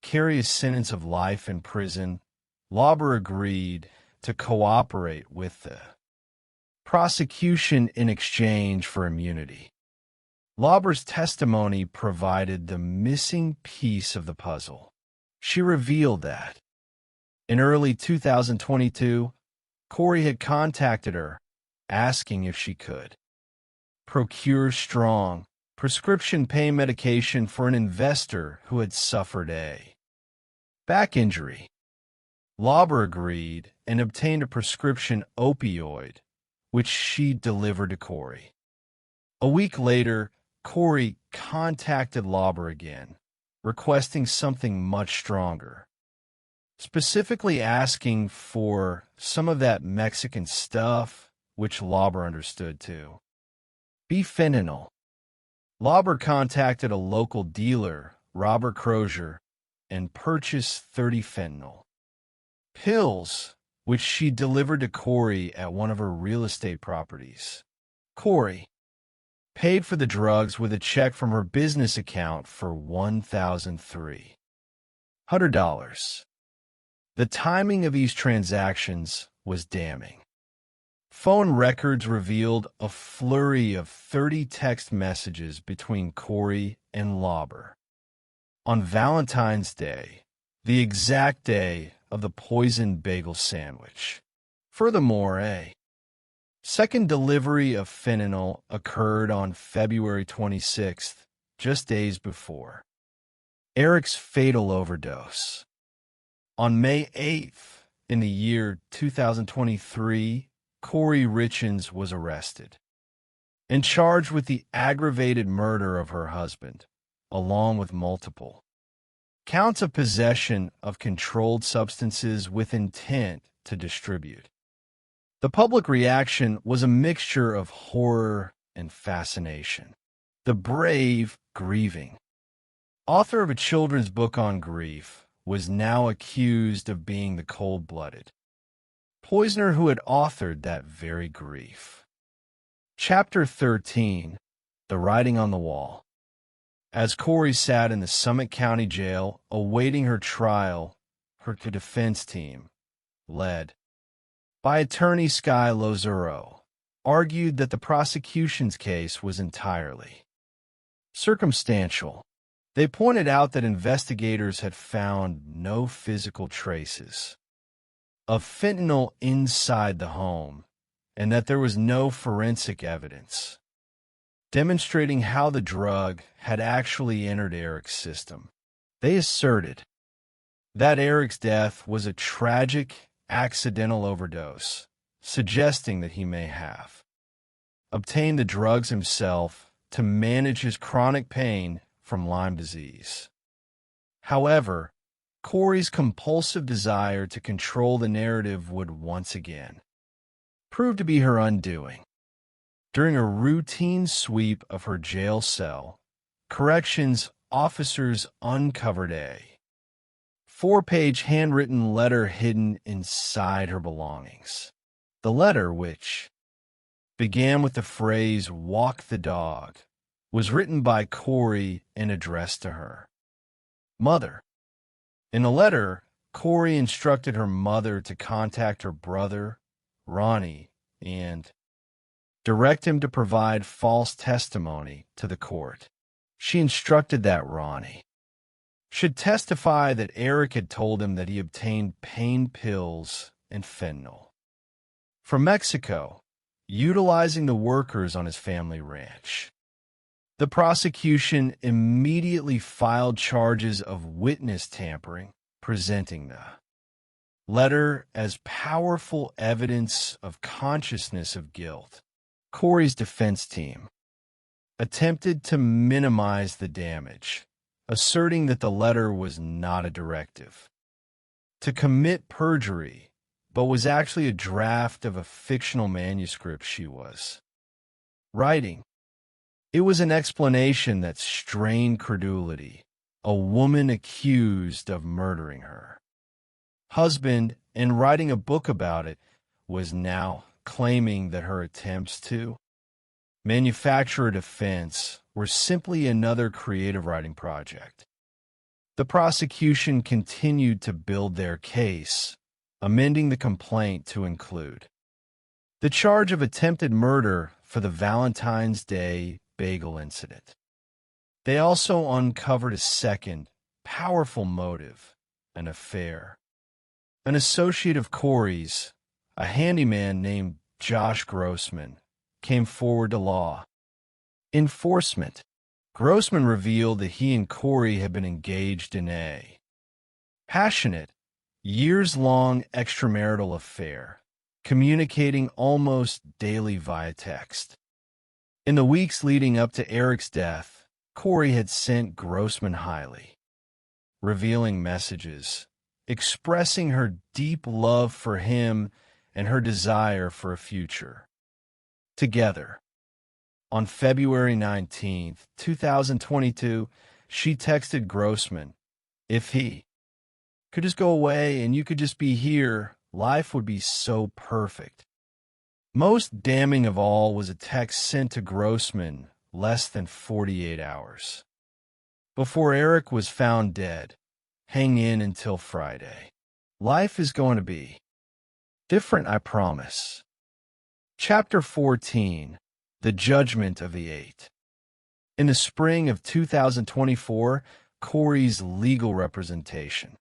carry a sentence of life in prison, Lauber agreed to cooperate with the prosecution in exchange for immunity. Lauber's testimony provided the missing piece of the puzzle. She revealed that in early 2022, Corey had contacted her, asking if she could procure strong prescription pain medication for an investor who had suffered a back injury. Lauber agreed and obtained a prescription opioid, which she delivered to Corey. A week later, Corey contacted Lauber again, requesting something much stronger, specifically asking for some of that Mexican stuff, which Lauber understood too. Fentanyl. Lauber contacted a local dealer, Robert Crozier, and purchased 30 fentanyl pills, which she delivered to Corey at one of her real estate properties. Corey paid for the drugs with a check from her business account for $1,300. The timing of these transactions was damning. Phone records revealed a flurry of 30 text messages between Corey and Lauber on Valentine's Day, the exact day of the poisoned bagel sandwich. Furthermore, a second delivery of fentanyl occurred on February 26th, just days before Eric's fatal overdose. On May 8th, in the year 2023, Corey Richens was arrested and charged with the aggravated murder of her husband, along with multiple counts of possession of controlled substances with intent to distribute. The public reaction was a mixture of horror and fascination. The brave grieving author of a children's book on grief was now accused of being the cold-blooded poisoner who had authored that very grief. Chapter 13, The Writing on the Wall. As Corey sat in the Summit County Jail awaiting her trial, her defense team, led by attorney Sky Lozero, argued that the prosecution's case was entirely circumstantial. They pointed out that investigators had found no physical traces of fentanyl inside the home and that there was no forensic evidence demonstrating how the drug had actually entered Eric's system. They asserted that Eric's death was a tragic, accidental overdose, suggesting that he may have obtained the drugs himself to manage his chronic pain from Lyme disease. However, Corey's compulsive desire to control the narrative would once again prove to be her undoing. During a routine sweep of her jail cell, corrections officers uncovered a 4-page handwritten letter hidden inside her belongings. The letter, which began with the phrase, "Walk the dog," was written by Corey and addressed to her mother. In the letter, Corey instructed her mother to contact her brother, Ronnie, and direct him to provide false testimony to the court. She instructed that Ronnie should testify that Eric had told him that he obtained pain pills and fentanyl from Mexico, utilizing the workers on his family ranch. The prosecution immediately filed charges of witness tampering, presenting the letter as powerful evidence of consciousness of guilt. Corey's defense team attempted to minimize the damage, asserting that the letter was not a directive to commit perjury, but was actually a draft of a fictional manuscript she was writing. It was an explanation that strained credulity, a woman accused of murdering her husband and writing a book about it, was now claiming that her attempts to manufacture a defense were simply another creative writing project. The prosecution continued to build their case, amending the complaint to include the charge of attempted murder for the Valentine's Day bagel incident. They also uncovered a second, powerful motive, an affair. An associate of Corey's, a handyman named Josh Grossman, came forward to law enforcement. Grossman revealed that he and Corey had been engaged in a passionate, years-long extramarital affair, communicating almost daily via text. In the weeks leading up to Eric's death, Corey had sent Grossman highly revealing messages, expressing her deep love for him and her desire for a future. Together, on February 19, 2022, she texted Grossman, "If he could just go away and you could just be here, life would be so perfect." Most damning of all was a text sent to Grossman less than 48 hours before Eric was found dead. "Hang in until Friday. Life is going to be different, I promise." Chapter 14, The Judgment of the Eight. In the spring of 2024, Corey's legal representation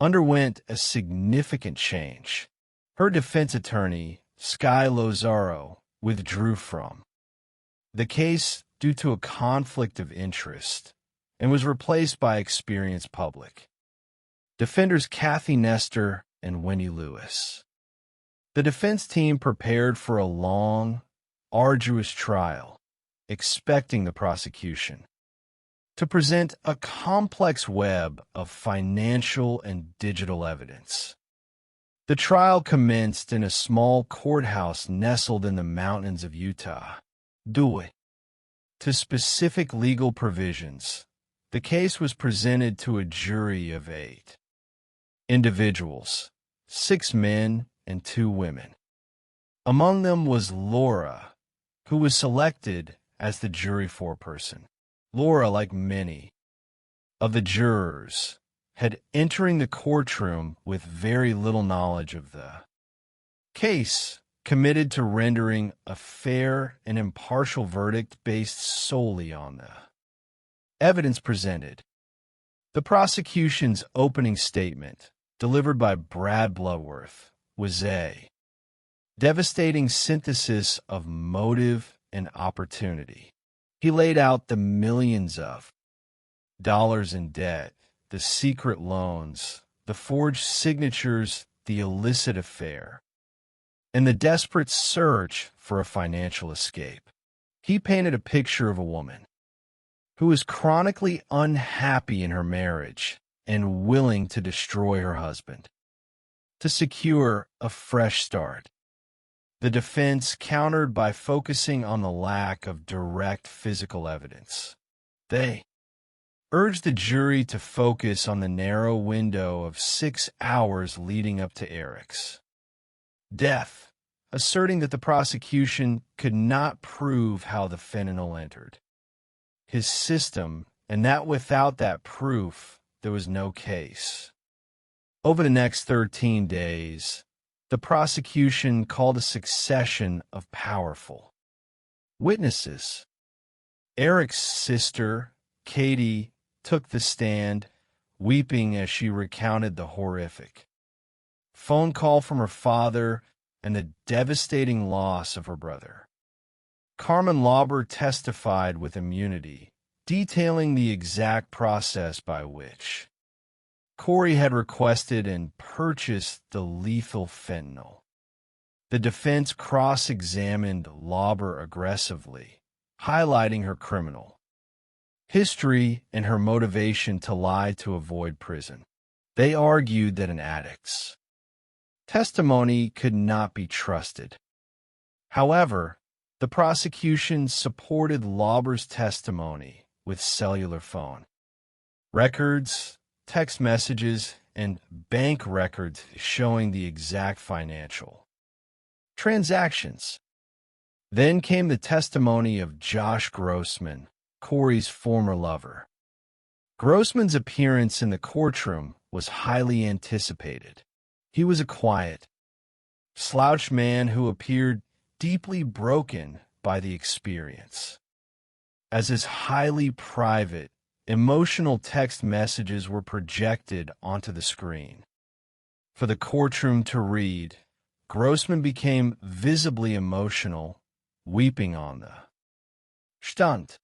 underwent a significant change. Her defense attorney, Sky Lozaro, withdrew from the case due to a conflict of interest and was replaced by experienced public defenders Kathy Nestor and Wendy Lewis. The defense team prepared for a long, arduous trial, expecting the prosecution to present a complex web of financial and digital evidence. The trial commenced in a small courthouse nestled in the mountains of Utah. Due to specific legal provisions, the case was presented to a jury of 8 individuals, 6 men and 2 women. Among them was Laura, who was selected as the jury foreperson. Laura, like many of the jurors, had entering the courtroom with very little knowledge of the case, committed to rendering a fair and impartial verdict based solely on the evidence presented. The prosecution's opening statement, delivered by Brad Bloodworth, was a devastating synthesis of motive and opportunity. He laid out the millions of dollars in debt, the secret loans, the forged signatures, the illicit affair, and the desperate search for a financial escape. He painted a picture of a woman who was chronically unhappy in her marriage and willing to destroy her husband to secure a fresh start. The defense countered by focusing on the lack of direct physical evidence. They urged the jury to focus on the narrow window of 6 hours leading up to Eric's death, asserting that the prosecution could not prove how the fentanyl entered his system, and that without that proof, there was no case. Over the next 13 days, the prosecution called a succession of powerful witnesses. Eric's sister, Katie, took the stand, weeping as she recounted the horrific phone call from her father and the devastating loss of her brother. Carmen Lauber testified with immunity, detailing the exact process by which Corey had requested and purchased the lethal fentanyl. The defense cross-examined Lauber aggressively, highlighting her criminal history and her motivation to lie to avoid prison. They argued that an addict's testimony could not be trusted. However, the prosecution supported Lauber's testimony with cellular phone records, text messages, and bank records showing the exact financial transactions. Then came the testimony of Josh Grossman, Corey's former lover. Grossman's appearance in the courtroom was highly anticipated. He was a quiet, slouched man who appeared deeply broken by the experience. As his highly private, emotional text messages were projected onto the screen for the courtroom to read, Grossman became visibly emotional, weeping on the stand.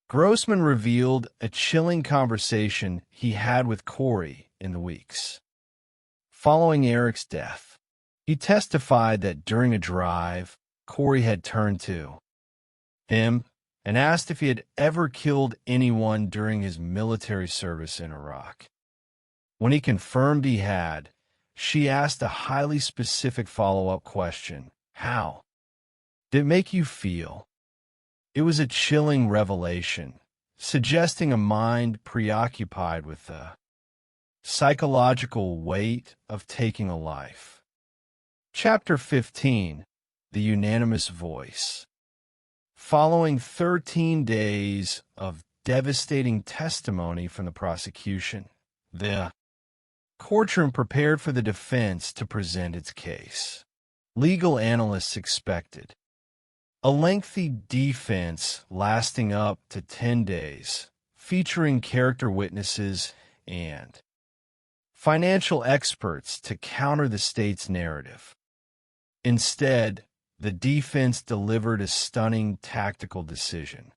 Grossman revealed a chilling conversation he had with Corey in the weeks following Eric's death. He testified that during a drive, Corey had turned to him and asked if he had ever killed anyone during his military service in Iraq. When he confirmed he had, she asked a highly specific follow-up question. How did it make you feel? It was a chilling revelation, suggesting a mind preoccupied with the psychological weight of taking a life. Chapter 15, The Unanimous Voice. Following 13 days of devastating testimony from the prosecution, the courtroom prepared for the defense to present its case. Legal analysts expected a lengthy defense lasting up to 10 days, featuring character witnesses and financial experts to counter the state's narrative. Instead, the defense delivered a stunning tactical decision.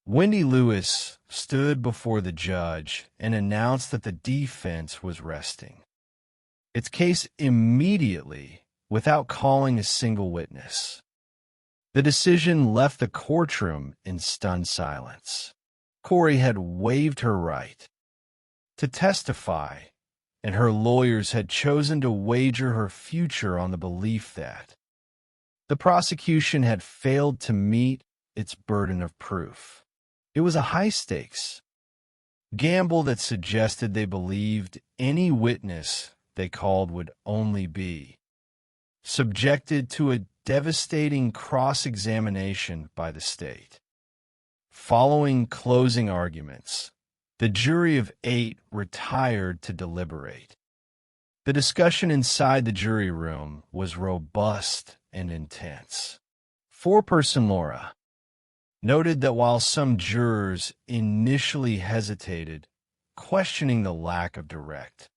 Wendy Lewis stood before the judge and announced that the defense was resting its case immediately without calling a single witness. The decision left the courtroom in stunned silence. Corey had waived her right to testify, and her lawyers had chosen to wager her future on the belief that the prosecution had failed to meet its burden of proof. It was a high-stakes gamble that suggested they believed any witness they called would only be subjected to a devastating cross-examination by the state. Following closing arguments, the jury of 8 retired to deliberate. The discussion inside the jury room was robust and intense. Foreperson Laura noted that while some jurors initially hesitated, questioning the lack of direct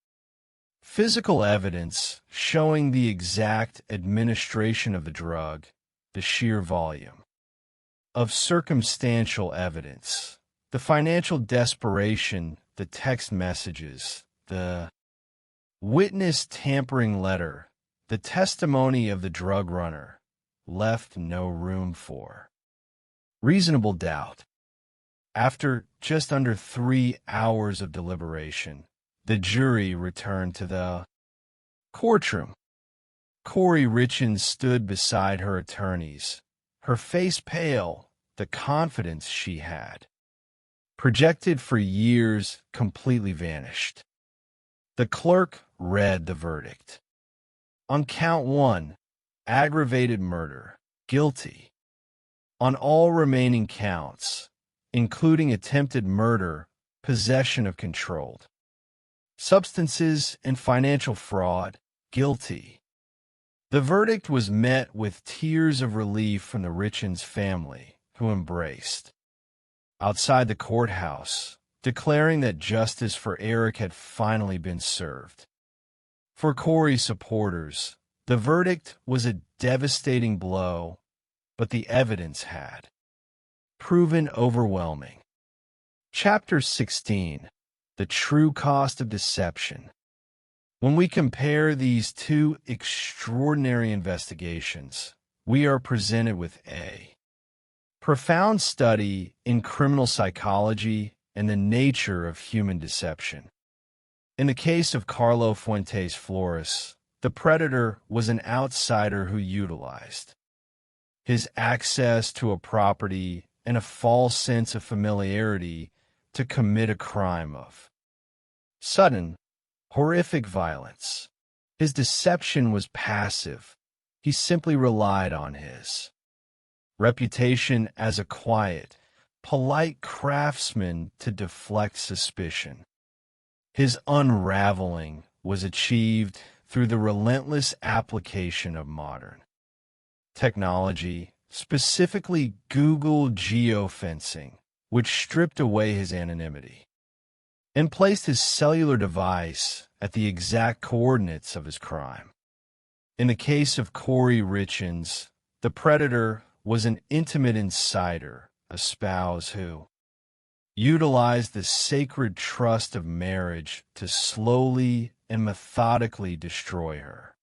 physical evidence showing the exact administration of the drug, the sheer volume of circumstantial evidence, the financial desperation, the text messages, the witness tampering letter, the testimony of the drug runner, left no room for reasonable doubt. After just under 3 hours of deliberation, the jury returned to the courtroom. Corey Richins stood beside her attorneys, her face pale, the confidence she had, projected for years, completely vanished. The clerk read the verdict. On count 1, aggravated murder, guilty. On all remaining counts, including attempted murder, possession of controlled substances, and financial fraud, guilty. The verdict was met with tears of relief from the Richins family, who embraced outside the courthouse, declaring that justice for Eric had finally been served. For Corey's supporters, the verdict was a devastating blow, but the evidence had proven overwhelming. Chapter 16, The True Cost of Deception. When we compare these two extraordinary investigations, we are presented with a profound study in criminal psychology and the nature of human deception. In the case of Carlo Fuentes Flores, the predator was an outsider who utilized his access to a property and a false sense of familiarity to commit a crime of sudden, horrific violence. His deception was passive. He simply relied on his reputation as a quiet, polite craftsman to deflect suspicion. His unraveling was achieved through the relentless application of modern technology, specifically Google geofencing, which stripped away his anonymity and placed his cellular device at the exact coordinates of his crime. In the case of Corey Richins, the predator was an intimate insider, a spouse who utilized the sacred trust of marriage to slowly and methodically destroy her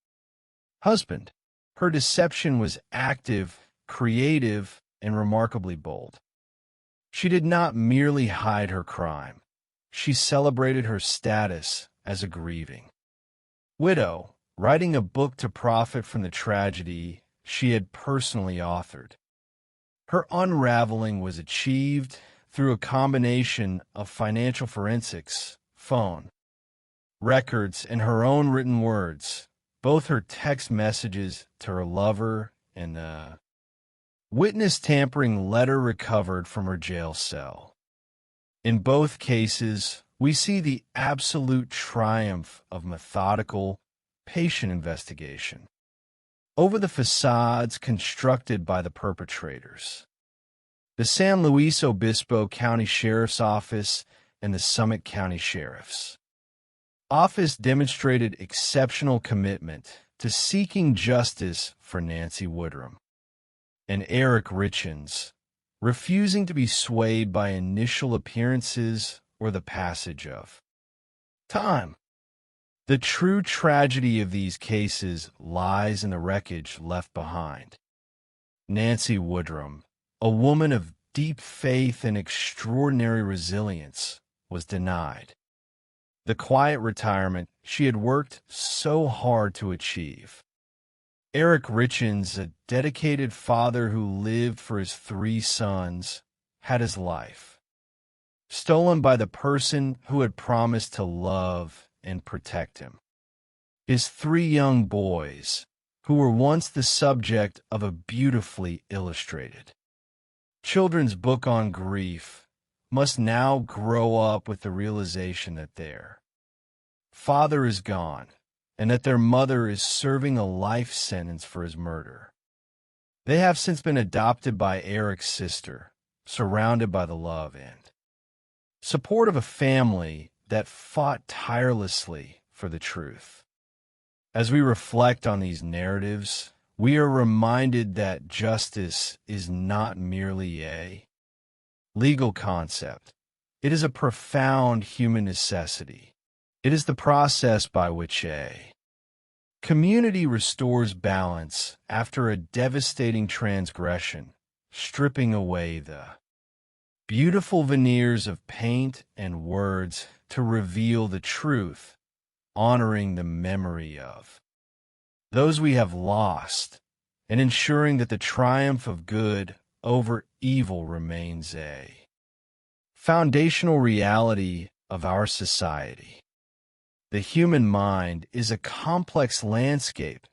husband. Her deception was active, creative, and remarkably bold. She did not merely hide her crime. She celebrated her status as a grieving widow, writing a book to profit from the tragedy she had personally authored. Her unraveling was achieved through a combination of financial forensics, phone records, and her own written words, both her text messages to her lover and a witness tampering letter recovered from her jail cell. In both cases, we see the absolute triumph of methodical, patient investigation over the facades constructed by the perpetrators. The San Luis Obispo County Sheriff's Office and the Summit County Sheriff's Office demonstrated exceptional commitment to seeking justice for Nancy Woodrum and Eric Richins, refusing to be swayed by initial appearances or the passage of time. The true tragedy of these cases lies in the wreckage left behind. Nancy Woodrum, a woman of deep faith and extraordinary resilience, was denied the quiet retirement she had worked so hard to achieve. Eric Richins, a dedicated father who lived for his 3 sons, had his life stolen by the person who had promised to love and protect him. His 3 young boys, who were once the subject of a beautifully illustrated children's book on grief, must now grow up with the realization that their father is gone and that their mother is serving a life sentence for his murder. They have since been adopted by Eric's sister, surrounded by the love and support of a family that fought tirelessly for the truth. As we reflect on these narratives, we are reminded that justice is not merely a legal concept. It is a profound human necessity. It is the process by which a community restores balance after a devastating transgression, stripping away the beautiful veneers of paint and words to reveal the truth, honoring the memory of those we have lost, and ensuring that the triumph of good over evil remains a foundational reality of our society. The human mind is a complex landscape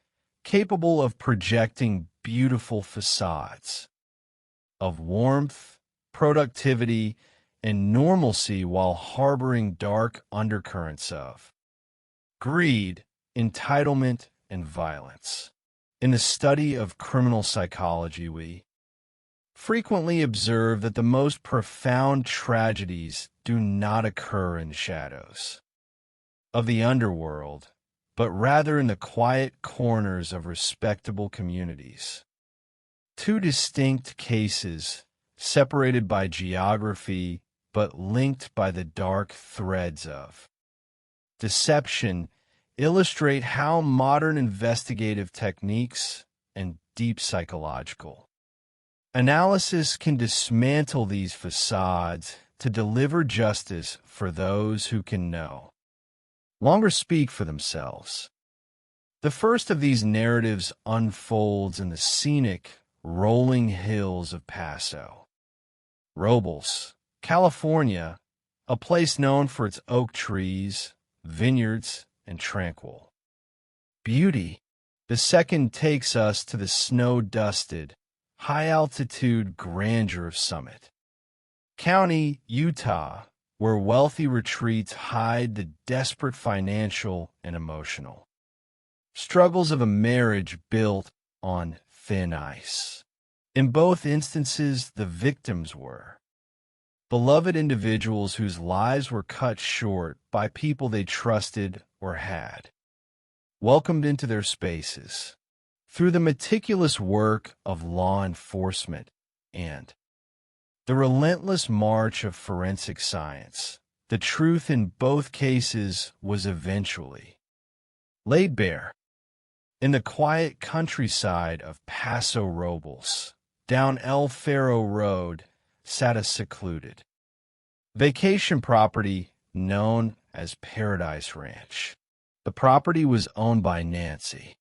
capable of projecting beautiful facades of warmth, productivity, and normalcy while harboring dark undercurrents of greed, entitlement, and violence. In the study of criminal psychology, we frequently observe that the most profound tragedies do not occur in the shadows of the underworld, but rather in the quiet corners of respectable communities. 2 distinct cases, separated by geography but linked by the dark threads of deception, illustrate how modern investigative techniques and deep psychological analysis can dismantle these facades to deliver justice for those who can no longer speak for themselves. The first of these narratives unfolds in the scenic, rolling hills of Paso Robles, California, a place known for its oak trees, vineyards, and tranquil. Beauty. The second takes us to the snow-dusted, high-altitude grandeur of Summit County, Utah, where wealthy retreats hide the desperate financial and emotional struggles of a marriage built on thin ice. In both instances, the victims were beloved individuals whose lives were cut short by people they trusted or had welcomed into their spaces through the meticulous work of law enforcement and the relentless march of forensic science. The truth in both cases was eventually laid bare. In the quiet countryside of Paso Robles, down El Faro Road, sat a secluded vacation property known as Paradise Ranch. The property was owned by Nancy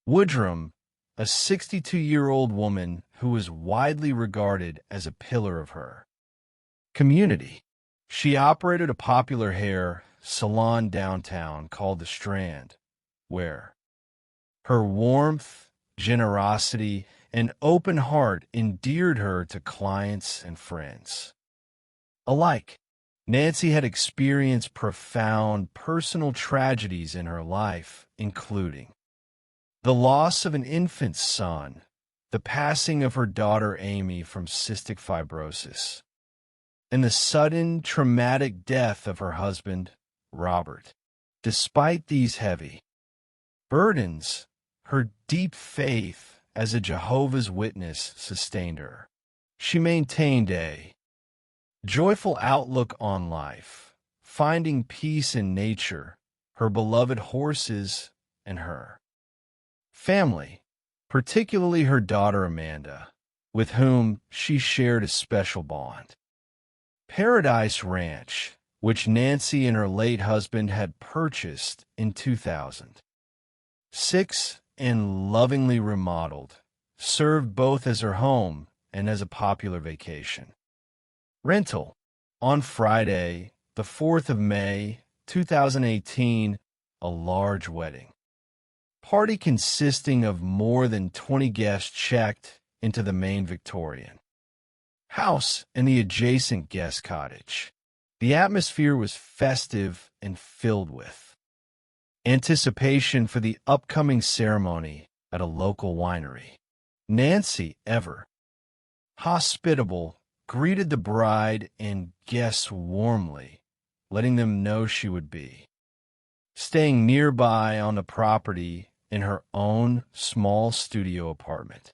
Woodrum, a 62-year-old woman who was widely regarded as a pillar of her community. She operated a popular hair salon downtown called The Strand, where her warmth, generosity, and open heart endeared her to clients and friends alike. Nancy had experienced profound personal tragedies in her life, including the loss of an infant son, the passing of her daughter Amy from cystic fibrosis, and the sudden traumatic death of her husband, Robert. Despite these heavy burdens, her deep faith as a Jehovah's Witness sustained her. She maintained a joyful outlook on life, finding peace in nature, her beloved horses, and her family, particularly her daughter Amanda, with whom she shared a special bond. Paradise Ranch, which Nancy and her late husband had purchased in 2006 and lovingly remodeled, served both as her home and as a popular vacation rental. On Friday, the 4th of May, 2018, a large wedding party consisting of more than 20 guests checked into the main Victorian house and the adjacent guest cottage. The atmosphere was festive and filled with anticipation for the upcoming ceremony at a local winery. Nancy, ever hospitable, greeted the bride and guests warmly, letting them know she would be staying nearby on the property in her own small studio apartment.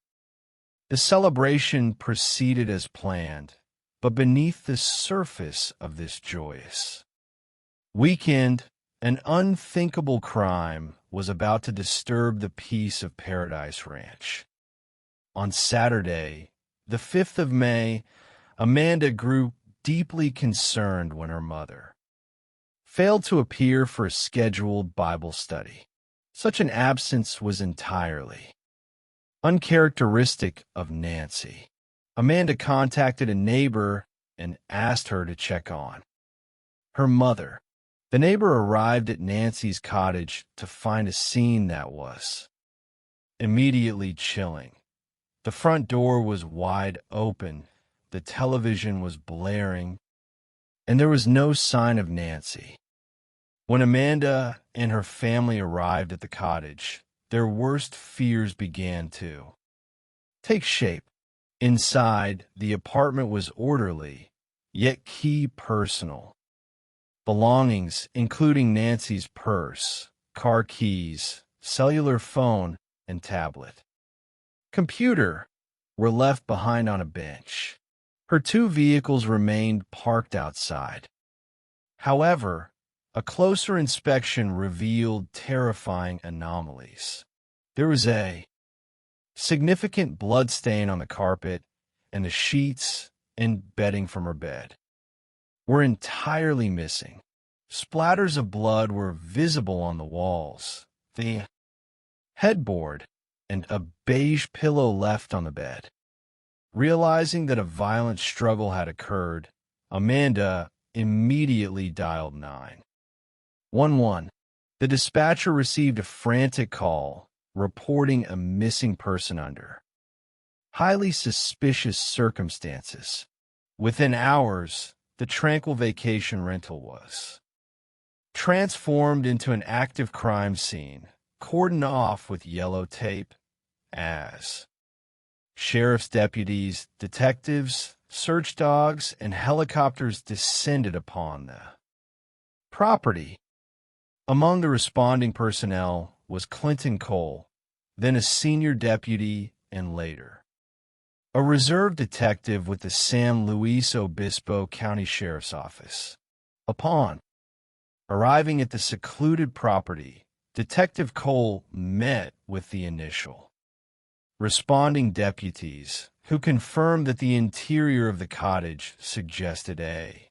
The celebration proceeded as planned, but beneath the surface of this joyous weekend, an unthinkable crime was about to disturb the peace of Paradise Ranch. On Saturday, the 5th of May, Amanda grew deeply concerned when her mother failed to appear for a scheduled Bible study. Such an absence was entirely uncharacteristic of Nancy. Amanda contacted a neighbor and asked her to check on her mother. The neighbor arrived at Nancy's cottage to find a scene that was immediately chilling. The front door was wide open, the television was blaring, and there was no sign of Nancy. When Amanda and her family arrived at the cottage, their worst fears began to take shape. Inside, the apartment was orderly, yet key personal belongings, including Nancy's purse, car keys, cellular phone, and tablet, computer, were left behind on a bench. Her 2 vehicles remained parked outside. However, a closer inspection revealed terrifying anomalies. There was a significant blood stain on the carpet, and the sheets and bedding from her bed were entirely missing. Splatters of blood were visible on the walls, the headboard, and a beige pillow left on the bed. Realizing that a violent struggle had occurred, Amanda immediately dialed 911. The dispatcher received a frantic call reporting a missing person under highly suspicious circumstances. Within hours, the tranquil vacation rental was transformed into an active crime scene, cordoned off with yellow tape as sheriff's deputies, detectives, search dogs, and helicopters descended upon the property. Among the responding personnel was Clinton Cole, then a senior deputy and later a reserve detective with the San Luis Obispo County Sheriff's Office. Upon arriving at the secluded property, Detective Cole met with the initial responding deputies, who confirmed that the interior of the cottage suggested a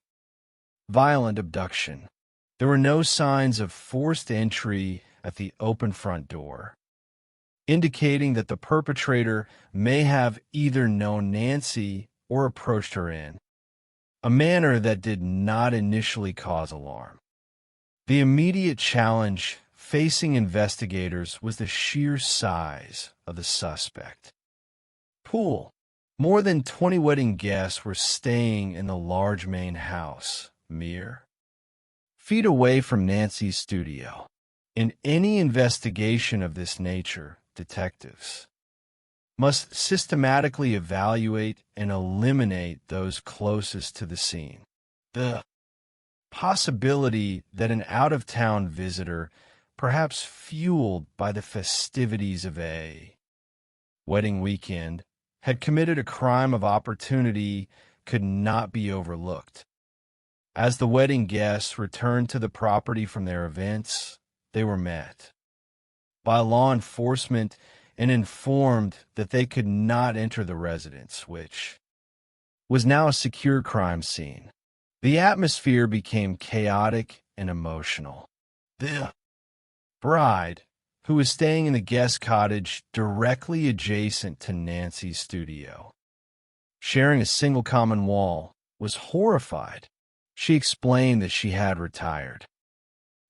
violent abduction. There were no signs of forced entry at the open front door, indicating that the perpetrator may have either known Nancy or approached her in a manner that did not initially cause alarm. The immediate challenge facing investigators was the sheer size of the suspect pool. More than 20 wedding guests were staying in the large main house, mere feet away from Nancy's studio. In any investigation of this nature, detectives must systematically evaluate and eliminate those closest to the scene. The possibility that an out-of-town visitor, perhaps fueled by the festivities of a wedding weekend, had committed a crime of opportunity could not be overlooked. As the wedding guests returned to the property from their events, they were met by law enforcement and informed that they could not enter the residence, which was now a secure crime scene. The atmosphere became chaotic and emotional. The bride, who was staying in the guest cottage directly adjacent to Nancy's studio, sharing a single common wall, was horrified. She explained that she had retired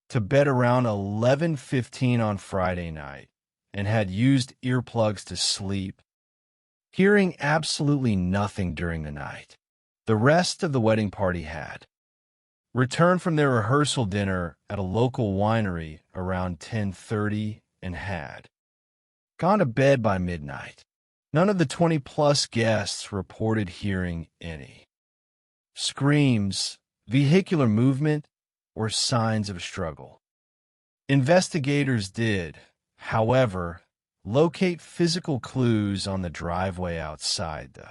to bed around 11:15 on Friday night and had used earplugs to sleep, hearing absolutely nothing during the night. The rest of the wedding party had returned from their rehearsal dinner at a local winery around 10:30 and had gone to bed by midnight. None of the 20-plus guests reported hearing any screams, vehicular movement, or signs of struggle. Investigators did, however, locate physical clues on the driveway outside the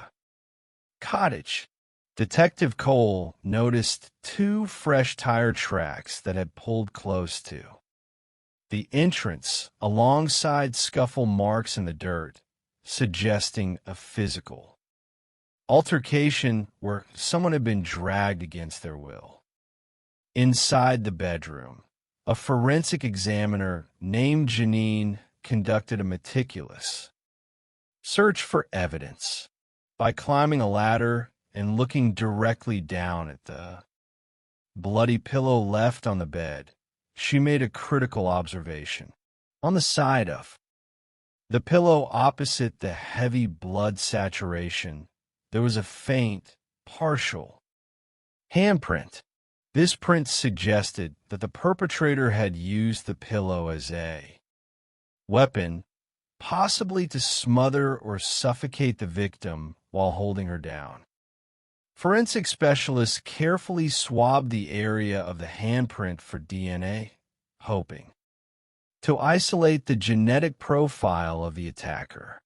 cottage. Detective Cole noticed 2 fresh tire tracks that had pulled close to the entrance alongside scuffle marks in the dirt, suggesting a physical altercation where someone had been dragged against their will. Inside the bedroom, a forensic examiner named Janine conducted a meticulous search for evidence by climbing a ladder and looking directly down at the bloody pillow left on the bed. She made a critical observation. On the side of the pillow opposite the heavy blood saturation, there was a faint, partial handprint. This print suggested that the perpetrator had used the pillow as a weapon, possibly to smother or suffocate the victim while holding her down. Forensic specialists carefully swabbed the area of the handprint for DNA, hoping to isolate the genetic profile of the attacker.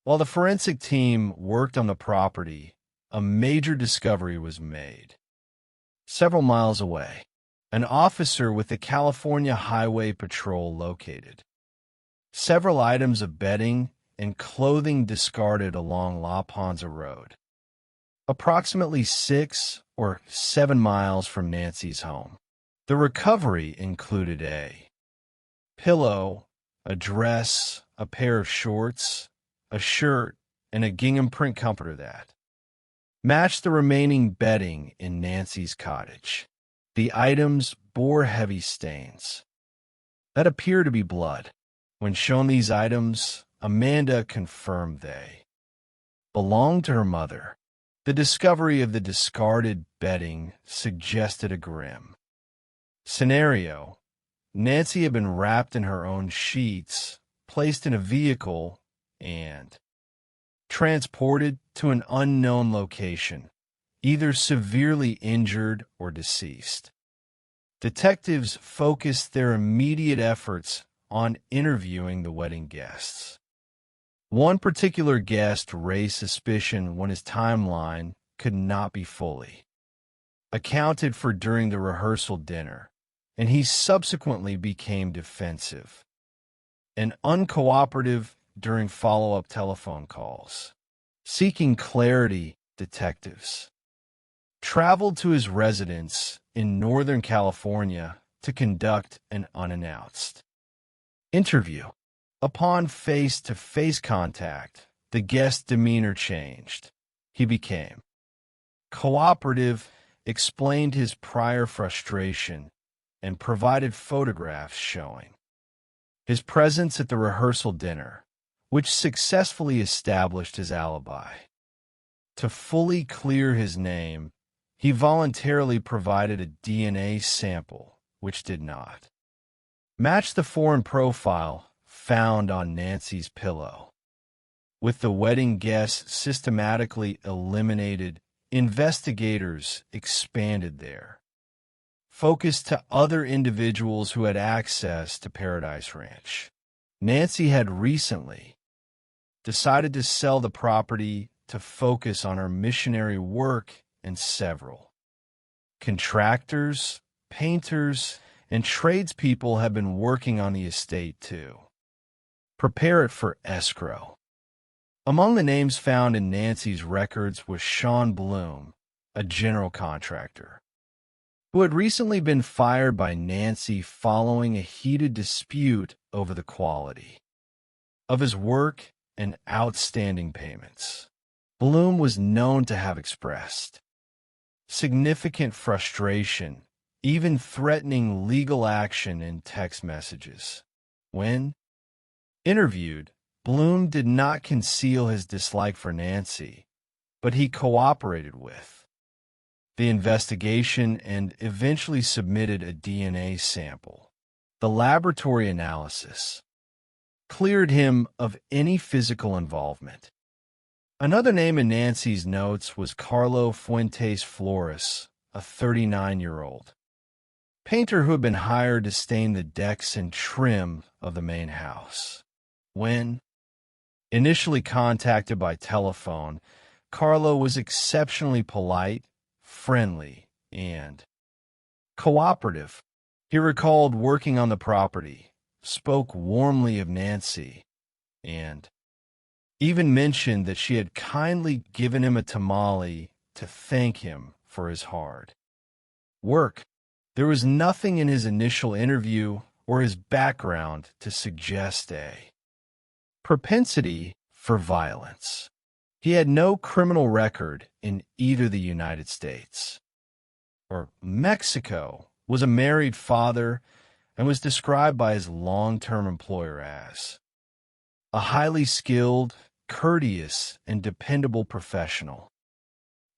While the forensic team worked on the property, a major discovery was made. Several miles away, an officer with the California Highway Patrol located several items of bedding and clothing discarded along La Ponza Road, approximately 6 or 7 miles from Nancy's home. The recovery included a pillow, a dress, a pair of shorts, a shirt, and a gingham print comforter that matched the remaining bedding in Nancy's cottage. The items bore heavy stains, that appear to be blood. When shown these items, Amanda confirmed they belonged to her mother. The discovery of the discarded bedding suggested a grim scenario. Nancy had been wrapped in her own sheets, placed in a vehicle, and transported to an unknown location, either severely injured or deceased. Detectives focused their immediate efforts on interviewing the wedding guests. One particular guest raised suspicion when his timeline could not be fully accounted for during the rehearsal dinner, and he subsequently became defensive and uncooperative during follow-up telephone calls. Seeking clarity, detectives traveled to his residence in Northern California to conduct an unannounced interview. Upon face-to-face contact, the guest's demeanor changed. He became cooperative, explained his prior frustration, and provided photographs showing his presence at the rehearsal dinner, which successfully established his alibi. To fully clear his name, he voluntarily provided a DNA sample, which did not match the foreign profile found on Nancy's pillow. With the wedding guests systematically eliminated, investigators expanded their focus to other individuals who had access to Paradise Ranch. Nancy had recently decided to sell the property to focus on her missionary work, and several contractors, painters, and tradespeople have been working on the estate to prepare it for escrow. Among the names found in Nancy's records was Sean Bloom, a general contractor, who had recently been fired by Nancy following a heated dispute over the quality of his work and outstanding payments. Bloom was known to have expressed significant frustration, even threatening legal action in text messages. When interviewed, Bloom did not conceal his dislike for Nancy, but he cooperated with the investigation and eventually submitted a DNA sample. The laboratory analysis cleared him of any physical involvement. Another name in Nancy's notes was Carlo Fuentes Flores, a 39-year-old painter who had been hired to stain the decks and trim of the main house. When initially contacted by telephone, Carlo was exceptionally polite, friendly, and cooperative. He recalled working on the property, spoke warmly of Nancy, and even mentioned that she had kindly given him a tamale to thank him for his hard work. There was nothing in his initial interview or his background to suggest a propensity for violence. He had no criminal record in either the United States or Mexico, was a married father, and was described by his long-term employer as a highly skilled, courteous, and dependable professional.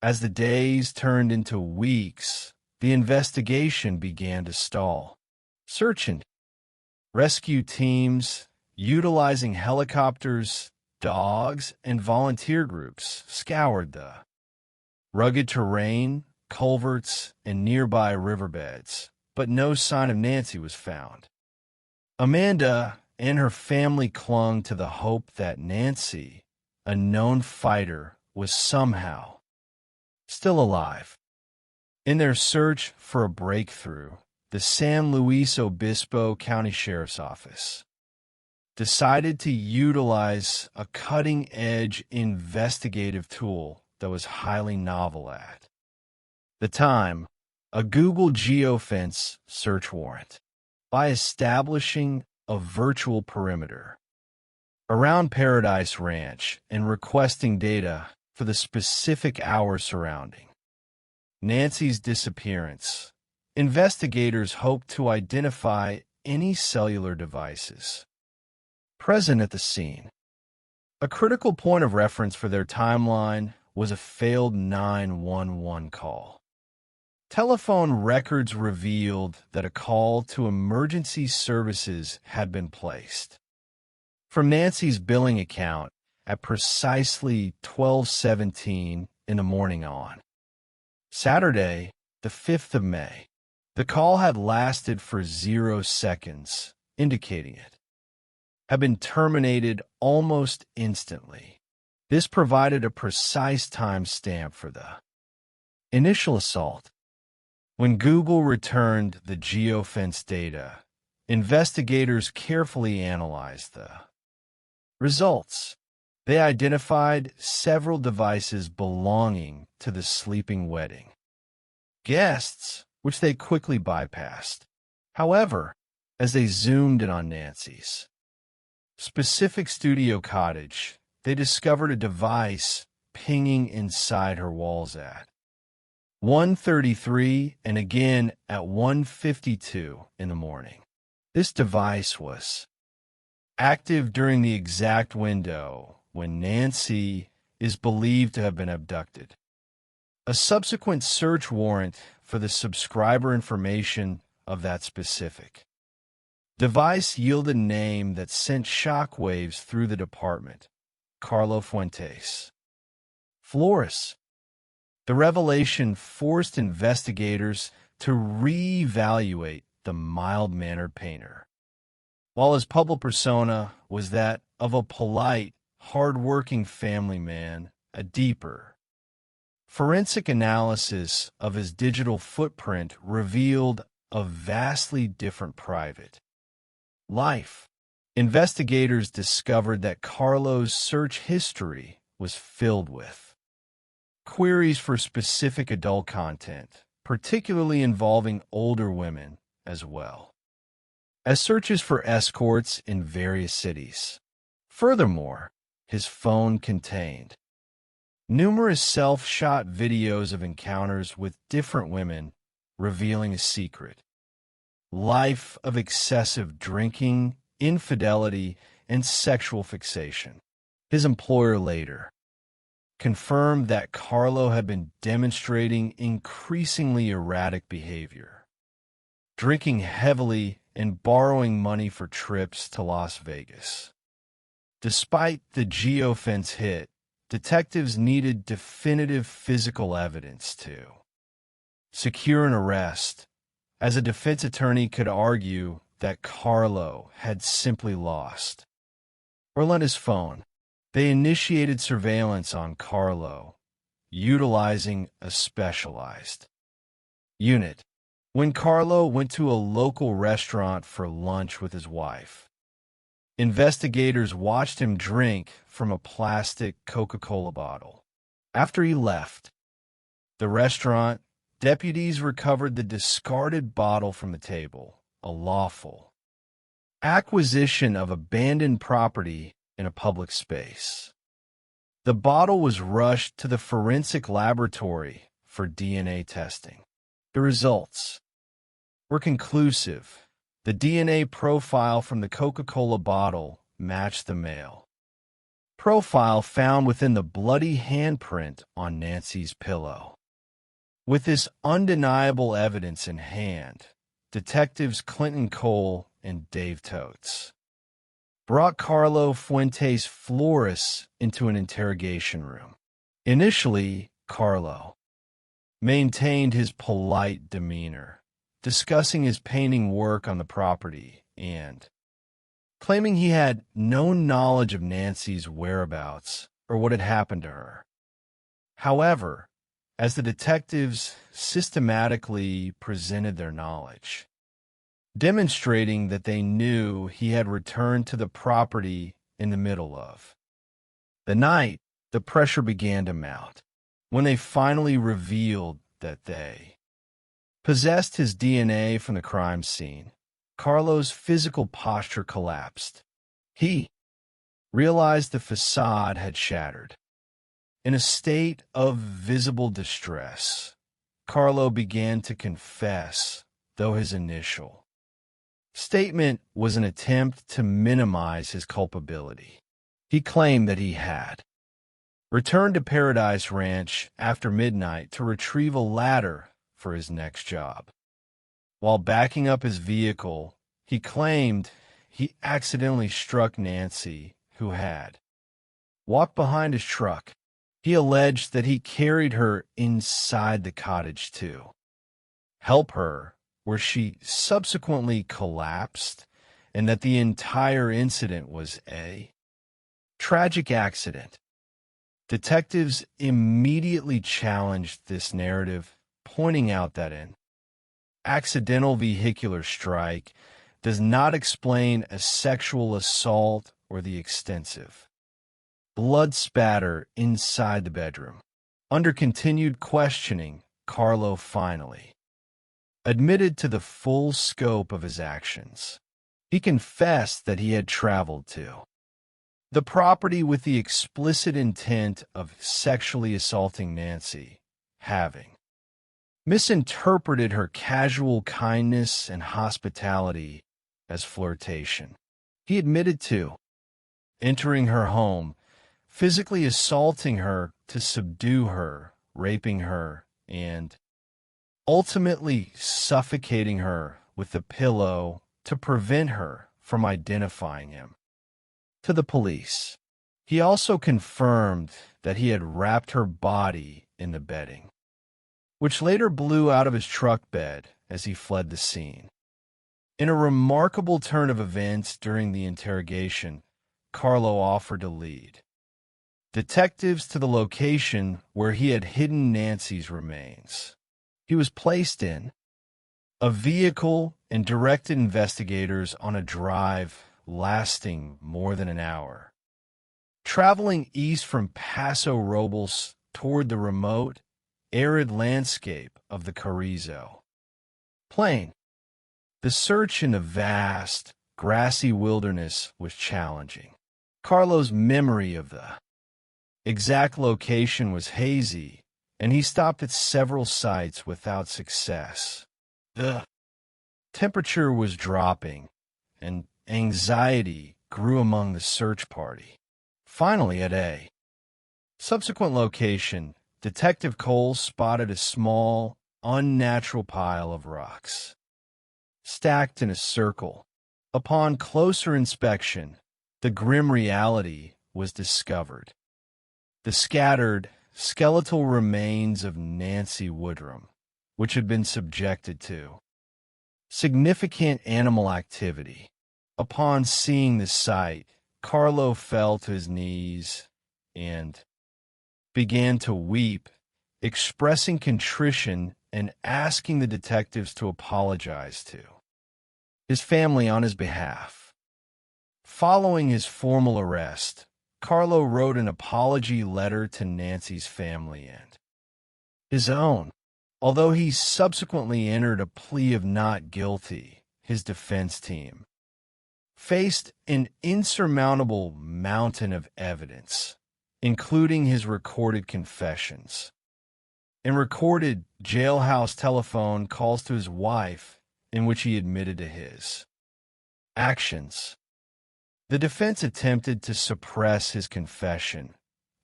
As the days turned into weeks, the investigation began to stall. Search and rescue teams, utilizing helicopters, dogs, and volunteer groups, scoured the rugged terrain, culverts, and nearby riverbeds, but no sign of Nancy was found. Amanda and her family clung to the hope that Nancy, a known fighter, was somehow still alive. In their search for a breakthrough, the San Luis Obispo County Sheriff's Office decided to utilize a cutting-edge investigative tool that was highly novel at the time, a Google geofence search warrant. By establishing a virtual perimeter around Paradise Ranch and requesting data for the specific hour surrounding Nancy's disappearance, investigators hoped to identify any cellular devices present at the scene. A critical point of reference for their timeline was a failed 911 call. Telephone records revealed that a call to emergency services had been placed. From Nancy's billing account at precisely 12:17 in the morning on Saturday, the 5th of May, the call had lasted for 0 seconds, indicating it had been terminated almost instantly. This provided a precise time stamp for the initial assault. When Google returned the geofence data, investigators carefully analyzed the results. They identified several devices belonging to the sleeping wedding guests, which they quickly bypassed. However, as they zoomed in on Nancy's specific studio cottage, they discovered a device pinging inside her walls at 1:33 and again at 1:52 in the morning. This device was active during the exact window when Nancy is believed to have been abducted. A subsequent search warrant for the subscriber information of that specific device yielded a name that sent shockwaves through the department: Carlo Fuentes, florist. The revelation forced investigators to reevaluate the mild-mannered painter. While his public persona was that of a polite, hard-working family man, a deeper forensic analysis of his digital footprint revealed a vastly different private life. Investigators discovered that Carlo's search history was filled with queries for specific adult content, particularly involving older women as well as searches for escorts in various cities. Furthermore, his phone contained numerous self-shot videos of encounters with different women, revealing a secret life of excessive drinking, infidelity, and sexual fixation. His employer later confirmed that Carlo had been demonstrating increasingly erratic behavior, drinking heavily and borrowing money for trips to Las Vegas. Despite the geofence hit, detectives needed definitive physical evidence to secure an arrest, as a defense attorney could argue that Carlo had simply lost or lent his phone. They initiated surveillance on Carlo, utilizing a specialized unit. When Carlo went to a local restaurant for lunch with his wife, investigators watched him drink from a plastic Coca-Cola bottle. After he left the restaurant, deputies recovered the discarded bottle from the table, a lawful acquisition of abandoned property in a public space. The bottle was rushed to the forensic laboratory for DNA testing. The results were conclusive. The DNA profile from the Coca-Cola bottle matched the male profile found within the bloody handprint on Nancy's pillow. With this undeniable evidence in hand, detectives Clinton Cole and Dave Totes brought Carlo Fuentes Flores into an interrogation room. Initially, Carlo maintained his polite demeanor, discussing his painting work on the property and claiming he had no knowledge of Nancy's whereabouts or what had happened to her. However, as the detectives systematically presented their knowledge, demonstrating that they knew he had returned to the property in the middle of the night, the pressure began to mount. When they finally revealed that they possessed his DNA from the crime scene, Carlo's physical posture collapsed. He realized the facade had shattered. In a state of visible distress, Carlo began to confess, though his initial Statement was an attempt to minimize his culpability. He claimed that he had returned to Paradise Ranch after midnight to retrieve a ladder for his next job. While backing up his vehicle, he claimed he accidentally struck Nancy, who had walked behind his truck. He alleged that he carried her inside the cottage to help her, where she subsequently collapsed, and that the entire incident was a tragic accident. Detectives immediately challenged this narrative, pointing out that an accidental vehicular strike does not explain a sexual assault or the extensive blood spatter inside the bedroom. Under continued questioning, Carlo finally admitted to the full scope of his actions. He confessed that he had traveled to the property with the explicit intent of sexually assaulting Nancy, having misinterpreted her casual kindness and hospitality as flirtation. He admitted to entering her home, physically assaulting her to subdue her, raping her, and ultimately suffocating her with the pillow to prevent her from identifying him to the police. He also confirmed that he had wrapped her body in the bedding, which later blew out of his truck bed as he fled the scene. In a remarkable turn of events during the interrogation, Carlo offered to lead detectives to the location where he had hidden Nancy's remains. He was placed in a vehicle and directed investigators on a drive lasting more than an hour, traveling east from Paso Robles toward the remote, arid landscape of the Carrizo Plain. The search in the vast, grassy wilderness was challenging. Carlo's memory of the exact location was hazy, and he stopped at several sites without success. The temperature was dropping, and anxiety grew among the search party. Finally, at a subsequent location, Detective Cole spotted a small, unnatural pile of rocks, stacked in a circle. Upon closer inspection, the grim reality was discovered. The scattered, skeletal remains of Nancy Woodrum, which had been subjected to significant animal activity. Upon seeing the sight, Carlo fell to his knees and began to weep, expressing contrition and asking the detectives to apologize to his family on his behalf. Following his formal arrest, Carlo wrote an apology letter to Nancy's family and his own. Although he subsequently entered a plea of not guilty, his defense team faced an insurmountable mountain of evidence, including his recorded confessions and recorded jailhouse telephone calls to his wife in which he admitted to his actions. The defense attempted to suppress his confession,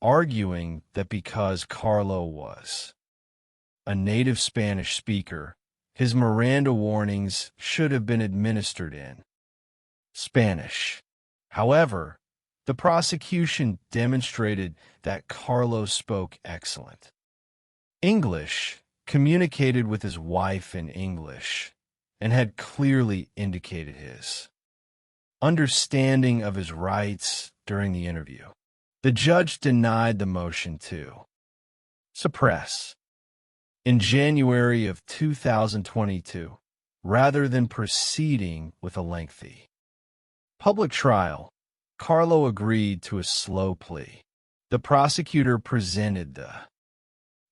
arguing that because Carlo was a native Spanish speaker, his Miranda warnings should have been administered in Spanish. However, the prosecution demonstrated that Carlo spoke excellent English, communicated with his wife in English, and had clearly indicated his understanding of his rights during the interview. The judge denied the motion to suppress in January of 2022, rather than proceeding with a lengthy public trial. Carlo agreed to a slow plea. The prosecutor presented the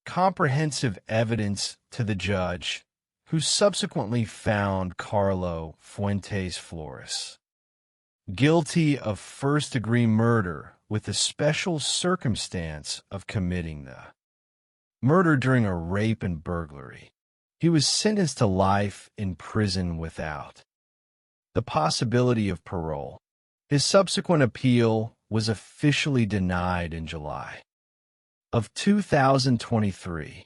comprehensive evidence to the judge, who subsequently found Carlo Fuentes Flores guilty of first-degree murder with the special circumstance of committing the murder during a rape and burglary. He was sentenced to life in prison without the possibility of parole. His subsequent appeal was officially denied in July of 2023.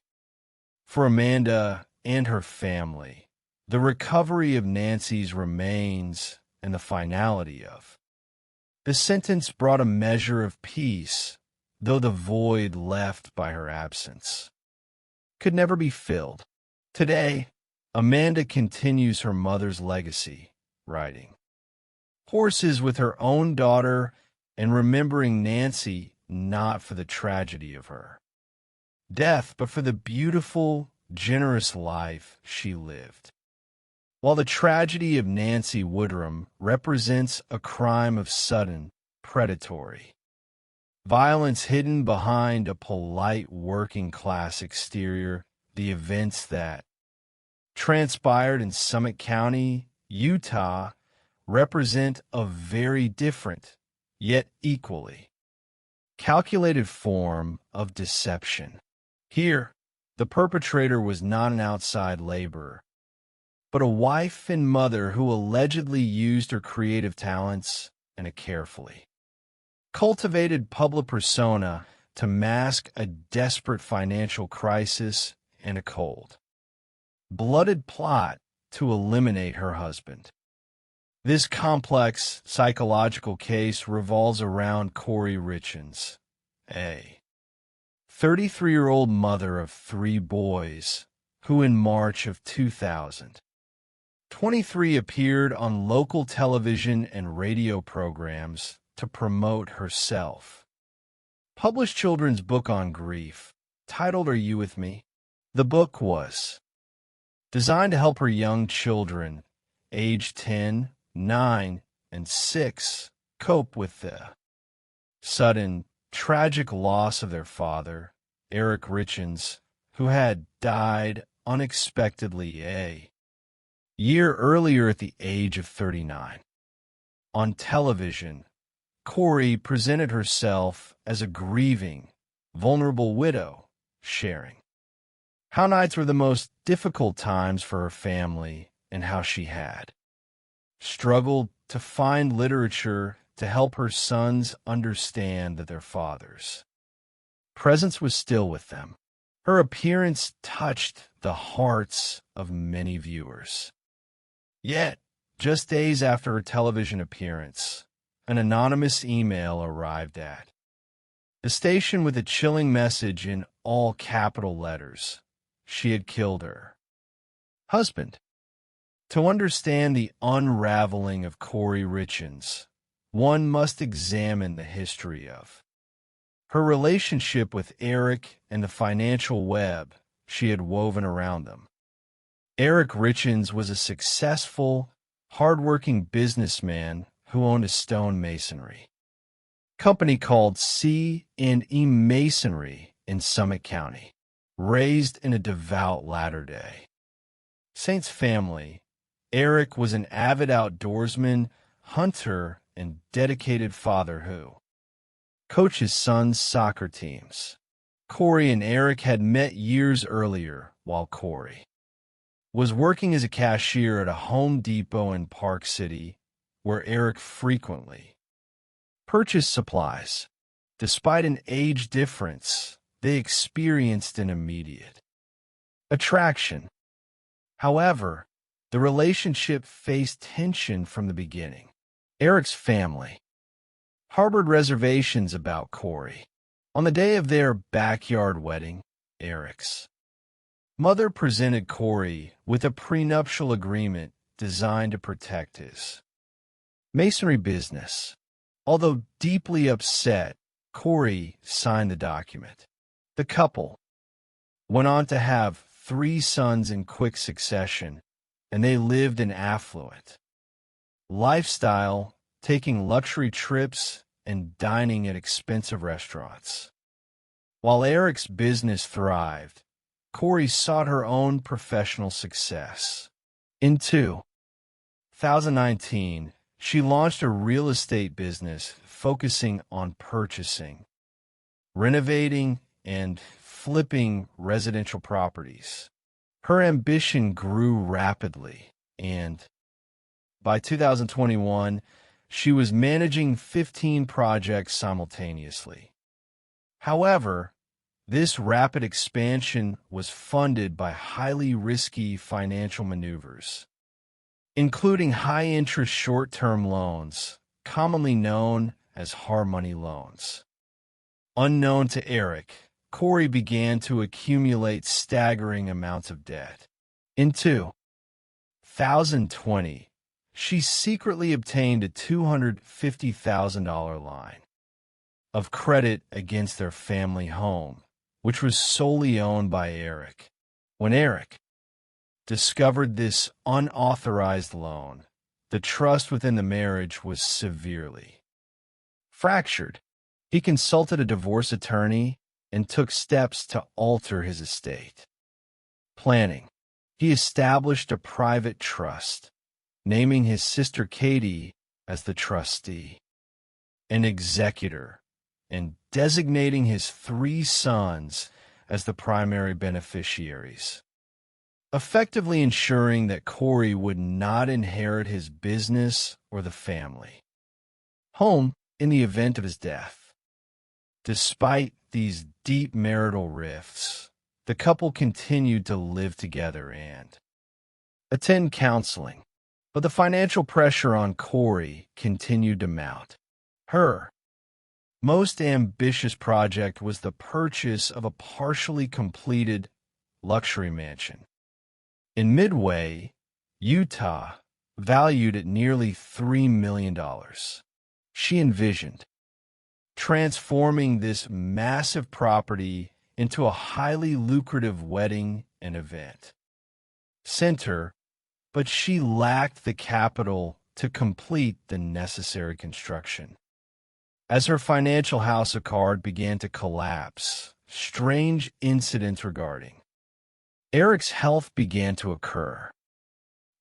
For Amanda and her family, the recovery of Nancy's remains and the finality of the sentence brought a measure of peace, though the void left by her absence could never be filled. Today, Amanda continues her mother's legacy, riding horses with her own daughter and remembering Nancy not for the tragedy of her death, but for the beautiful, generous life she lived. While the tragedy of Nancy Woodrum represents a crime of sudden, predatory violence hidden behind a polite working-class exterior, the events that transpired in Summit County, Utah, represent a very different, yet equally calculated form of deception. Here, the perpetrator was not an outside laborer, but a wife and mother who allegedly used her creative talents and a carefully cultivated public persona to mask a desperate financial crisis and a cold-blooded plot to eliminate her husband. This complex psychological case revolves around Corey Richens, a 33-year-old mother of 3 boys, who in March of 2023 appeared on local television and radio programs to promote herself. Published children's book on grief, titled Are You With Me? The book was designed to help her young children, aged 10, 9, and 6, cope with the sudden, tragic loss of their father, Eric Richens, who had died unexpectedly a year earlier at the age of 39. On television, Corey presented herself as a grieving, vulnerable widow, sharing how nights were the most difficult times for her family and how she had struggled to find literature to help her sons understand that their father's presence was still with them. Her appearance touched the hearts of many viewers. Yet, just days after her television appearance, an anonymous email arrived at the station with a chilling message in all capital letters. She had killed her husband. To understand the unraveling of Corey Richens, one must examine the history of her relationship with Eric and the financial web she had woven around them. Eric Richens was a successful, hardworking businessman who owned a stone masonry company called C&E Masonry in Summit County, raised in a devout Latter-day Saints family. Eric was an avid outdoorsman, hunter, and dedicated father who coached his son's soccer teams. Corey and Eric had met years earlier while Corey was working as a cashier at a Home Depot in Park City, where Eric frequently purchased supplies. Despite an age difference, they experienced an immediate attraction. However, the relationship faced tension from the beginning. Eric's family harbored reservations about Corey. On the day of their backyard wedding, Eric's mother presented Corey with a prenuptial agreement designed to protect his masonry business. Although deeply upset, Corey signed the document. The couple went on to have 3 sons in quick succession, and they lived an affluent lifestyle, taking luxury trips and dining at expensive restaurants. While Eric's business thrived, Corey sought her own professional success. In 2019, she launched a real estate business focusing on purchasing, renovating, and flipping residential properties. Her ambition grew rapidly, and By 2021, she was managing 15 projects simultaneously. However, this rapid expansion was funded by highly risky financial maneuvers, including high-interest short-term loans, commonly known as hard money loans. Unknown to Eric, Corey began to accumulate staggering amounts of debt. In 2020, she secretly obtained a $250,000 line of credit against their family home, which was solely owned by Eric. When Eric discovered this unauthorized loan, the trust within the marriage was severely fractured. He consulted a divorce attorney and took steps to alter his estate. Planning. He established a private trust, naming his sister Katie as the trustee, an executor, and designating his 3 sons as the primary beneficiaries, effectively ensuring that Corey would not inherit his business or the family home in the event of his death. Despite these deep marital rifts, the couple continued to live together and attend counseling, but the financial pressure on Corey continued to mount. Her most ambitious project was the purchase of a partially completed luxury mansion in Midway, Utah, valued at nearly $3 million. She envisioned transforming this massive property into a highly lucrative wedding and event center, but she lacked the capital to complete the necessary construction. As her financial house of cards began to collapse, strange incidents regarding Eric's health began to occur.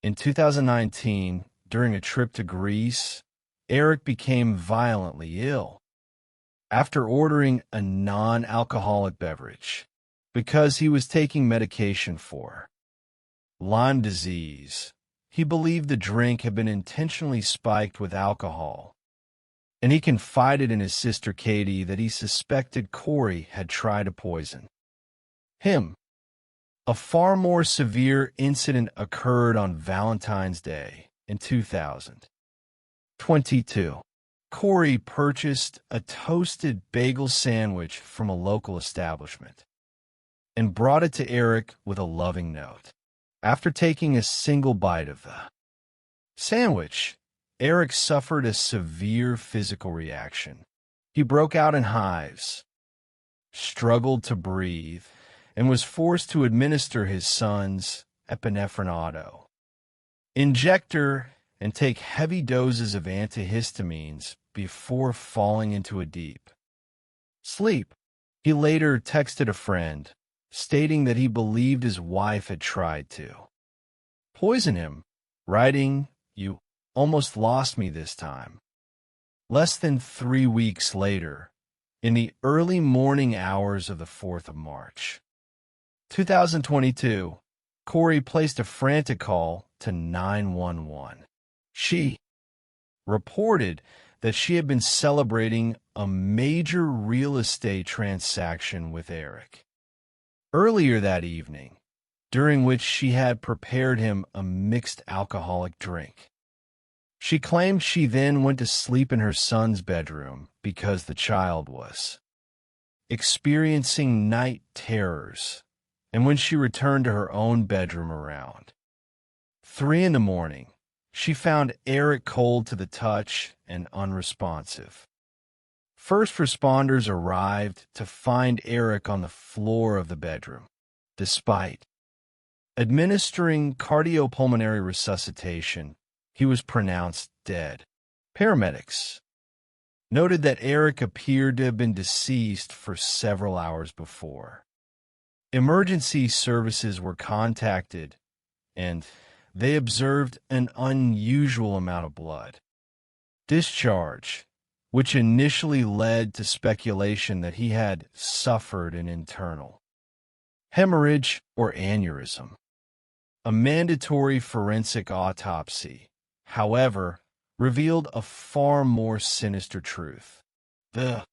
In 2019, during a trip to Greece, Eric became violently ill after ordering a non-alcoholic beverage because he was taking medication for Lyme disease. He believed the drink had been intentionally spiked with alcohol, and he confided in his sister Katie that he suspected Corey had tried to poison him. A far more severe incident occurred on Valentine's Day in 2022. Corey purchased a toasted bagel sandwich from a local establishment and brought it to Eric with a loving note. After taking a single bite of the sandwich, Eric suffered a severe physical reaction. He broke out in hives, struggled to breathe, and was forced to administer his son's epinephrine auto injector and take heavy doses of antihistamines before falling into a deep sleep. He later texted a friend, stating that he believed his wife had tried to poison him, writing, "You almost lost me this time." Less than 3 weeks later, in the early morning hours of the 4th of March, 2022, Corey placed a frantic call to 911. She reported that she had been celebrating a major real estate transaction with Eric earlier that evening, during which she had prepared him a mixed alcoholic drink. She claimed she then went to sleep in her son's bedroom because the child was experiencing night terrors, and when she returned to her own bedroom around 3 in the morning, she found Eric cold to the touch and unresponsive. First responders arrived to find Eric on the floor of the bedroom. Despite administering cardiopulmonary resuscitation, he was pronounced dead. Paramedics noted that Eric appeared to have been deceased for several hours before. Emergency services were contacted, and they observed an unusual amount of blood discharge, which initially led to speculation that he had suffered an internal hemorrhage or aneurysm. A mandatory forensic autopsy, however, revealed a far more sinister truth. The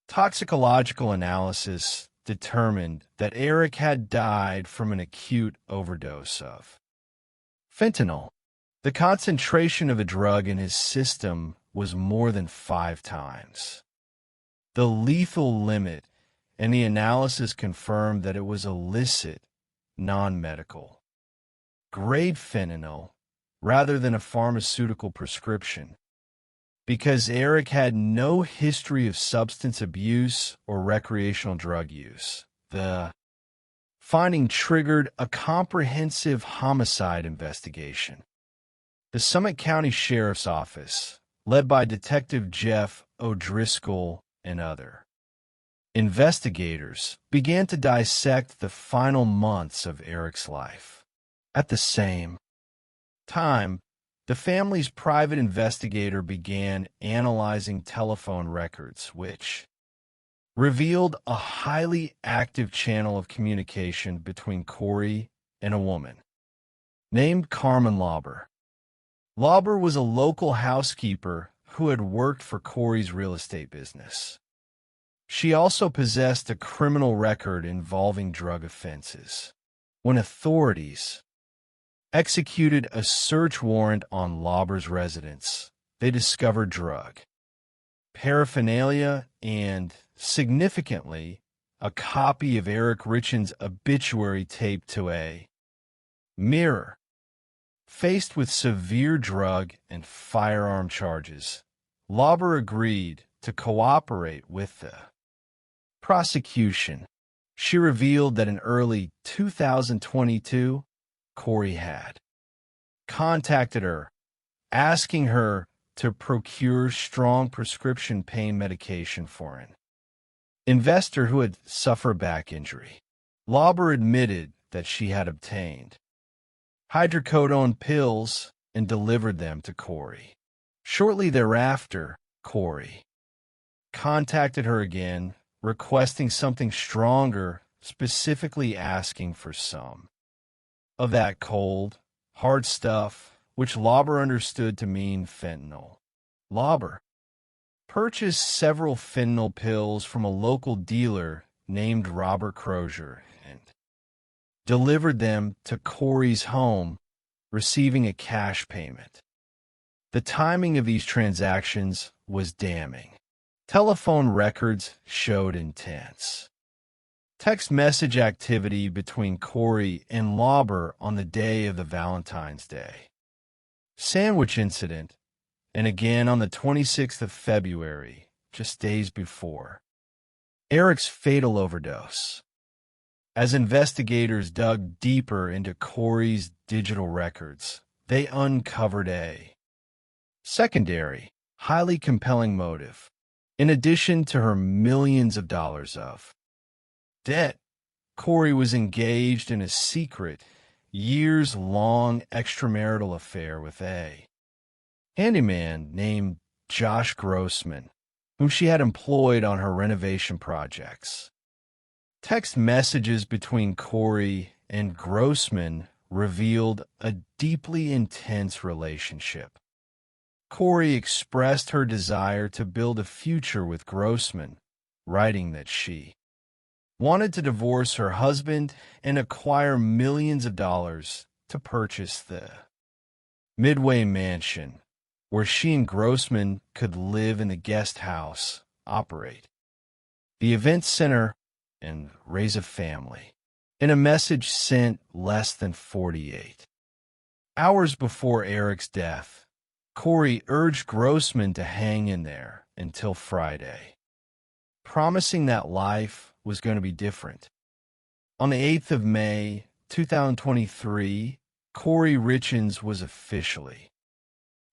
toxicological analysis determined that Eric had died from an acute overdose of fentanyl. The concentration of a drug in his system was more than 5 times the lethal limit, and the analysis confirmed that it was illicit, non-medical grade fentanyl rather than a pharmaceutical prescription. Because Eric had no history of substance abuse or recreational drug use, the finding triggered a comprehensive homicide investigation. The Summit County Sheriff's Office, led by Detective Jeff O'Driscoll and other investigators, began to dissect the final months of Eric's life. At the same time, the family's private investigator began analyzing telephone records, which revealed a highly active channel of communication between Corey and a woman named Carmen Lauber. Lauber was a local housekeeper who had worked for Corey's real estate business. She also possessed a criminal record involving drug offenses. When authorities executed a search warrant on Lauber's residence, they discovered drug paraphernalia and, significantly, a copy of Eric Richen's obituary taped to a mirror. Faced with severe drug and firearm charges, Lauber agreed to cooperate with the prosecution. She revealed that in early 2022, Corey had contacted her, asking her to procure strong prescription pain medication for an investor who had suffered back injury. Lauber admitted that she had obtained hydrocodone pills and delivered them to Corey. Shortly thereafter, Corey contacted her again, requesting something stronger, specifically asking for some of that cold, hard stuff, which Lauber understood to mean fentanyl. Lauber purchased several fentanyl pills from a local dealer named Robert Crozier and delivered them to Corey's home, receiving a cash payment. The timing of these transactions was damning. Telephone records showed intense text message activity between Corey and Lauber on the day of the Valentine's Day sandwich incident, and again on the 26th of February, just days before Eric's fatal overdose. As investigators dug deeper into Corey's digital records, they uncovered a secondary, highly compelling motive. In addition to her millions of dollars of debt, Corey was engaged in a secret, years-long extramarital affair with a handyman named Josh Grossman, whom she had employed on her renovation projects. Text messages between Corey and Grossman revealed a deeply intense relationship. Corey expressed her desire to build a future with Grossman, writing that she wanted to divorce her husband and acquire millions of dollars to purchase the Midway Mansion, where she and Grossman could live in the guest house, operate the event center, and raise a family. In a message sent less than 48 hours before Eric's death, Corey urged Grossman to hang in there until Friday, promising that life was going to be different. On the 8th of May, 2023, Corey Richens was officially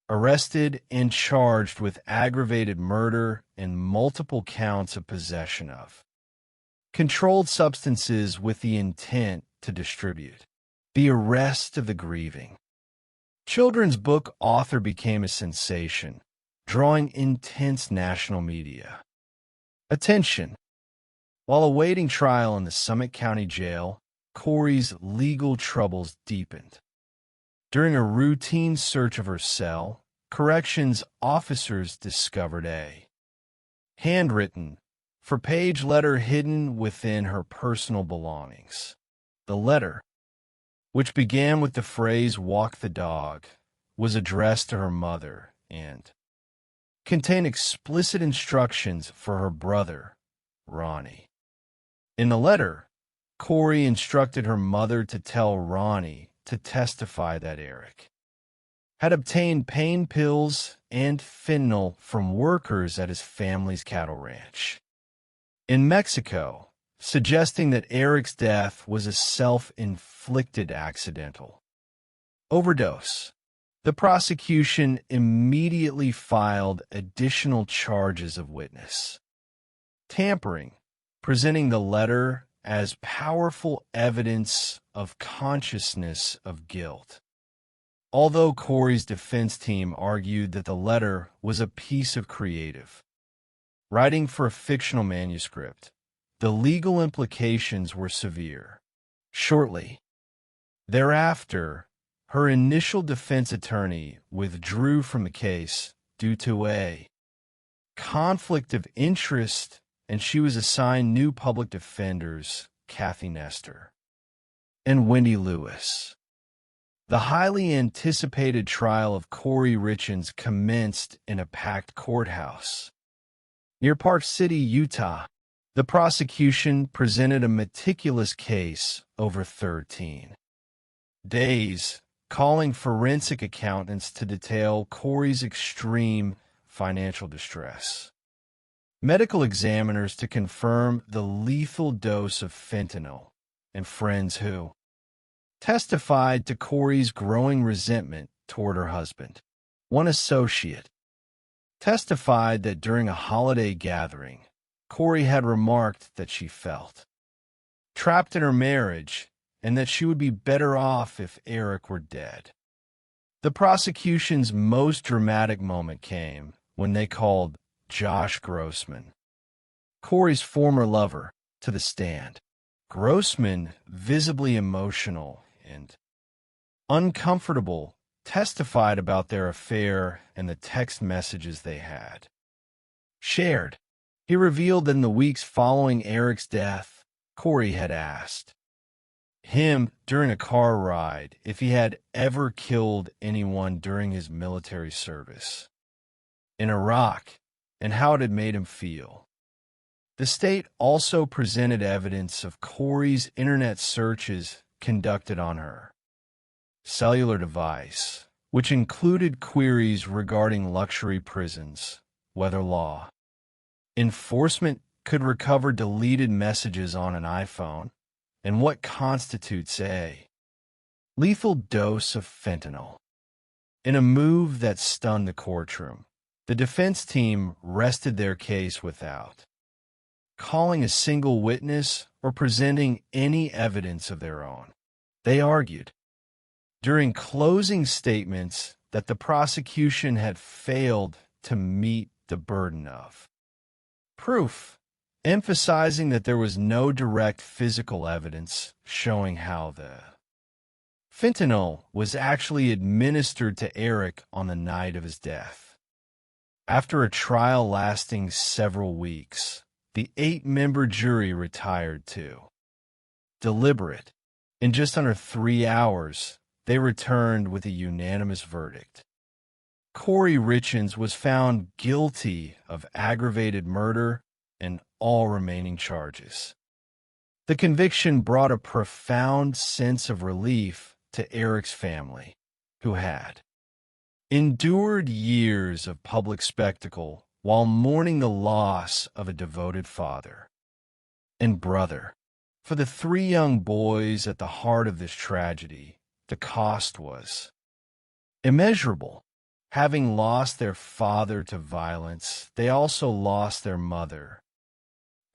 arrested and charged with aggravated murder and multiple counts of possession of controlled substances with the intent to distribute. The arrest of the grieving children's book author became a sensation, drawing intense national media attention. While awaiting trial in the Summit County Jail, Corey's legal troubles deepened. During a routine search of her cell, corrections officers discovered a handwritten, four-page letter hidden within her personal belongings. The letter, which began with the phrase "walk the dog," was addressed to her mother and contained explicit instructions for her brother, Ronnie. In the letter, Corey instructed her mother to tell Ronnie to testify that Eric had obtained pain pills and fentanyl from workers at his family's cattle ranch in Mexico, suggesting that Eric's death was a self-inflicted accidental overdose. The prosecution immediately filed additional charges of witness tampering, presenting the letter as powerful evidence of consciousness of guilt. Although Corey's defense team argued that the letter was a piece of creative writing for a fictional manuscript, the legal implications were severe. Shortly thereafter, her initial defense attorney withdrew from the case due to a conflict of interest, and she was assigned new public defenders, Kathy Nestor and Wendy Lewis. The highly anticipated trial of Corey Richens commenced in a packed courthouse near Park City, Utah. The prosecution presented a meticulous case over 13 days, calling forensic accountants to detail Corey's extreme financial distress, medical examiners to confirm the lethal dose of fentanyl, and friends who testified to Corey's growing resentment toward her husband. One associate testified that during a holiday gathering, Corey had remarked that she felt trapped in her marriage and that she would be better off if Eric were dead. The prosecution's most dramatic moment came when they called Josh Grossman, Corey's former lover, to the stand. Grossman, visibly emotional and uncomfortable, testified about their affair and the text messages they had shared. He revealed that in the weeks following Eric's death, Corey had asked him during a car ride if he had ever killed anyone during his military service in Iraq and how it had made him feel. The state also presented evidence of Corey's internet searches conducted on her cellular device, which included queries regarding luxury prisons, whether law enforcement could recover deleted messages on an iPhone, and what constitutes a lethal dose of fentanyl. In a move that stunned the courtroom, the defense team rested their case without calling a single witness or presenting any evidence of their own. They argued during closing statements that the prosecution had failed to meet the burden of proof, emphasizing that there was no direct physical evidence showing how the fentanyl was actually administered to Eric on the night of his death. After a trial lasting several weeks, the 8-member jury retired to deliberate. In just under 3 hours, they returned with a unanimous verdict. Corey Richens was found guilty of aggravated murder and all remaining charges. The conviction brought a profound sense of relief to Eric's family, who had endured years of public spectacle while mourning the loss of a devoted father and brother. For the 3 young boys at the heart of this tragedy, the cost was immeasurable. Having lost their father to violence, they also lost their mother,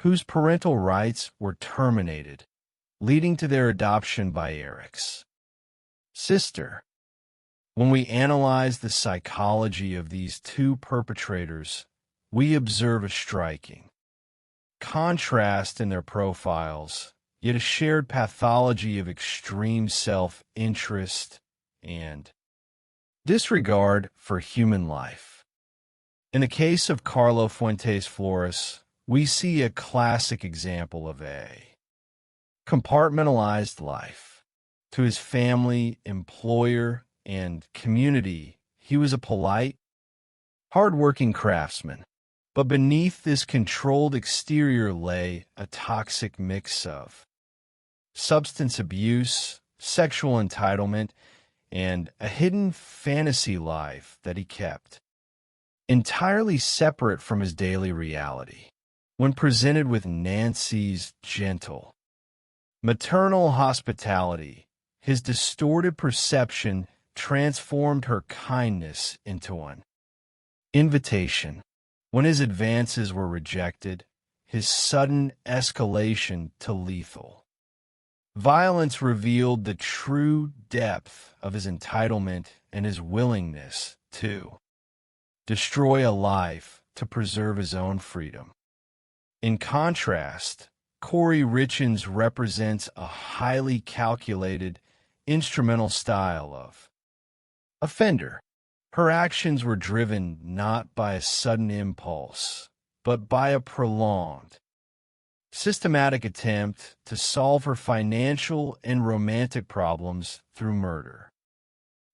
whose parental rights were terminated, leading to their adoption by Eric's sister. When we analyze the psychology of these 2 perpetrators, we observe a striking contrast in their profiles, yet a shared pathology of extreme self-interest and disregard for human life. In the case of Carlo Fuentes Flores, we see a classic example of a compartmentalized life. To his family, employer, and community, he was a polite, hard-working craftsman. But beneath this controlled exterior lay a toxic mix of substance abuse, sexual entitlement, and a hidden fantasy life that he kept, entirely separate from his daily reality. When presented with Nancy's gentle, maternal hospitality, his distorted perception transformed her kindness into an invitation. When his advances were rejected, his sudden escalation to lethal violence revealed the true depth of his entitlement and his willingness to destroy a life to preserve his own freedom. In contrast, Corey Richins represents a highly calculated, instrumental style of offender. Her actions were driven not by a sudden impulse, but by a prolonged, systematic attempt to solve her financial and romantic problems through murder.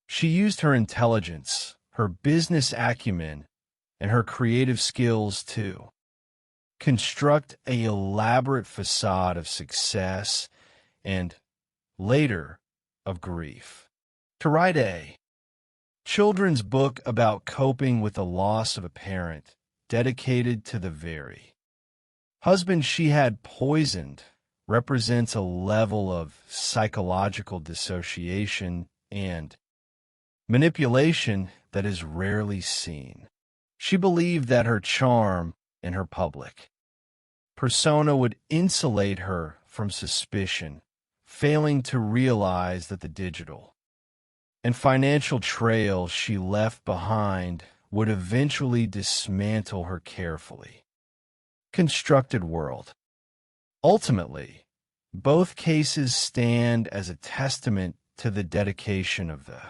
She used her intelligence, her business acumen, and her creative skills to construct an elaborate facade of success and, later, of grief. To write a children's book about coping with the loss of a parent dedicated to the very husband she had poisoned represents a level of psychological dissociation and manipulation that is rarely seen. She believed that her charm and her public persona would insulate her from suspicion, failing to realize that the digital and financial trail she left behind would eventually dismantle her carefully constructed world. Ultimately, both cases stand as a testament to the dedication of the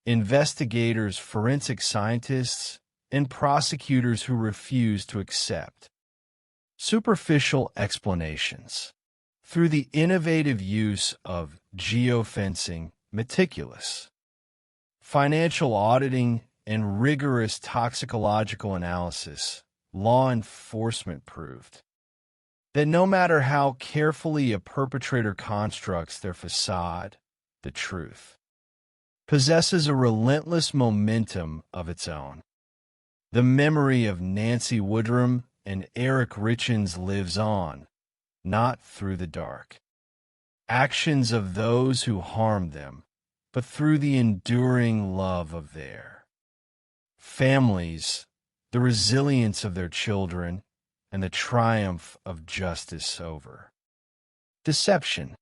investigators, forensic scientists, and prosecutors who refuse to accept superficial explanations. Through the innovative use of geofencing, meticulous financial auditing, and rigorous toxicological analysis, law enforcement proved that no matter how carefully a perpetrator constructs their facade, the truth possesses a relentless momentum of its own. The memory of Nancy Woodrum and Eric Richins lives on, not through the dark actions of those who harmed them, but through the enduring love of their families, the resilience of their children, and the triumph of justice over deception.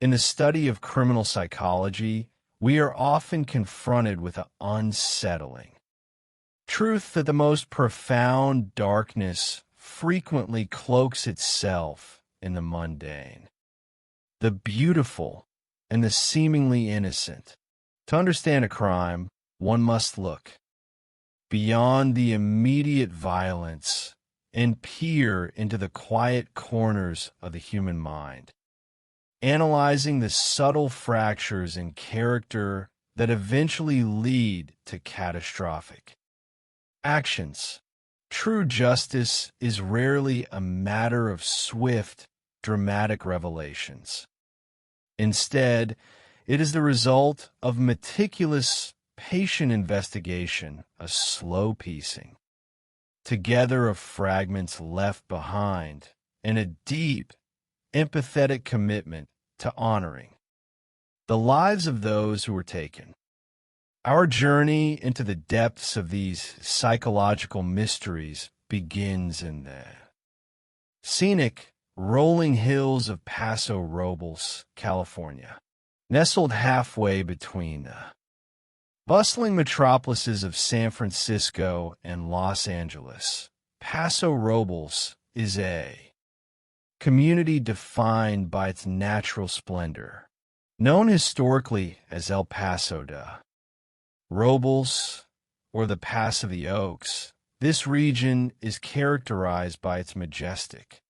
In the study of criminal psychology, we are often confronted with an unsettling truth that the most profound darkness frequently cloaks itself in the mundane, the beautiful, and the seemingly innocent. To understand a crime, one must look beyond the immediate violence and peer into the quiet corners of the human mind, analyzing the subtle fractures in character that eventually lead to catastrophic actions. True justice is rarely a matter of swift, dramatic revelations. Instead, it is the result of meticulous, patient investigation, a slow piecing together of fragments left behind, and a deep, empathetic commitment to honoring the lives of those who were taken. Our journey into the depths of these psychological mysteries begins in the scenic, rolling hills of Paso Robles, California. Nestled halfway between the bustling metropolises of San Francisco and Los Angeles, Paso Robles is a community defined by its natural splendor, Known historically as El Paso de Robles or the Pass of the Oaks, this region is characterized by its majestic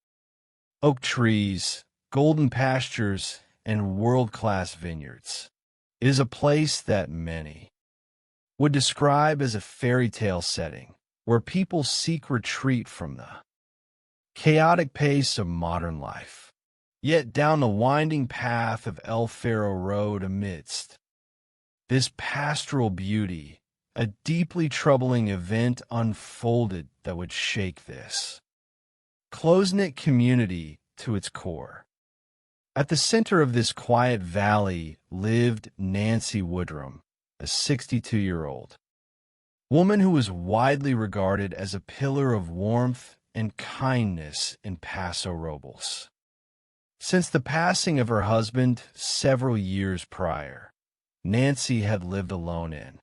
oak trees, golden pastures, and world-class vineyards. It is a place that many would describe as a fairy tale setting where people seek retreat from the chaotic pace of modern life. Yet down the winding path of El Faro Road amidst this pastoral beauty, a deeply troubling event unfolded that would shake this close-knit community to its core. At the center of this quiet valley lived Nancy Woodrum, a 62-year-old woman who was widely regarded as a pillar of warmth and kindness in Paso Robles. Since the passing of her husband several years prior, Nancy had lived alone in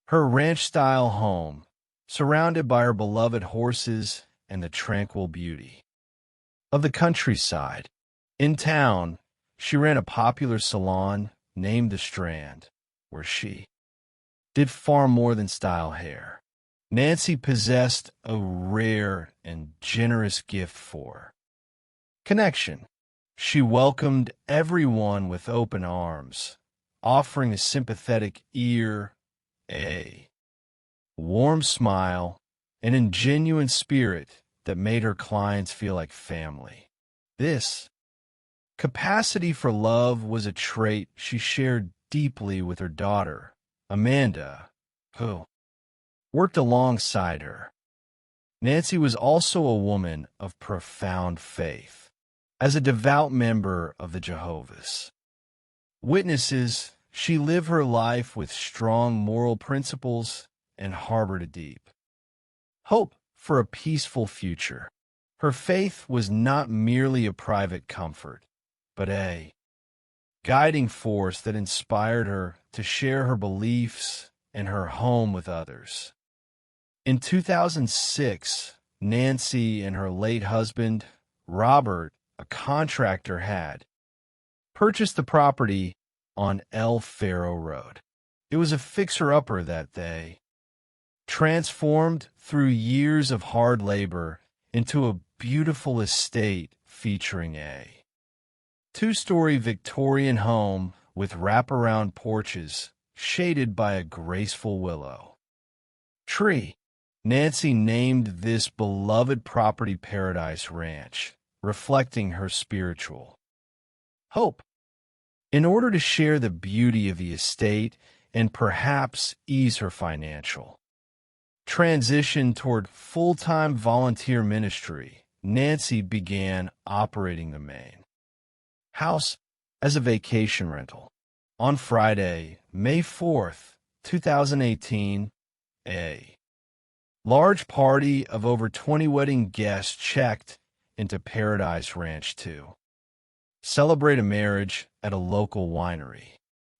her ranch-style home, surrounded by her beloved horses and the tranquil beauty of the countryside. In town, she ran a popular salon named The Strand, where she did far more than style hair. Nancy possessed a rare and generous gift for connection. She welcomed everyone with open arms, offering a sympathetic ear, a warm smile, and a genuine spirit that made her clients feel like family. This capacity for love was a trait she shared deeply with her daughter, Amanda, who worked alongside her. Nancy was also a woman of profound faith. As a devout member of the Jehovah's Witnesses, she lived her life with strong moral principles and harbored a deep hope for a peaceful future. Her faith was not merely a private comfort, but a guiding force that inspired her to share her beliefs and her home with others. In 2006, Nancy and her late husband, Robert, a contractor, had purchased the property on El Faro Road. It was a fixer-upper that they transformed through years of hard labor into a beautiful estate featuring a two-story Victorian home with wraparound porches shaded by a graceful willow tree. Nancy named this beloved property Paradise Ranch, reflecting her spiritual hope. In order to share the beauty of the estate and perhaps ease her financial transition toward full-time volunteer ministry, Nancy began operating the main house as a vacation rental. On Friday, May 4th, 2018, a large party of over 20 wedding guests checked into Paradise Ranch to celebrate a marriage at a local winery.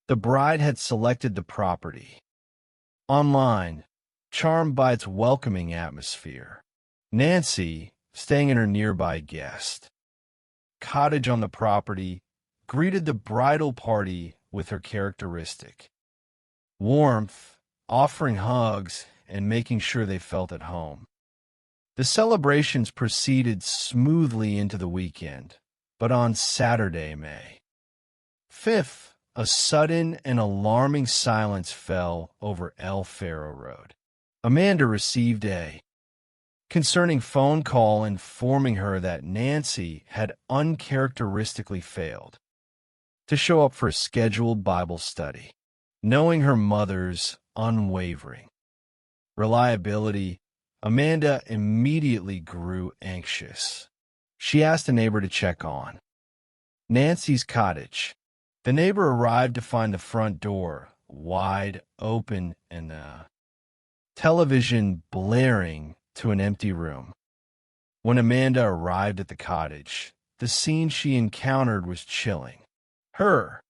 The bride had selected the property online, charmed by its welcoming atmosphere. Nancy, staying in her nearby guest cottage on the property, greeted the bridal party with her characteristic warmth, offering hugs and making sure they felt at home. The celebrations proceeded smoothly into the weekend, but on Saturday, May 5th, a sudden and alarming silence fell over El Faro Road. Amanda received a concerning phone call informing her that Nancy had uncharacteristically failed to show up for a scheduled Bible study. Knowing her mother's unwavering reliability, Amanda immediately grew anxious. She asked a neighbor to check on Nancy's cottage. The neighbor arrived to find the front door wide open and the television blaring to an empty room. When Amanda arrived at the cottage, the scene she encountered was chilling. Her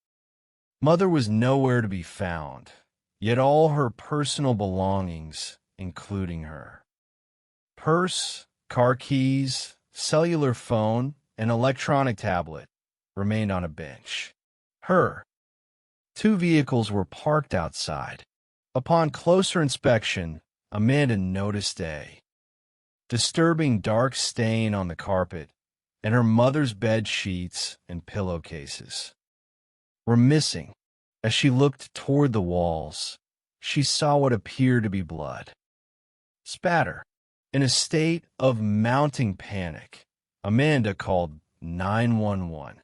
mother was nowhere to be found, yet all her personal belongings, including her purse, car keys, cellular phone, and electronic tablet, remained on a bench. Her Two vehicles were parked outside. Upon closer inspection, Amanda noticed a disturbing dark stain on the carpet, and her mother's bed sheets and pillowcases were missing. As she looked toward the walls, she saw what appeared to be blood. Spatter. In a state of mounting panic, Amanda called 911.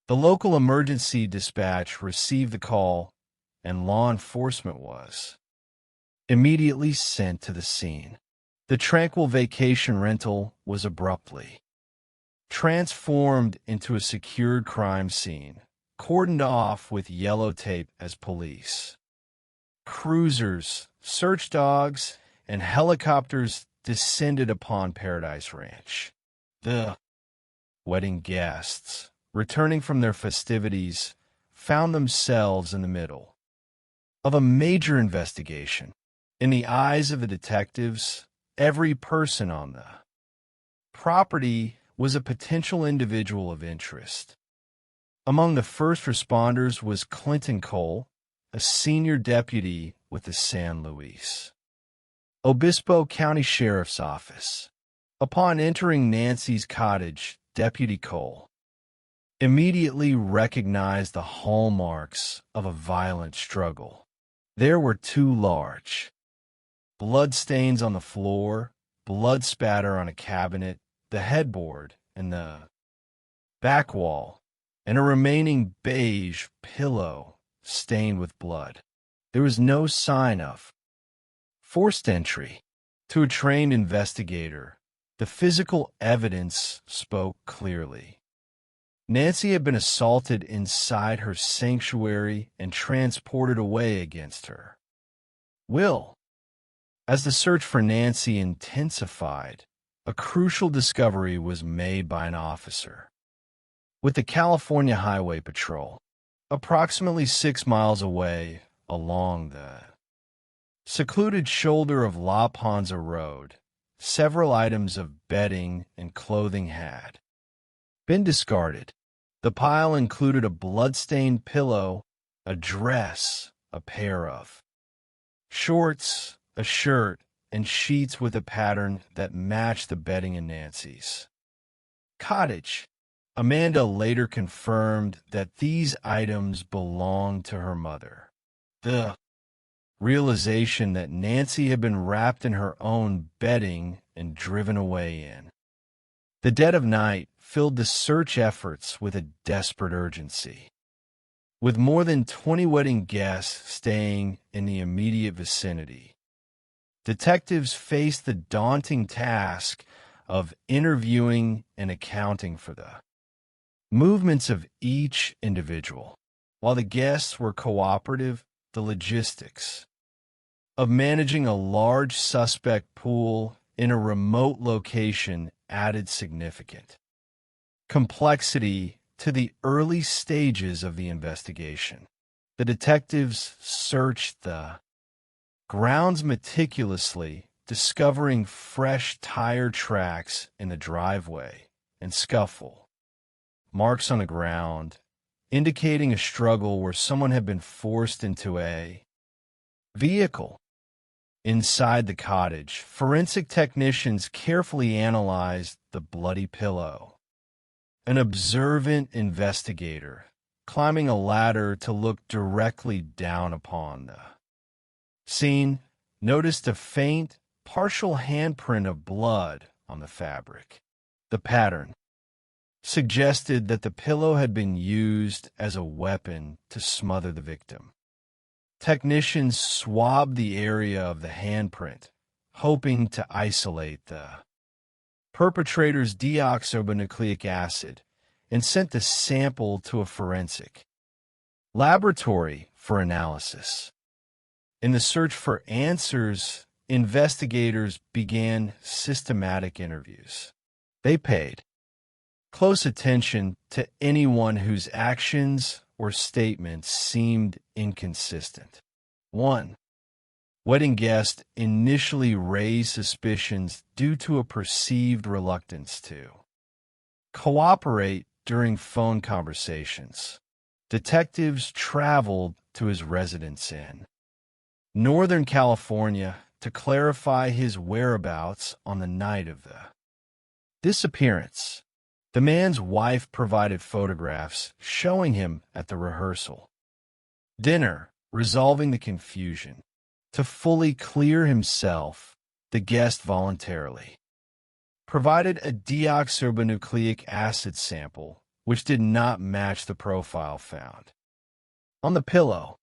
The local emergency dispatch received the call, and law enforcement was immediately sent to the scene. The tranquil vacation rental was abruptly transformed into a secured crime scene, cordoned off with yellow tape as police, cruisers, search dogs, and helicopters descended upon Paradise Ranch. The wedding guests, returning from their festivities, found themselves in the middle of a major investigation. In the eyes of the detectives, every person on the property was a potential individual of interest. Among the first responders was Clinton Cole, a senior deputy with the San Luis Obispo County Sheriff's Office. Upon entering Nancy's cottage, Deputy Cole immediately recognized the hallmarks of a violent struggle. There were two large blood stains on the floor, blood spatter on a cabinet, the headboard, and the back wall, and a remaining beige pillow stained with blood. There was no sign of forced entry. To a trained investigator, the physical evidence spoke clearly. Nancy had been assaulted inside her sanctuary and transported away against her will. As the search for Nancy intensified, a crucial discovery was made by an officer with the California Highway Patrol, approximately 6 miles away along the secluded shoulder of La Ponza Road. Several items of bedding and clothing had been discarded. The pile included a blood-stained pillow, a dress, a pair of shorts, a shirt, and sheets with a pattern that matched the bedding in Nancy's cottage. Amanda later confirmed that these items belonged to her mother. The realization that Nancy had been wrapped in her own bedding and driven away in the dead of night filled the search efforts with a desperate urgency. With more than 20 wedding guests staying in the immediate vicinity, detectives faced the daunting task of interviewing and accounting for the movements of each individual. While the guests were cooperative, the logistics of managing a large suspect pool in a remote location added significant complexity to the early stages of the investigation. The detectives searched the grounds meticulously, discovering fresh tire tracks in the driveway and scuffle marks on the ground, indicating a struggle where someone had been forced into a vehicle. Inside the cottage, forensic technicians carefully analyzed the bloody pillow. An observant investigator, climbing a ladder to look directly down upon the scene, noticed a faint, partial handprint of blood on the fabric. The pattern suggested that the pillow had been used as a weapon to smother the victim. Technicians swabbed the area of the handprint, hoping to isolate the perpetrator's deoxyribonucleic acid, and sent the sample to a forensic laboratory for analysis. In the search for answers, investigators began systematic interviews. They paid close attention to anyone whose actions or statements seemed inconsistent. One wedding guest initially raised suspicions due to a perceived reluctance to cooperate during phone conversations. detectives traveled to his residence in Northern California to clarify his whereabouts on the night of the disappearance. The man's wife provided photographs showing him at the rehearsal dinner, resolving the confusion. To fully clear himself, the guest voluntarily provided a deoxyribonucleic acid sample, which did not match the profile found on the pillow.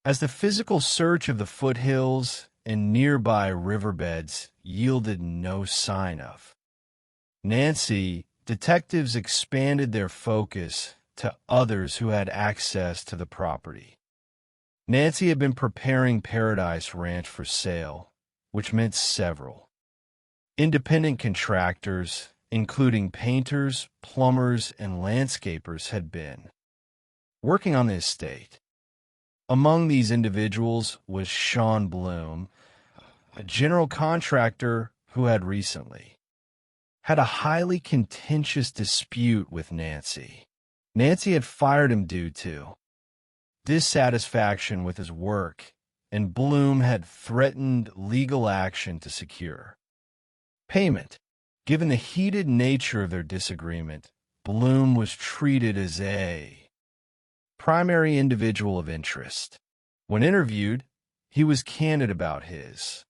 As the physical search of the foothills and nearby riverbeds yielded no sign of Nancy, detectives expanded their focus to others who had access to the property. Nancy had been preparing Paradise Ranch for sale, which meant several independent contractors, including painters, plumbers, and landscapers, had been working on the estate. Among these individuals was Sean Bloom, a general contractor who had recently had a highly contentious dispute with Nancy. Nancy had fired him due to dissatisfaction with his work, and Bloom had threatened legal action to secure payment. Given the heated nature of their disagreement, Bloom was treated as a primary individual of interest. When interviewed, he was candid about his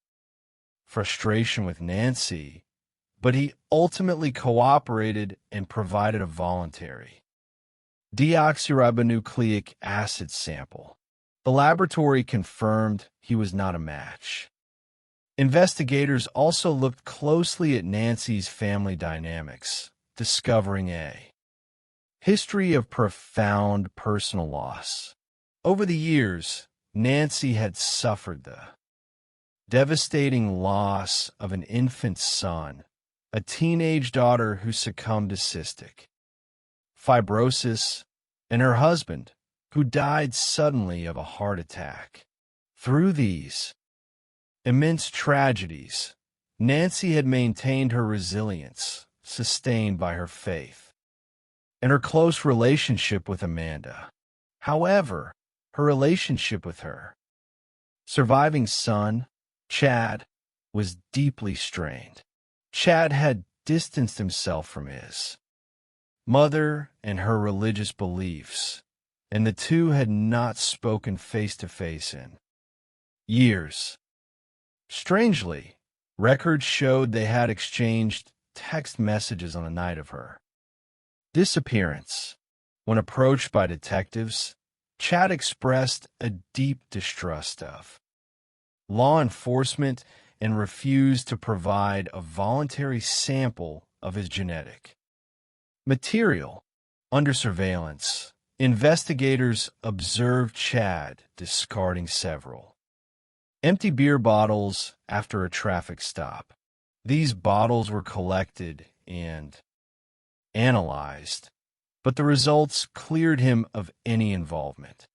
frustration with Nancy, but he ultimately cooperated and provided a voluntary deoxyribonucleic acid sample. The laboratory confirmed he was not a match. Investigators also looked closely at Nancy's family dynamics, discovering a history of profound personal loss. Over the years, Nancy had suffered the devastating loss of an infant son, a teenage daughter who succumbed to cystic fibrosis, and her husband, who died suddenly of a heart attack. Through these immense tragedies, Nancy had maintained her resilience, sustained by her faith and her close relationship with Amanda. However, her relationship with her surviving son, Chad, was deeply strained. Chad had distanced himself from his mother and her religious beliefs, and the two had not spoken face-to-face in years. Strangely, records showed they had exchanged text messages on the night of her disappearance. When approached by detectives, Chad expressed a deep distrust of law enforcement and refused to provide a voluntary sample of his genetic material. Under surveillance, investigators observed Chad discarding several empty beer bottles after a traffic stop. These bottles were collected and analyzed, but the results cleared him of any involvement.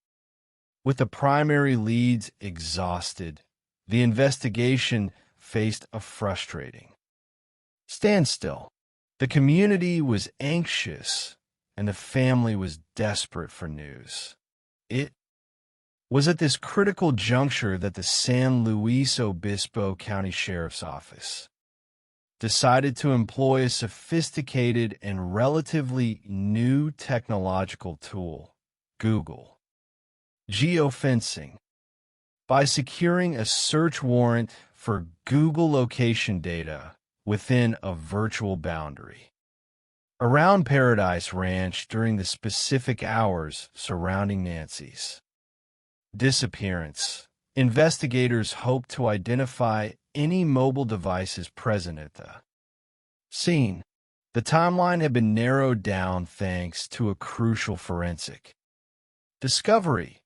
With the primary leads exhausted, the investigation faced a frustrating standstill. The community was anxious, and the family was desperate for news. It was at this critical juncture that the San Luis Obispo County Sheriff's Office decided to employ a sophisticated and relatively new technological tool, Google geofencing, by securing a search warrant for Google location data within a virtual boundary around Paradise Ranch during the specific hours surrounding Nancy's disappearance. Investigators hoped to identify any mobile devices present at the scene. The timeline had been narrowed down thanks to a crucial forensic discovery.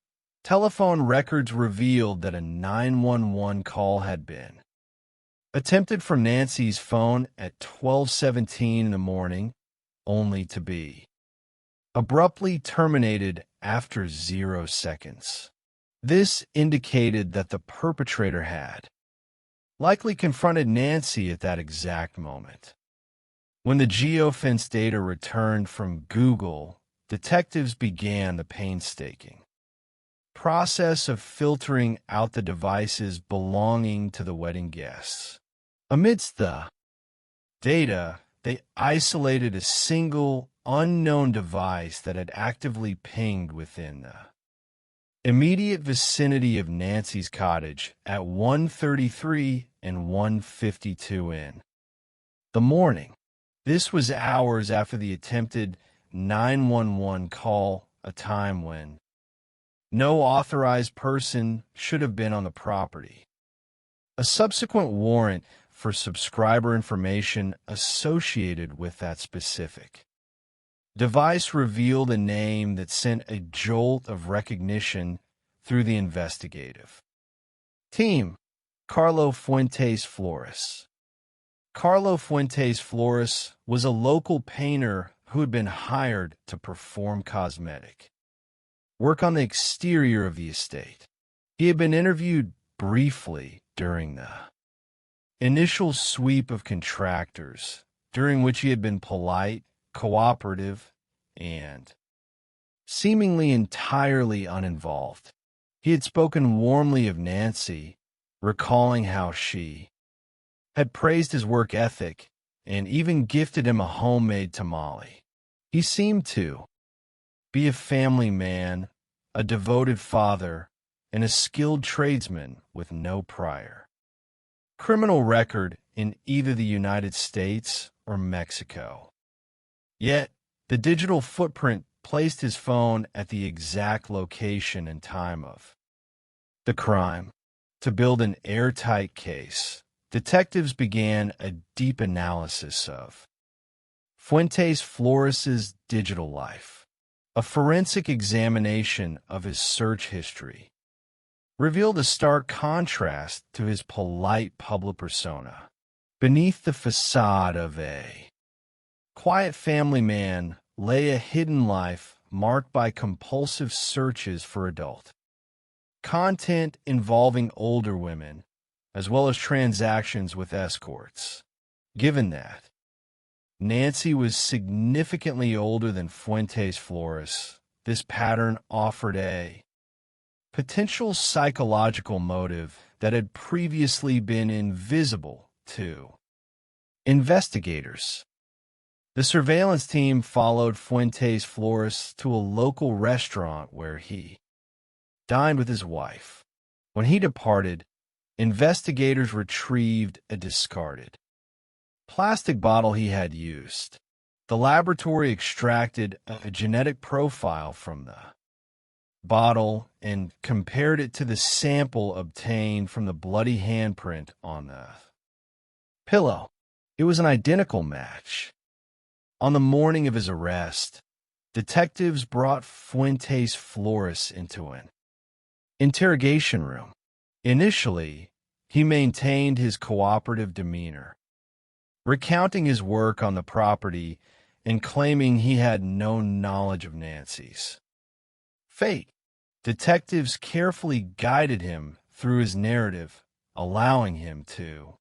Telephone records revealed that a 911 call had been attempted from Nancy's phone at 12:17 in the morning, only to be abruptly terminated after 0 seconds. This indicated that the perpetrator had likely confronted Nancy at that exact moment. When the geofence data returned from Google, detectives began the painstaking process of filtering out the devices belonging to the wedding guests. Amidst the data, they isolated a single unknown device that had actively pinged within the immediate vicinity of Nancy's cottage at 1:33 and 1:52 in the morning. This was hours after the attempted 911 call, a time when no authorized person should have been on the property. A subsequent warrant for subscriber information associated with that specific device revealed a name that sent a jolt of recognition through the investigative team: Carlo Fuentes Flores. Carlo Fuentes Flores was a local painter who had been hired to perform cosmetic work on the exterior of the estate. He had been interviewed briefly during the initial sweep of contractors, during which he had been polite, cooperative, and seemingly entirely uninvolved. He had spoken warmly of Nancy, recalling how she had praised his work ethic and even gifted him a homemade tamale. He seemed to be a family man, a devoted father, and a skilled tradesman with no prior criminal record in either the United States or Mexico. Yet, the digital footprint placed his phone at the exact location and time of the crime. To build an airtight case, detectives began a deep analysis of Fuentes Flores' digital life. A forensic examination of his search history revealed a stark contrast to his polite public persona. Beneath the facade of a quiet family man lay a hidden life marked by compulsive searches for adult content involving older women, as well as transactions with escorts. Given that Nancy was significantly older than Fuentes Flores, this pattern offered a potential psychological motive that had previously been invisible to investigators. The surveillance team followed Fuentes Flores to a local restaurant where he dined with his wife. When he departed, investigators retrieved a discarded plastic bottle he had used. The laboratory extracted a genetic profile from the bottle and compared it to the sample obtained from the bloody handprint on the pillow. It was an identical match. On the morning of his arrest, detectives brought Fuentes Flores into an interrogation room. Initially, he maintained his cooperative demeanor, recounting his work on the property and claiming he had no knowledge of Nancy's fate. Detectives carefully guided him through his narrative, allowing him to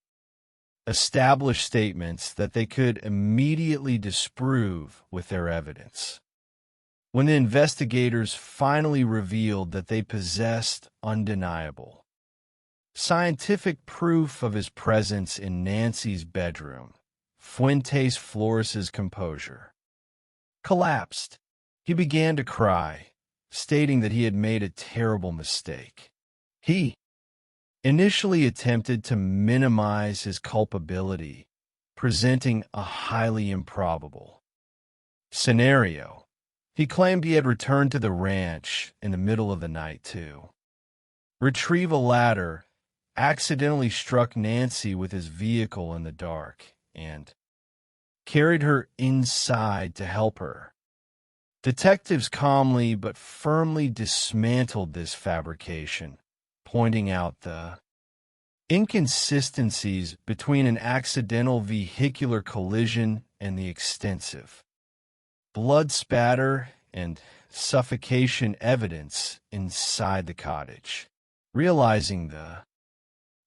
establish statements that they could immediately disprove with their evidence. When the investigators finally revealed that they possessed undeniable scientific proof of his presence in Nancy's bedroom, Fuentes Flores' composure collapsed. He began to cry, stating that he had made a terrible mistake. He initially attempted to minimize his culpability, presenting a highly improbable scenario. He claimed he had returned to the ranch in the middle of the night to retrieve a ladder, accidentally struck Nancy with his vehicle in the dark, and carried her inside to help her. Detectives calmly but firmly dismantled this fabrication, pointing out the inconsistencies between an accidental vehicular collision and the extensive blood spatter and suffocation evidence inside the cottage. Realizing the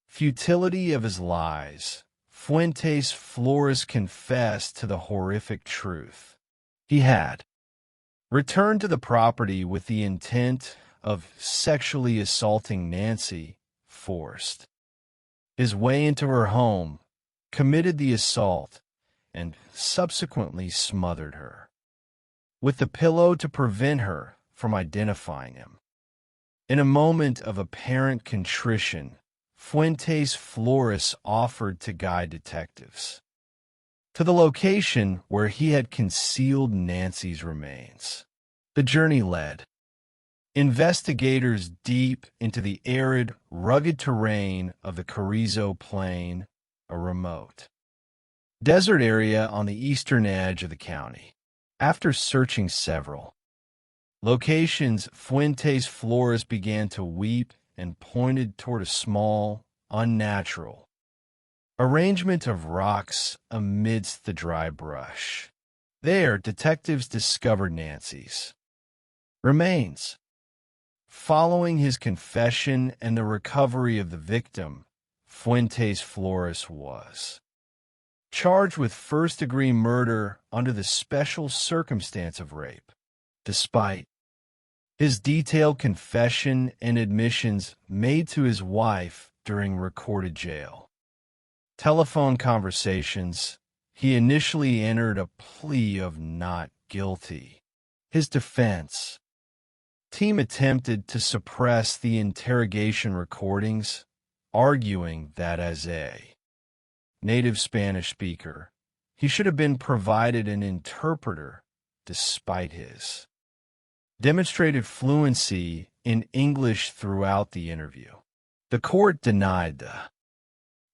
futility of his lies, Fuentes Flores confessed to the horrific truth. He had returned to the property with the intent of sexually assaulting Nancy, forced his way into her home, committed the assault, and subsequently smothered her with the pillow to prevent her from identifying him. In a moment of apparent contrition, Fuentes Flores offered to guide detectives to the location where he had concealed Nancy's remains. The journey led investigators deep into the arid, rugged terrain of the Carrizo Plain, a remote desert area on the eastern edge of the county. After searching several locations, Fuentes Flores began to weep and pointed toward a small, unnatural arrangement of rocks amidst the dry brush. There, detectives discovered Nancy's remains. Following his confession and the recovery of the victim, Fuentes Flores was charged with first-degree murder under the special circumstance of rape. Despite his detailed confession and admissions made to his wife during recorded jail telephone conversations, he initially entered a plea of not guilty. His defense team attempted to suppress the interrogation recordings, arguing that as a native Spanish speaker, he should have been provided an interpreter despite his demonstrated fluency in English throughout the interview. The court denied the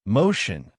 motion,